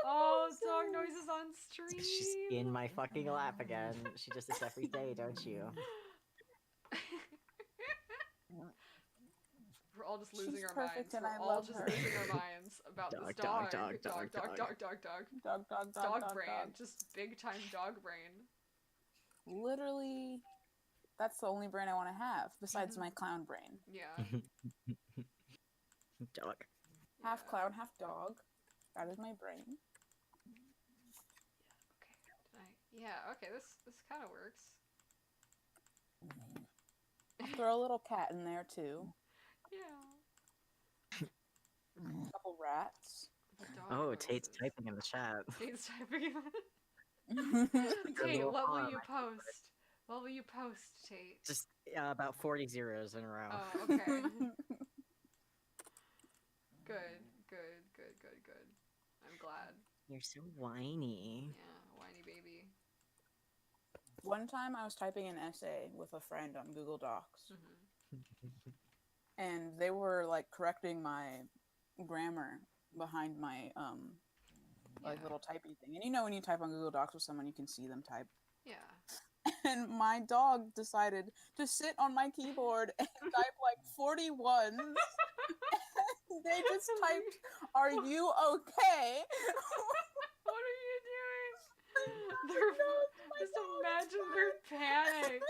Oh, Dog noises on stream. She's in my fucking lap again. She does this every day, don't you? We're all just She's losing our perfect minds. and We're I all love just her. losing our minds about Dog, this dog, dog. dog, dog, dog. Dog brain. Just big time dog brain. Literally, that's the only brain I want to have, besides my clown brain. Yeah. Dog. Half Yeah. clown, half dog. That is my brain. Okay, this kind of works. I'll throw a little cat in there too. Yeah. A couple rats. A dog Oh, Tate's roses. typing in the chat. Tate's typing. Her Tate, little what will arm, you I post? What will you post, Tate? Just about 40 zeros in a row. Oh, okay. Good, good, good, good, good. I'm glad. You're so whiny. Yeah, whiny baby. One time I was typing an essay with a friend on Google Docs, and they were like correcting my grammar behind my like Yeah. little typing thing. And you know when you type on Google Docs with someone, you can see them type. Yeah. And my dog decided to sit on my keyboard and type like 41. They just typed, "Are you okay?" What are you doing? Just imagine their panic.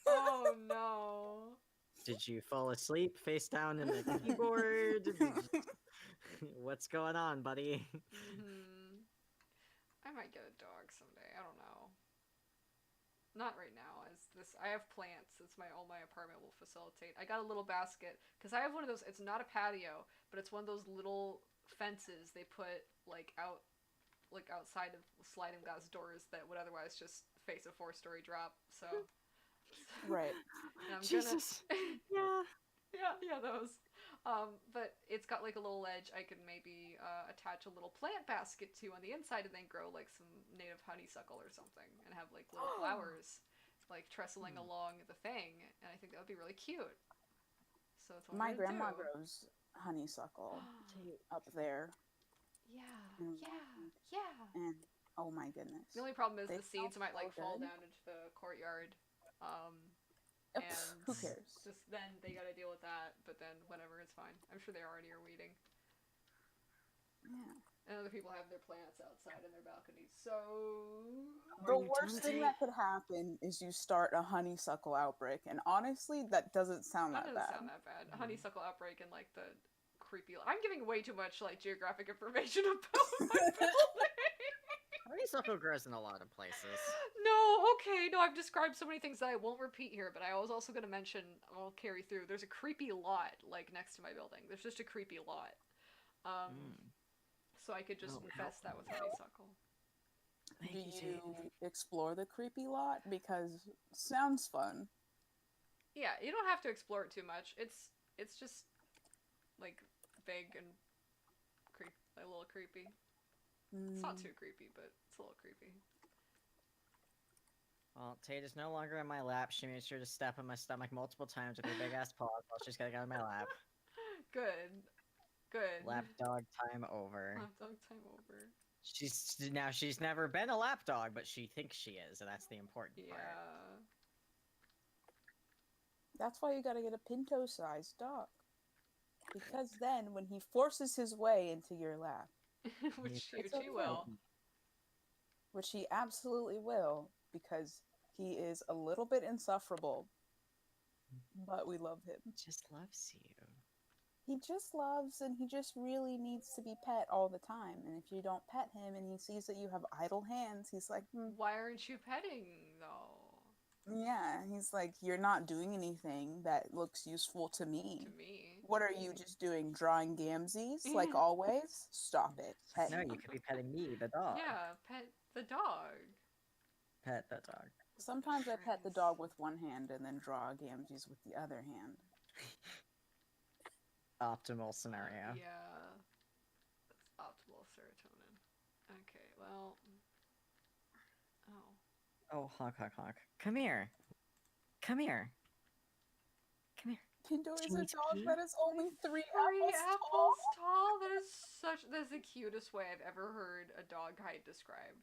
Oh no. Did you fall asleep face down in the keyboard? What's going on, buddy? I might get a dog someday. I don't know. Not right now, as this I have plants. It's all my apartment will facilitate. I got a little basket because I have one of those. It's not a patio, but it's one of those little fences they put like outside of sliding glass doors that would otherwise just face a 4-story drop. So Right. and I'm Jesus. Yeah. yeah, those. But it's got like a little ledge I could maybe attach a little plant basket to on the inside and then grow like some native honeysuckle or something and have like little flowers like trestling along the thing, and I think that would be really cute. So that's what My I'm gonna grandma do. grows honeysuckle Tate, up there, Yeah, Mm. yeah. and oh my goodness. The only problem is They the seeds smell might like so fall good. down into the courtyard. Yep, And who cares? just then they gotta deal with that, but then whatever, it's fine. I'm sure they already are weeding. Yeah. And other people have their plants outside in their balconies, so The you worst done, thing Tate? that could happen is you start a honeysuckle outbreak, and honestly, that doesn't sound that that doesn't bad. sound that bad. A honeysuckle outbreak and like the creepy. I'm giving way too much like geographic information about my building. Honeysuckle grows in a lot of places. No, okay, no, I've described so many things that I won't repeat here, but I was also going to mention, I'll carry through, there's a creepy lot, like, next to my building. There's just a creepy lot. So I could just Oh, infest that with honeysuckle. Thank Do you, Tate. you explore the creepy lot? Because sounds fun. Yeah, you don't have to explore it too much. It's just, like, big and a little creepy. It's not too creepy, but it's a little creepy. Well, Tate is no longer in my lap. She made sure to step on my stomach multiple times with her big ass paws while she's getting out of my lap. Good. Good. Lap dog time over. Lap dog time over. She's never been a lap dog, but she thinks she is, and that's the important Yeah. part. That's why you gotta get a pinto-sized dog. Because then, when he forces his way into your lap, which It's he okay. will. which he absolutely will, because he is a little bit insufferable, but we love him. He just loves you. He just loves, and he just really needs to be pet all the time. And if you don't pet him and he sees that you have idle hands, he's like, Why aren't you petting, though? yeah, he's like, you're not doing anything that looks useful to me. To me. What are you just doing? Drawing Gamzees like always? Stop it. Pet No, me. you could be petting me, the dog. Yeah, pet the dog. Pet the dog. Sometimes I pet the Friends. dog with one hand and then draw Gamzees with the other hand. Optimal scenario. Yeah. That's optimal serotonin. Okay, well. Oh. Oh, honk, honk, honk. Come here. Come here. Come here. Pinto is Do you a need to dog pee? that is only 3 Three apples apples tall. tall? That's the cutest way I've ever heard a dog height described.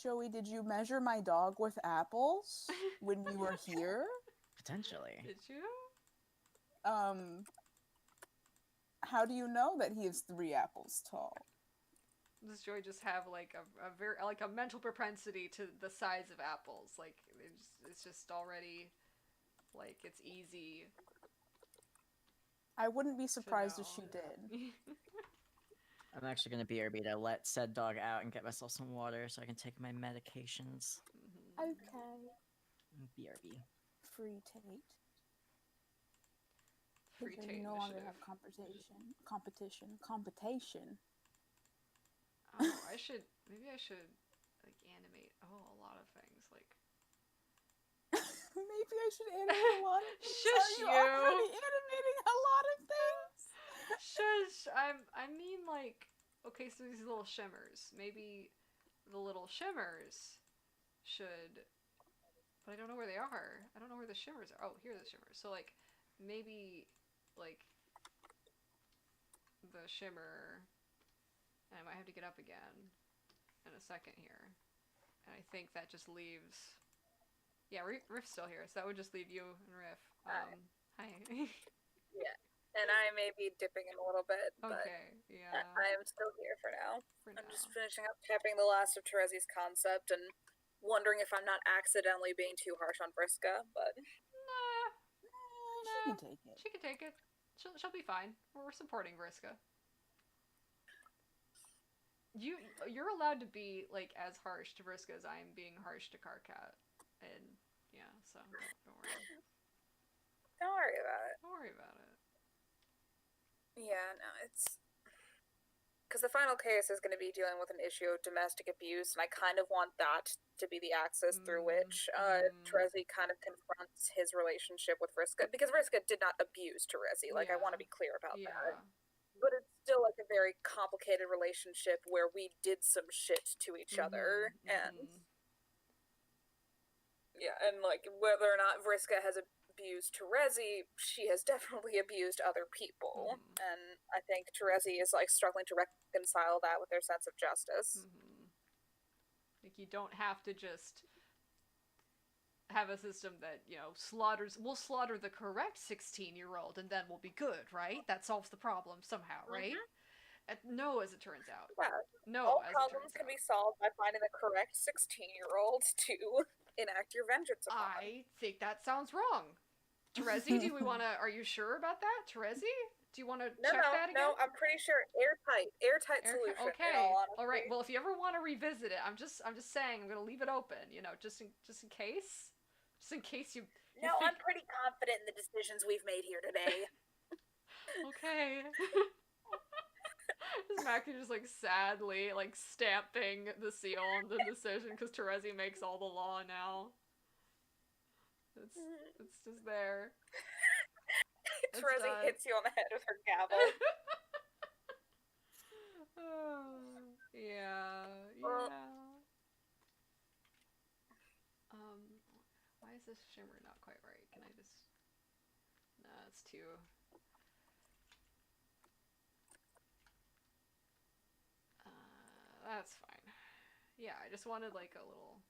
Joey, did you measure my dog with apples when we were here? Potentially. Did you? How do you know that he is 3 apples tall? Does Joy just have like a very like a mental propensity to the size of apples? Like it's just already like it's easy. I wouldn't be surprised if know. she did. I'm actually gonna BRB to let said dog out and get myself some water so I can take my medications. Mhm. Okay. BRB. Free Tate. Free Because Tate you no longer initiative. have competition. Oh, maybe I should like animate a lot of things like. Maybe I should animate a lot of things. Shush Are you you. already animating a lot of things? Shush! I mean like, okay, so these little shimmers. Maybe the little shimmers should, but I don't know where they are. I don't know where the shimmers are. Oh, here are the shimmers. So like, maybe like the shimmer. And I might have to get up again in a second here. And I think that just leaves. Yeah, Riff's still here, so that would just leave you and Riff. Hi. Hi. And I may be dipping in a little bit, but Okay, yeah. I am still here for now. For I'm now. just finishing up tapping the last of Terezi's concept and wondering if I'm not accidentally being too harsh on Vriska, but Nah, She can take it. she can take it. She'll be fine. We're supporting Vriska. You're allowed to be like as harsh to Vriska as I am being harsh to Karkat, and yeah, so don't worry. don't worry about it. Don't worry about it. Yeah, no, it's because the final case is going to be dealing with an issue of domestic abuse, and I kind of want that to be the axis through which Terezi kind of confronts his relationship with Vriska, because Vriska did not abuse Terezi. Like, I want to be clear about that. But it's still like a very complicated relationship where we did some shit to each other, and yeah, and like whether or not Vriska has abused Terezi, she has definitely abused other people, and I think Terezi is like struggling to reconcile that with their sense of justice. Like, you don't have to just have a system that, you know, we'll slaughter the correct 16-year-old and then we'll be good, right? That solves the problem somehow, right? No, as it turns out. Yeah. No, all problems can be solved by finding the correct 16-year-old to enact your vengeance upon. I think that sounds wrong. Terezi, are you sure about that? Terezi? Do you want to check that again? No, I'm pretty sure airtight solution. Okay. All right. Well, if you ever want to revisit it, I'm just saying, I'm gonna leave it open. You know, just in case. Just in case you. No, I'm pretty confident in the decisions we've made here today. Okay. Is Mackie just like sadly like stamping the seal on the decision because Terezi makes all the law now? It's just there. Terezi hits you on the head with her gavel. Yeah. Why is this shimmer not quite right? Can I just? Nah, it's too. That's fine. Yeah, I just wanted like a little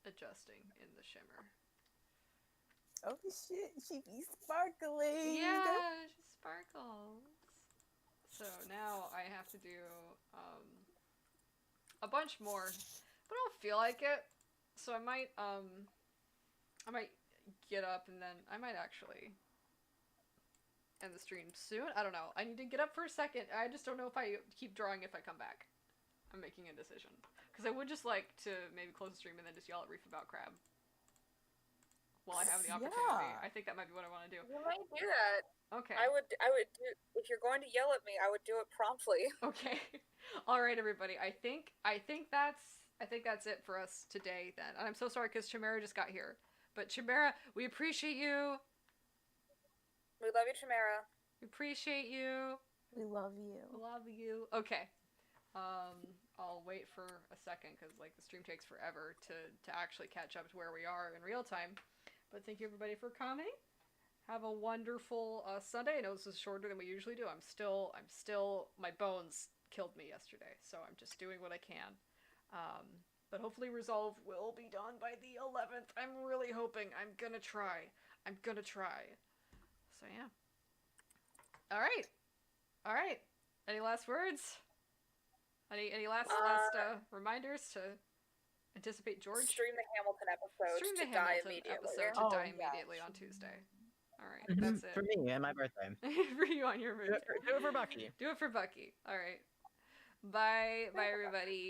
adjusting in the shimmer. Oh shit, she be sparkling. Yeah, she sparkles. So now I have to do a bunch more, but I don't feel like it. So I might get up and then I might actually end the stream soon. I don't know. I need to get up for a second. I just don't know if I keep drawing if I come back. I'm making a decision. Because I would just like to maybe close the stream and then just yell at Reef about Crab. While I have the opportunity. Yeah. I think that might be what I want to do. You might do that. Okay. I would do, if you're going to yell at me, I would do it promptly. Okay. All right, everybody. I think that's it for us today then. And I'm so sorry because Chimera just got here. But Chimera, we appreciate you. We love you, Chimera. We appreciate you. We love you. Love you. Okay. I'll wait for a second because like the stream takes forever to actually catch up to where we are in real time. But thank you everybody for coming. Have a wonderful Sunday. I know this is shorter than we usually do. I'm still my bones killed me yesterday, so I'm just doing what I can. But hopefully Resolve will be done by the 11th. I'm really hoping. I'm gonna try. So yeah. All right. Any last words? Any last reminders to anticipate George? Stream the Hamilton episode Stream the to die Hamilton immediately. episode to Oh, die yeah. immediately on Tuesday. All right, that's it. For me and my birthday. For you on your birthday. Do it for Bucky. Do it for Bucky. All right. Bye, everybody.